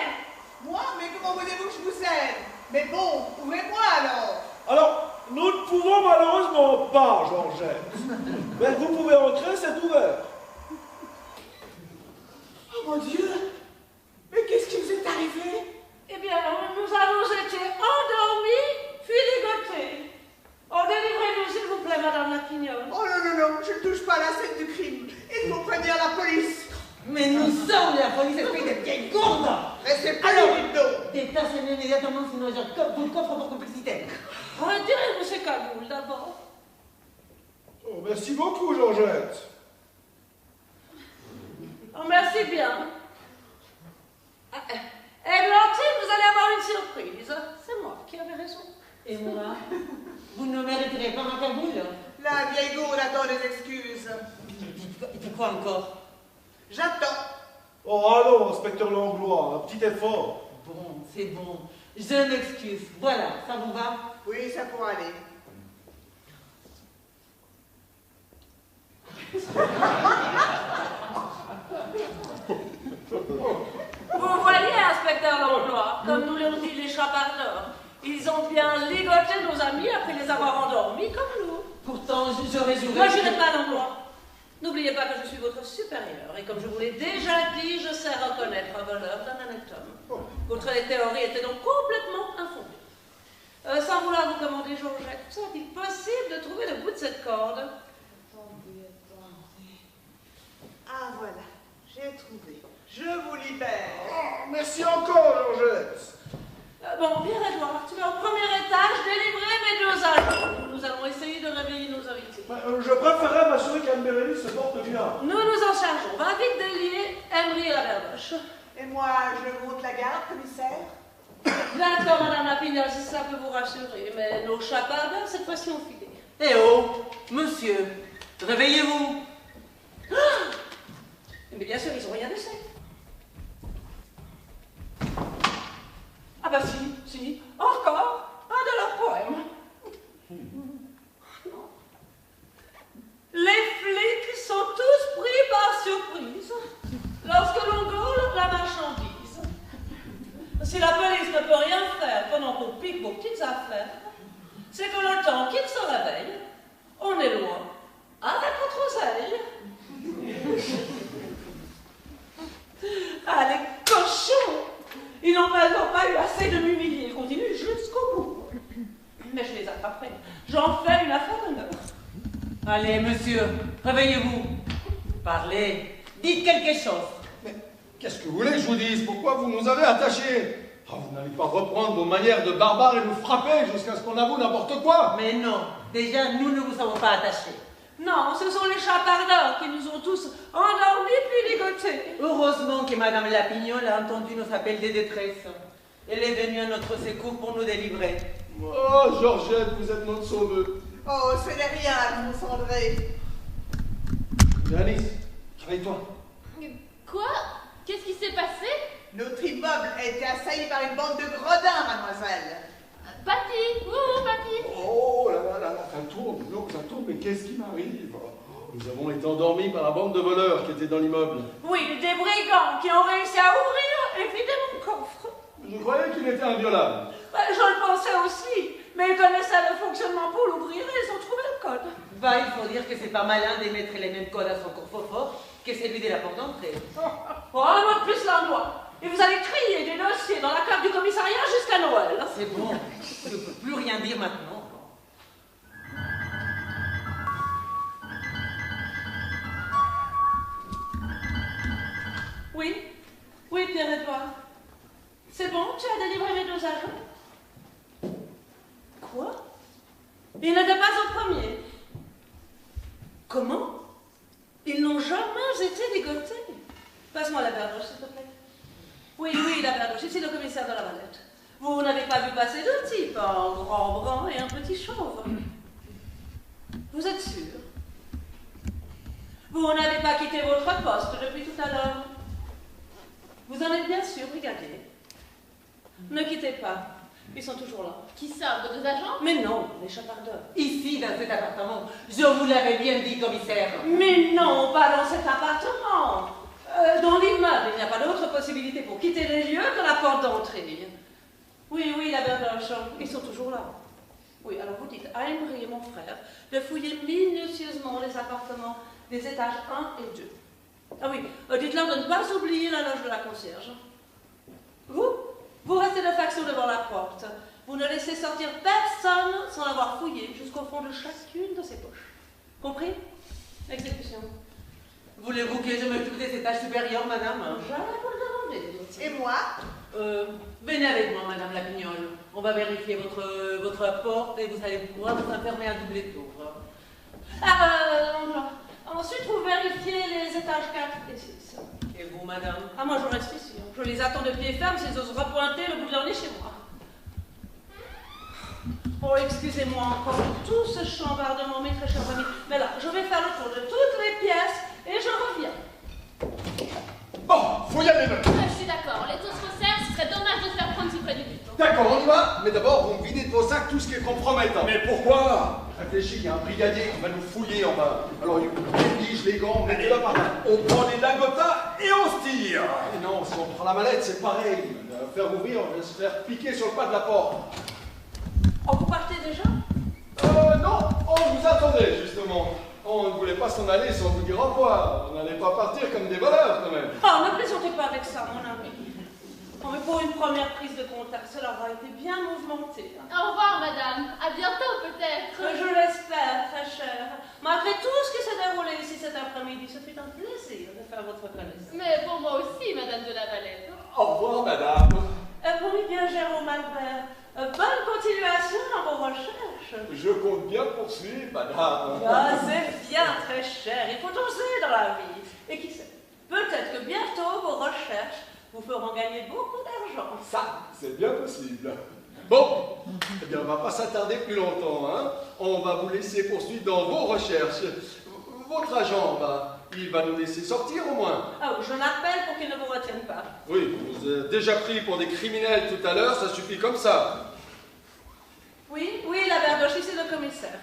Moi? Mais comment voulez-vous que je vous aide? Mais bon, ouvrez-moi alors! Alors, nous ne pouvons malheureusement pas, Georgette. Mais vous pouvez entrer, c'est ouvert. Oh mon Dieu! Mais qu'est-ce qui vous est arrivé? Eh bien, nous avons été endormis, puis ligotés. Oh, délivrez-nous, s'il vous plaît, Madame la Pignole. Oh non, non, non, je ne touche pas à la scène du crime. Il faut prévenir la police. Mais nous sommes la police, espèce de vieille gourde. Restez pas Alors, vite donc. détachez-le immédiatement, sinon je vous coffre pour complicité. Retirez-vous ces cagoules, d'abord. Oh, merci beaucoup, Georgette. Oh, merci bien. Églantine, vous allez avoir une surprise. C'est moi qui avais raison. Et moi, vous ne mériterez pas ma cagoule. La vieille gourde attend des excuses. Et quoi encore? J'attends. Oh, allons, inspecteur Langlois, un petit effort. Bon, c'est bon. Je m'excuse. Voilà, ça vous va? Oui, ça pourra aller. Vous voyez, inspecteur Langlois, comme nous l'ont dit les chapardeurs, ils ont bien ligoté nos amis après les avoir endormis comme nous. Pourtant, j'aurais juré... Moi, je n'irai pas Langlois. N'oubliez pas que je suis votre supérieur, et comme je vous l'ai déjà dit, je sais reconnaître un voleur d'un honnête homme. Votre théorie était donc complètement infondée. Sans vouloir vous commander, Georgette, serait-il possible de trouver le bout de cette corde? Attendez. Ah, voilà, j'ai trouvé. Je vous libère. Oh, merci encore, Georgette. Bon, Pierre-Edouard, tu es au premier étage, délivrez mes deux agents. Nous allons essayer de réveiller nos invités. Je préférerais m'assurer qu'Anne-Bérénice se porte bien. Nous nous en chargeons. Va vite délier Emery et la berdoche. Et moi, je monte la garde, commissaire? D'accord, Madame la Pignole, si ça peut vous rassurer, mais nos chapardeurs, cette fois-ci, ont filé. Eh oh, monsieur, réveillez-vous. Mais bien sûr, ils n'ont rien laissé. Ah bah si, encore un de leurs poèmes. Non. Les flics sont tous pris par surprise lorsque l'on gaulle la marchandise. Si la police ne peut rien faire pendant qu'on pique vos petites affaires, c'est que le temps qu'ils se réveillent, on est loin avec votre oseille. Ah, les cochons! Ils n'ont pas eu assez de m'humilier. Ils continuent jusqu'au bout. Mais je les attraperai. J'en fais une affaire d'honneur. Allez, monsieur, réveillez-vous. Parlez. Dites quelque chose. Mais qu'est-ce que vous voulez que je vous dise? Pourquoi vous nous avez attachés? Vous n'allez pas reprendre vos manières de barbares et nous frapper jusqu'à ce qu'on avoue n'importe quoi. Mais non, déjà, nous ne vous avons pas attachés. Non, ce sont les chapardeurs qui nous ont tous endormis puis ligotés. Heureusement que Madame Lapignole a entendu nos appels de détresse. Elle est venue à notre secours pour nous délivrer. Oh, Georgette, vous êtes notre sauveuse. Oh, ce n'est rien, mon André. Alice, réveille-toi. Quoi? Qu'est-ce qui s'est passé? Notre immeuble a été assailli par une bande de gredins, mademoiselle. Papy! Ouh, papy! Oh là là, ça tourne, ça tourne, mais qu'est-ce qui m'arrive? Nous avons été endormis par la bande de voleurs qui était dans l'immeuble. Oui, des brigands qui ont réussi à ouvrir et vider mon coffre. Je croyais qu'il était inviolable. Je le pensais aussi, mais ils connaissaient le fonctionnement pour l'ouvrir et ils ont trouvé le code. Bah, il faut dire que c'est pas malin d'émettre les mêmes codes à son coffre-fort que celui de la porte d'entrée. Oh, un mois de plus l'un doigt. Et vous allez crier des dossiers dans la cave du commissariat jusqu'à Noël. C'est bon, je ne peux plus rien dire maintenant. Oui, oui, Pierre-Edouard. C'est bon, tu as délivré mes 2 agents? Quoi? Ils n'étaient pas au premier. Comment? Ils n'ont jamais été ligotés. Passe-moi la berge, s'il te plaît. Oui, la berge, ici le commissaire de la Valette. Vous n'avez pas vu passer 2 types, un grand brun et un petit chauve. Vous êtes sûr? Vous n'avez pas quitté votre poste depuis tout à l'heure? Vous en êtes bien sûr, regardez. Ne quittez pas, ils sont toujours là. Qui ça? Vos 2 agents? Mais non, les chapardeurs. Ici, dans cet appartement, je vous l'avais bien dit, commissaire. Mais non, pas dans cet appartement. Dans l'immeuble, il n'y a pas d'autre possibilité pour quitter les lieux que la porte d'entrée. Oui, la berge, ils sont toujours là. Oui, alors vous dites à Emery et mon frère de fouiller minutieusement les appartements des étages 1 et 2. Ah oui, dites-leur de ne pas oublier la loge de la concierge. Vous restez de faction devant la porte. Vous ne laissez sortir personne sans l'avoir fouillé jusqu'au fond de chacune de ses poches. Compris? Exécution. Voulez-vous que je m'occupe des étages supérieurs, madame? Jamais vous le demandez. Et moi? Venez avec moi, madame Lapignole. On va vérifier votre porte et vous allez pouvoir vous enfermer à double tour. Ensuite, vous vérifiez les étages 4 et 6. Et vous, madame? Ah, moi, je reste ici. Je les attends de pied ferme s'ils osent repointer le bout de leur nez chez moi. Oh, excusez-moi encore de tout ce chambardement, mes très chers amis. Mais là, je vais faire le tour de toutes les pièces et je reviens. Bon, faut y aller maintenant. Je suis d'accord, les taux se resserrent, ce serait dommage de se faire prendre si près du but. D'accord, on y va. Mais d'abord, vous me videz de vos sacs tout ce qui est compromettant. Mais pourquoi? Réfléchis, il y a un brigadier qui va nous fouiller en bas. Alors, les biches, les gants, mettez là par là. On prend les lingotas et on se tire. Et non, si on prend la mallette, c'est pareil. Faire ouvrir, on va se faire piquer sur le pas de la porte. Oh, vous partez déjà? Non, on vous attendait, justement. On ne voulait pas s'en aller sans vous dire au revoir. On n'allait pas partir comme des voleurs, quand même. Oh, ne plaisantez pas avec ça, mon ami. Oh, mais pour une première prise de contact, cela aura été bien mouvementé. Au revoir, madame. À bientôt, peut-être. Je l'espère, très cher. Malgré tout ce qui s'est déroulé ici cet après-midi, ce fut un plaisir de faire votre connaissance. Mais pour moi aussi, madame de la Valette. Au revoir, madame. Oui, bien, Jérôme Albert. Bonne continuation dans vos recherches. Je compte bien poursuivre, madame. Ah, c'est bien, très cher. Il faut oser dans la vie. Et qui sait, peut-être que bientôt vos recherches vous feront gagner beaucoup d'argent. Ça, c'est bien possible. Bon, eh bien, on va pas s'attarder plus longtemps, hein. On va vous laisser poursuivre dans vos recherches. Votre agent, il va nous laisser sortir au moins. Ah oui, je l'appelle pour qu'il ne vous retienne pas. Oui, vous vous êtes déjà pris pour des criminels tout à l'heure, ça suffit comme ça. Oui, la bergoche, ici le commissaire.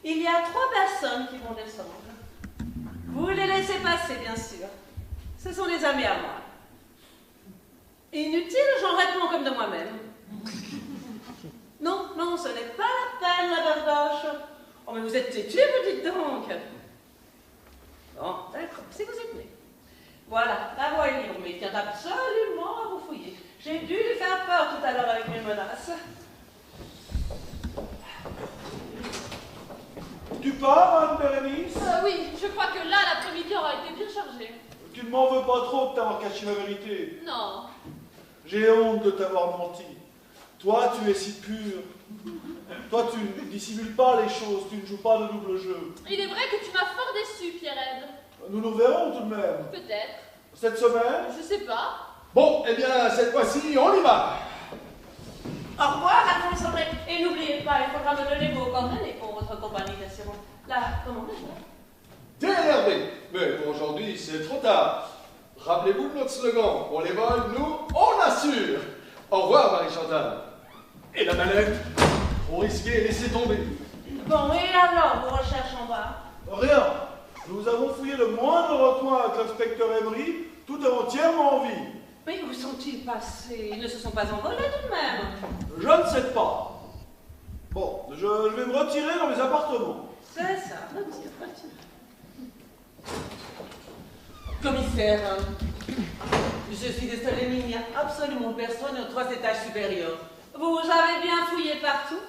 Il y a 3 personnes qui vont descendre. Vous les laissez passer, bien sûr. Ce sont des amis à moi. Inutile, j'en réponds comme de moi-même. Non, ce n'est pas la peine, la bergoche. Oh, mais vous êtes têtu, vous dites donc. Bon, d'accord, si vous êtes né. Voilà, la voie est libre, mais il tient absolument à vous fouiller. J'ai dû lui faire peur tout à l'heure avec mes menaces. Tu pars, Anne-Bérénice? Oui, je crois que là, l'après-midi aura été bien chargé. Tu ne m'en veux pas trop de t'avoir caché la vérité. Non. J'ai honte de t'avoir menti. Toi, tu es si pur. Toi, tu ne dissimules pas les choses, tu ne joues pas de double jeu. Il est vrai que tu m'as fort déçu, Pierre-Ed. Nous nous verrons tout de même. Peut-être. Cette semaine? Je sais pas. Bon, eh bien, cette fois-ci, on y va. Au revoir, Alphonse André. Et n'oubliez pas, il faudra me donner vos coordonnées pour votre compagnie d'assurance. Là, comment on est? TLRB. Mais pour aujourd'hui, c'est trop tard. Rappelez-vous de notre slogan. Pour les vols, nous, on assure. Au revoir, Marie-Chantal. Et la mallette? Trop risqué, laissez tomber. Bon, et alors, vos recherches en bas? Rien. Nous avons fouillé le moindre recoin avec l'inspecteur Emery, tout est entièrement en vie. Mais où sont-ils passés? Ils ne se sont pas envolés tout de même. Je ne sais pas. Bon, je vais me retirer dans mes appartements. C'est ça, retire. Commissaire, je suis désolée, mais il n'y a absolument personne aux 3 étages supérieurs. Vous avez bien fouillé partout?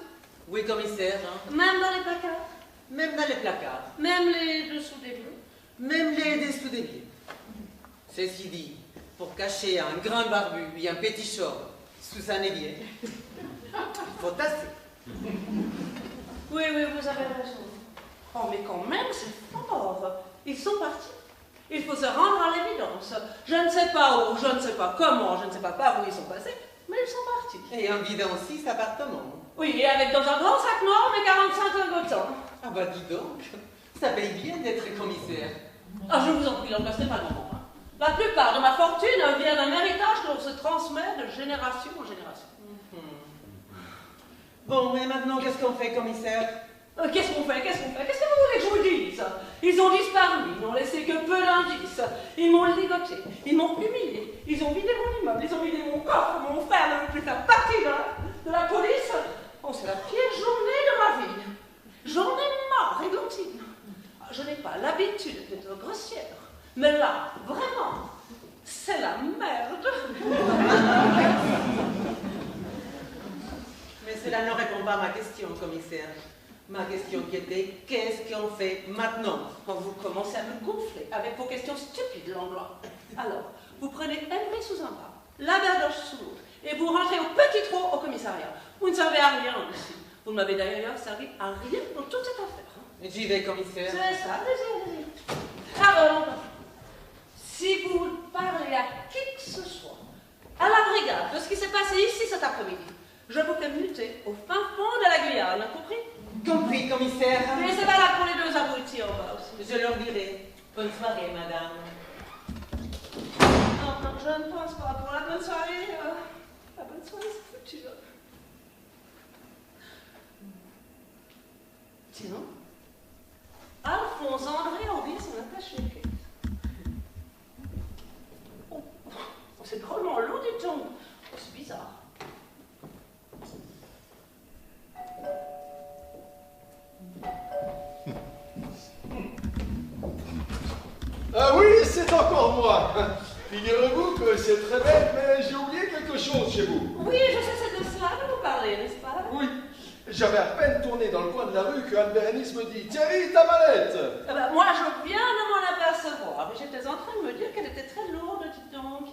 Oui, commissaire. Même dans les placards? Même dans les placards. Même les dessous des bleus? Même les dessous des pieds. Ceci dit, pour cacher un grand barbu et un petit short sous un aiguille, il faut tasser. Oui, vous avez raison. Oh, mais quand même, c'est fort. Ils sont partis. Il faut se rendre à l'évidence. Je ne sais pas où, je ne sais pas comment, je ne sais pas par où ils sont passés, mais ils sont partis. Et en vidant 6 appartements. Oui, et avec dans un grand sac noir mes 45 lingotants. Ah bah dis donc, ça paye bien d'être commissaire. Ah, je vous en prie, l'embrassez pas le moment. Hein. La plupart de ma fortune vient d'un héritage que l'on se transmet de génération en génération. Bon, et maintenant, qu'est-ce qu'on fait, commissaire? Qu'est-ce qu'on fait? Qu'est-ce que vous voulez que je vous dise? Ils ont disparu, ils n'ont laissé que peu d'indices. Ils m'ont ligoté, ils m'ont humilié, ils ont vidé mon immeuble, ils ont vidé mon coffre, mon frère ne veut plus faire partie de la police. Oh, c'est la pire journée de ma vie. J'en ai marre, Églantine. Je n'ai pas l'habitude d'être grossière, mais là, vraiment, c'est la merde. Mais cela ne répond pas à ma question, commissaire. Ma question qui était, qu'est-ce qu'on fait maintenant? Quand vous commencez à me gonfler avec vos questions stupides, Langlois. Alors, vous prenez Emery sous un bras, la berdoche sous l'autre, et vous rentrez au petit trot au commissariat. Vous ne servez à rien ici. Vous ne m'avez d'ailleurs servi à rien dans toute cette affaire. Hein. J'y vais, commissaire. C'est ça, allez-y. Alors, si vous parlez à qui que ce soit, à la brigade, de ce qui s'est passé ici cet après-midi, je vous fais muter au fin fond de la Guyane, compris? Compris, commissaire. Mais c'est valable pour les 2 abrutis en bas aussi. Je leur dirai. Bonne soirée, madame. Non, je ne pense pas. Pour la bonne soirée, c'est foutu. Tiens, Alphonse André a oublié son attache-case. Oh, c'est drôlement lourd, dit-on. Oh, c'est bizarre. Ah oui, c'est encore moi. Figurez-vous que c'est très bête, mais j'ai oublié quelque chose chez vous. Oui, je sais, c'est de cela que vous parlez, n'est-ce pas? Oui, j'avais à peine tourné dans le coin de la rue que Anne-Bérénice me dit « Thierry, ta mallette !» Ah ben, moi, je viens de m'en apercevoir, mais j'étais en train de me dire qu'elle était très lourde, dites donc.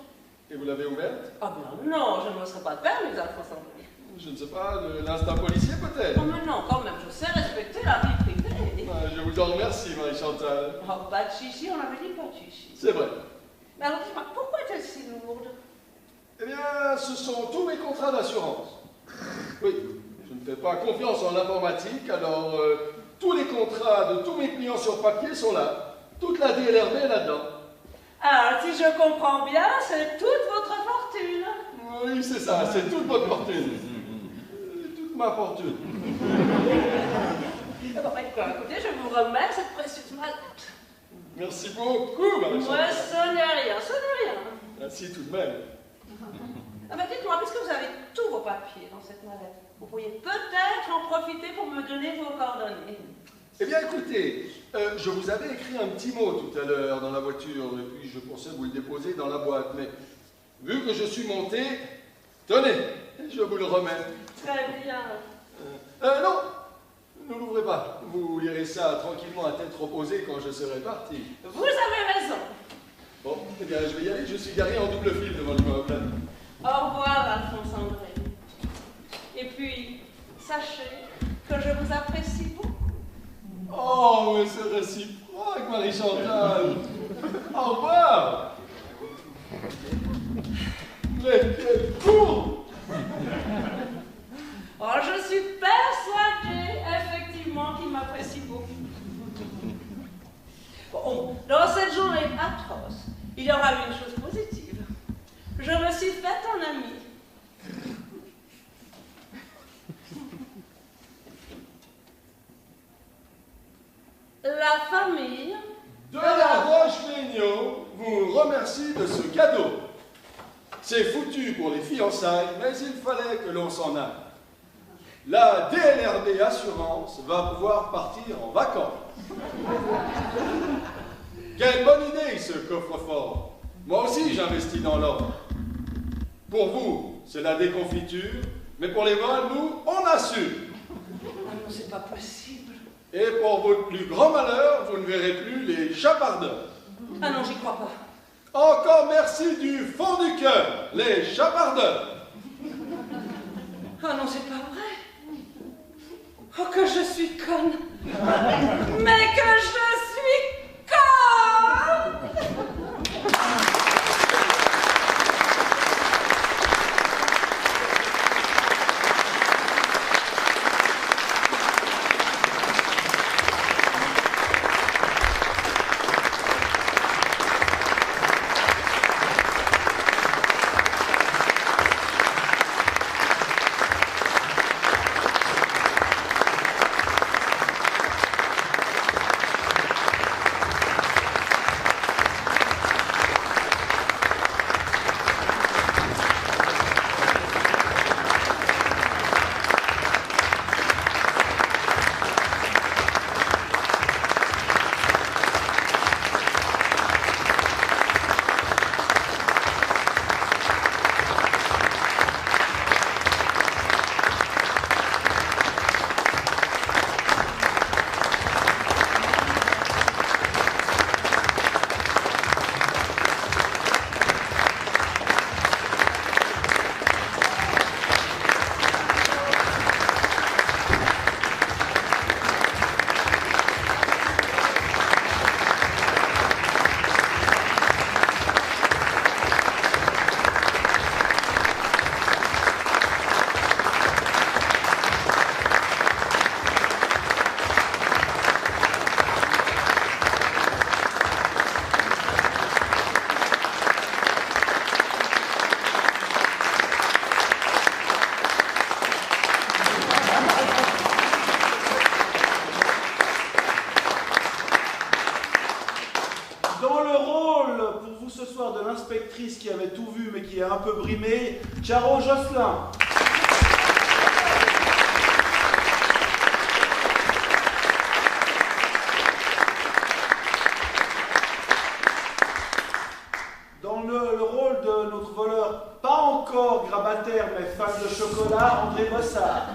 Et vous l'avez ouverte? Ah bien non, je ne me serais pas permis, Alphonse André. Je ne sais pas, de l'instinct policier peut-être? Oh mais non, quand même, je sais respecter la vie privée. Ah, je vous en remercie, Marie-Chantal. Oh, pas de chichi, on avait dit pas de chichi. C'est vrai. Mais alors dis-moi, pourquoi est-elle si lourde? Eh bien, ce sont tous mes contrats d'assurance. Oui, je ne fais pas confiance en l'informatique, alors tous les contrats de tous mes clients sur papier sont là. Toute la DLRB est là-dedans. Ah, si je comprends bien, c'est toute votre fortune. Oui, c'est ça, c'est toute votre fortune. Toute ma fortune. Bon, écoutez, je vous remets cette précieuse mallette. Merci beaucoup, Marie-Chantal. Ouais, ce n'est rien, ce n'est rien. Merci tout de même. Ah ben dites-moi, puisque vous avez tous vos papiers dans cette mallette, vous pourriez peut-être en profiter pour me donner vos coordonnées. Eh bien, écoutez, je vous avais écrit un petit mot tout à l'heure dans la voiture, et puis je pensais vous le déposer dans la boîte, mais vu que je suis monté, Tenez, je vous le remets. Très bien. Non, ne l'ouvrez pas. Vous lirez ça tranquillement à tête reposée quand je serai parti. Vous avez raison. Bon, eh bien, je vais y aller. Je suis garé en double fil devant l'immeuble. Au revoir, Alphonse André. Et puis, sachez que je vous apprécie beaucoup. Oh, mais c'est réciproque, Marie-Chantal. Au revoir. Mais quel coup! Oh, je suis persuadée, effectivement, qu'il m'apprécie beaucoup. Bon, dans cette journée atroce, il y aura une chose positive. Je me suis faite un ami. La famille De la Roche-Mignon vous remercie de ce cadeau. C'est foutu pour les fiançailles, mais il fallait que l'on s'en aille. La DLRD Assurance va pouvoir partir en vacances. Quelle bonne idée ce coffre-fort. Moi aussi j'investis dans l'or. Pour vous, c'est la déconfiture, mais pour les vols, nous, on assume. Ah non, c'est pas possible. Et pour votre plus grand malheur, vous ne verrez plus les chapardeurs. Ah non, j'y crois pas. Encore merci du fond du cœur, les chapardeurs. Ah non, c'est pas vrai. Oh, que je suis conne. Mais que je suis conne. Qui avait tout vu mais qui est un peu brimée, Charo Josselin. Dans le rôle de notre voleur, pas encore grabataire mais fan de chocolat, André Bossard.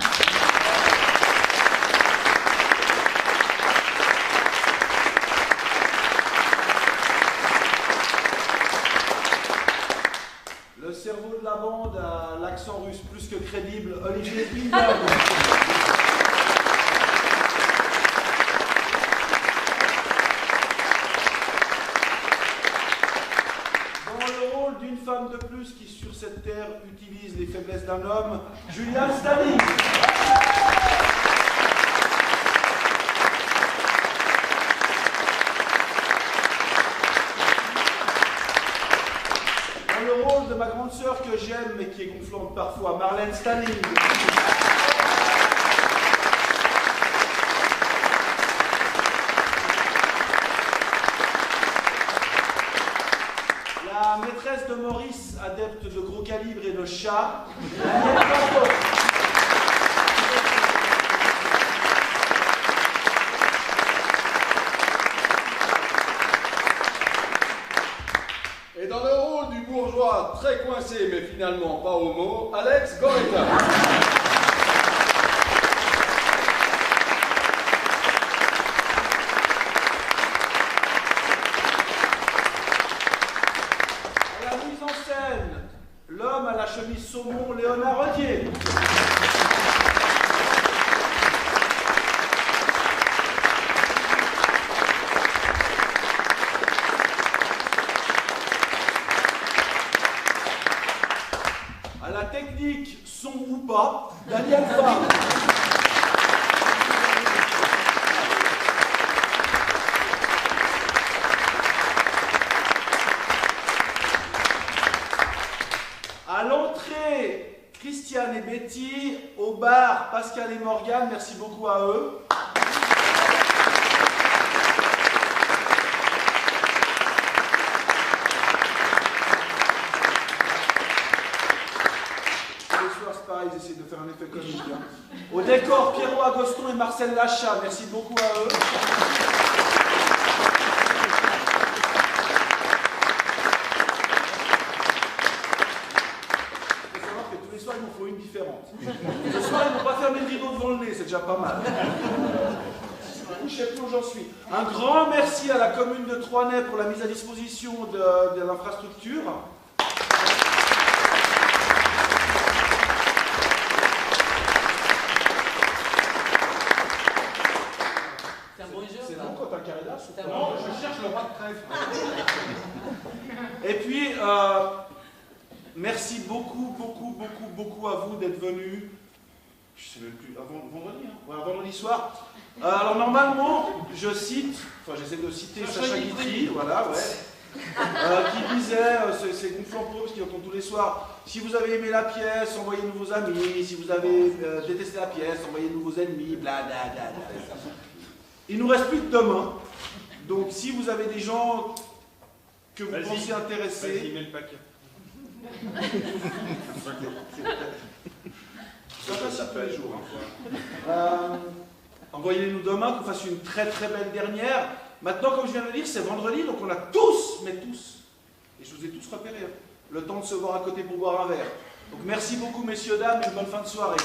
Le cerveau de la bande a l'accent russe plus que crédible, Olivier Pindon. Dans le rôle d'une femme de plus qui sur cette terre utilise les faiblesses d'un homme, Julian Stanley. Le rôle de ma grande sœur que j'aime mais qui est gonflante parfois, Marlène Stanley. La maîtresse de Maurice, adepte de gros calibre et de chat. Et dans le rôle du bourgeois très coincé passé, mais finalement pas homo, Alex Goreta. À la mise en scène, l'homme à la chemise saumon, Léonard Rodier. À la technique, son ou pas, Daniel Farr. À l'entrée, Christiane et Betty. Au bar, Pascal et Morgane. Merci beaucoup à eux. Tous les soirs, c'est pareil, ils essaient de faire un effet comique. Hein. Au décor, Pierrot Agoston et Marcel Lachat. Merci beaucoup à eux. Tous les soirs, il m'en faut une différente. Ce soir, ils n'ont pas fermé le rideau devant le nez, c'est déjà pas mal. Je sais plus où j'en suis. Un grand merci à la commune de Troisnay pour la mise à disposition de l'infrastructure. C'est un bon jeu. C'est bon quand t'as un carré d'as ou pas? Non, je cherche le roi de trèfle. Et puis, merci beaucoup à vous d'être venus. Je sais même plus, vendredi, hein? Ouais, vendredi soir. Alors normalement, je cite, enfin j'essaie de citer Sacha Guitry, voilà, ouais, qui disait, c'est gonflant pour eux parce qu'ils entendent tous les soirs, si vous avez aimé la pièce, envoyez-nous vos amis, si vous avez détesté la pièce, envoyez-nous vos ennemis, blablabla. Il nous reste plus que demain, donc si vous avez des gens que vous pensez intéressés... Vas-y, mets le paquet. Ça fait les jours. Hein. Envoyez-nous demain, qu'on fasse une très belle dernière. Maintenant, comme je viens de le dire, c'est vendredi, donc on a tous, mais tous, et je vous ai tous repérés, hein, le temps de se voir à côté pour boire un verre. Donc merci beaucoup, messieurs, dames, et une bonne fin de soirée.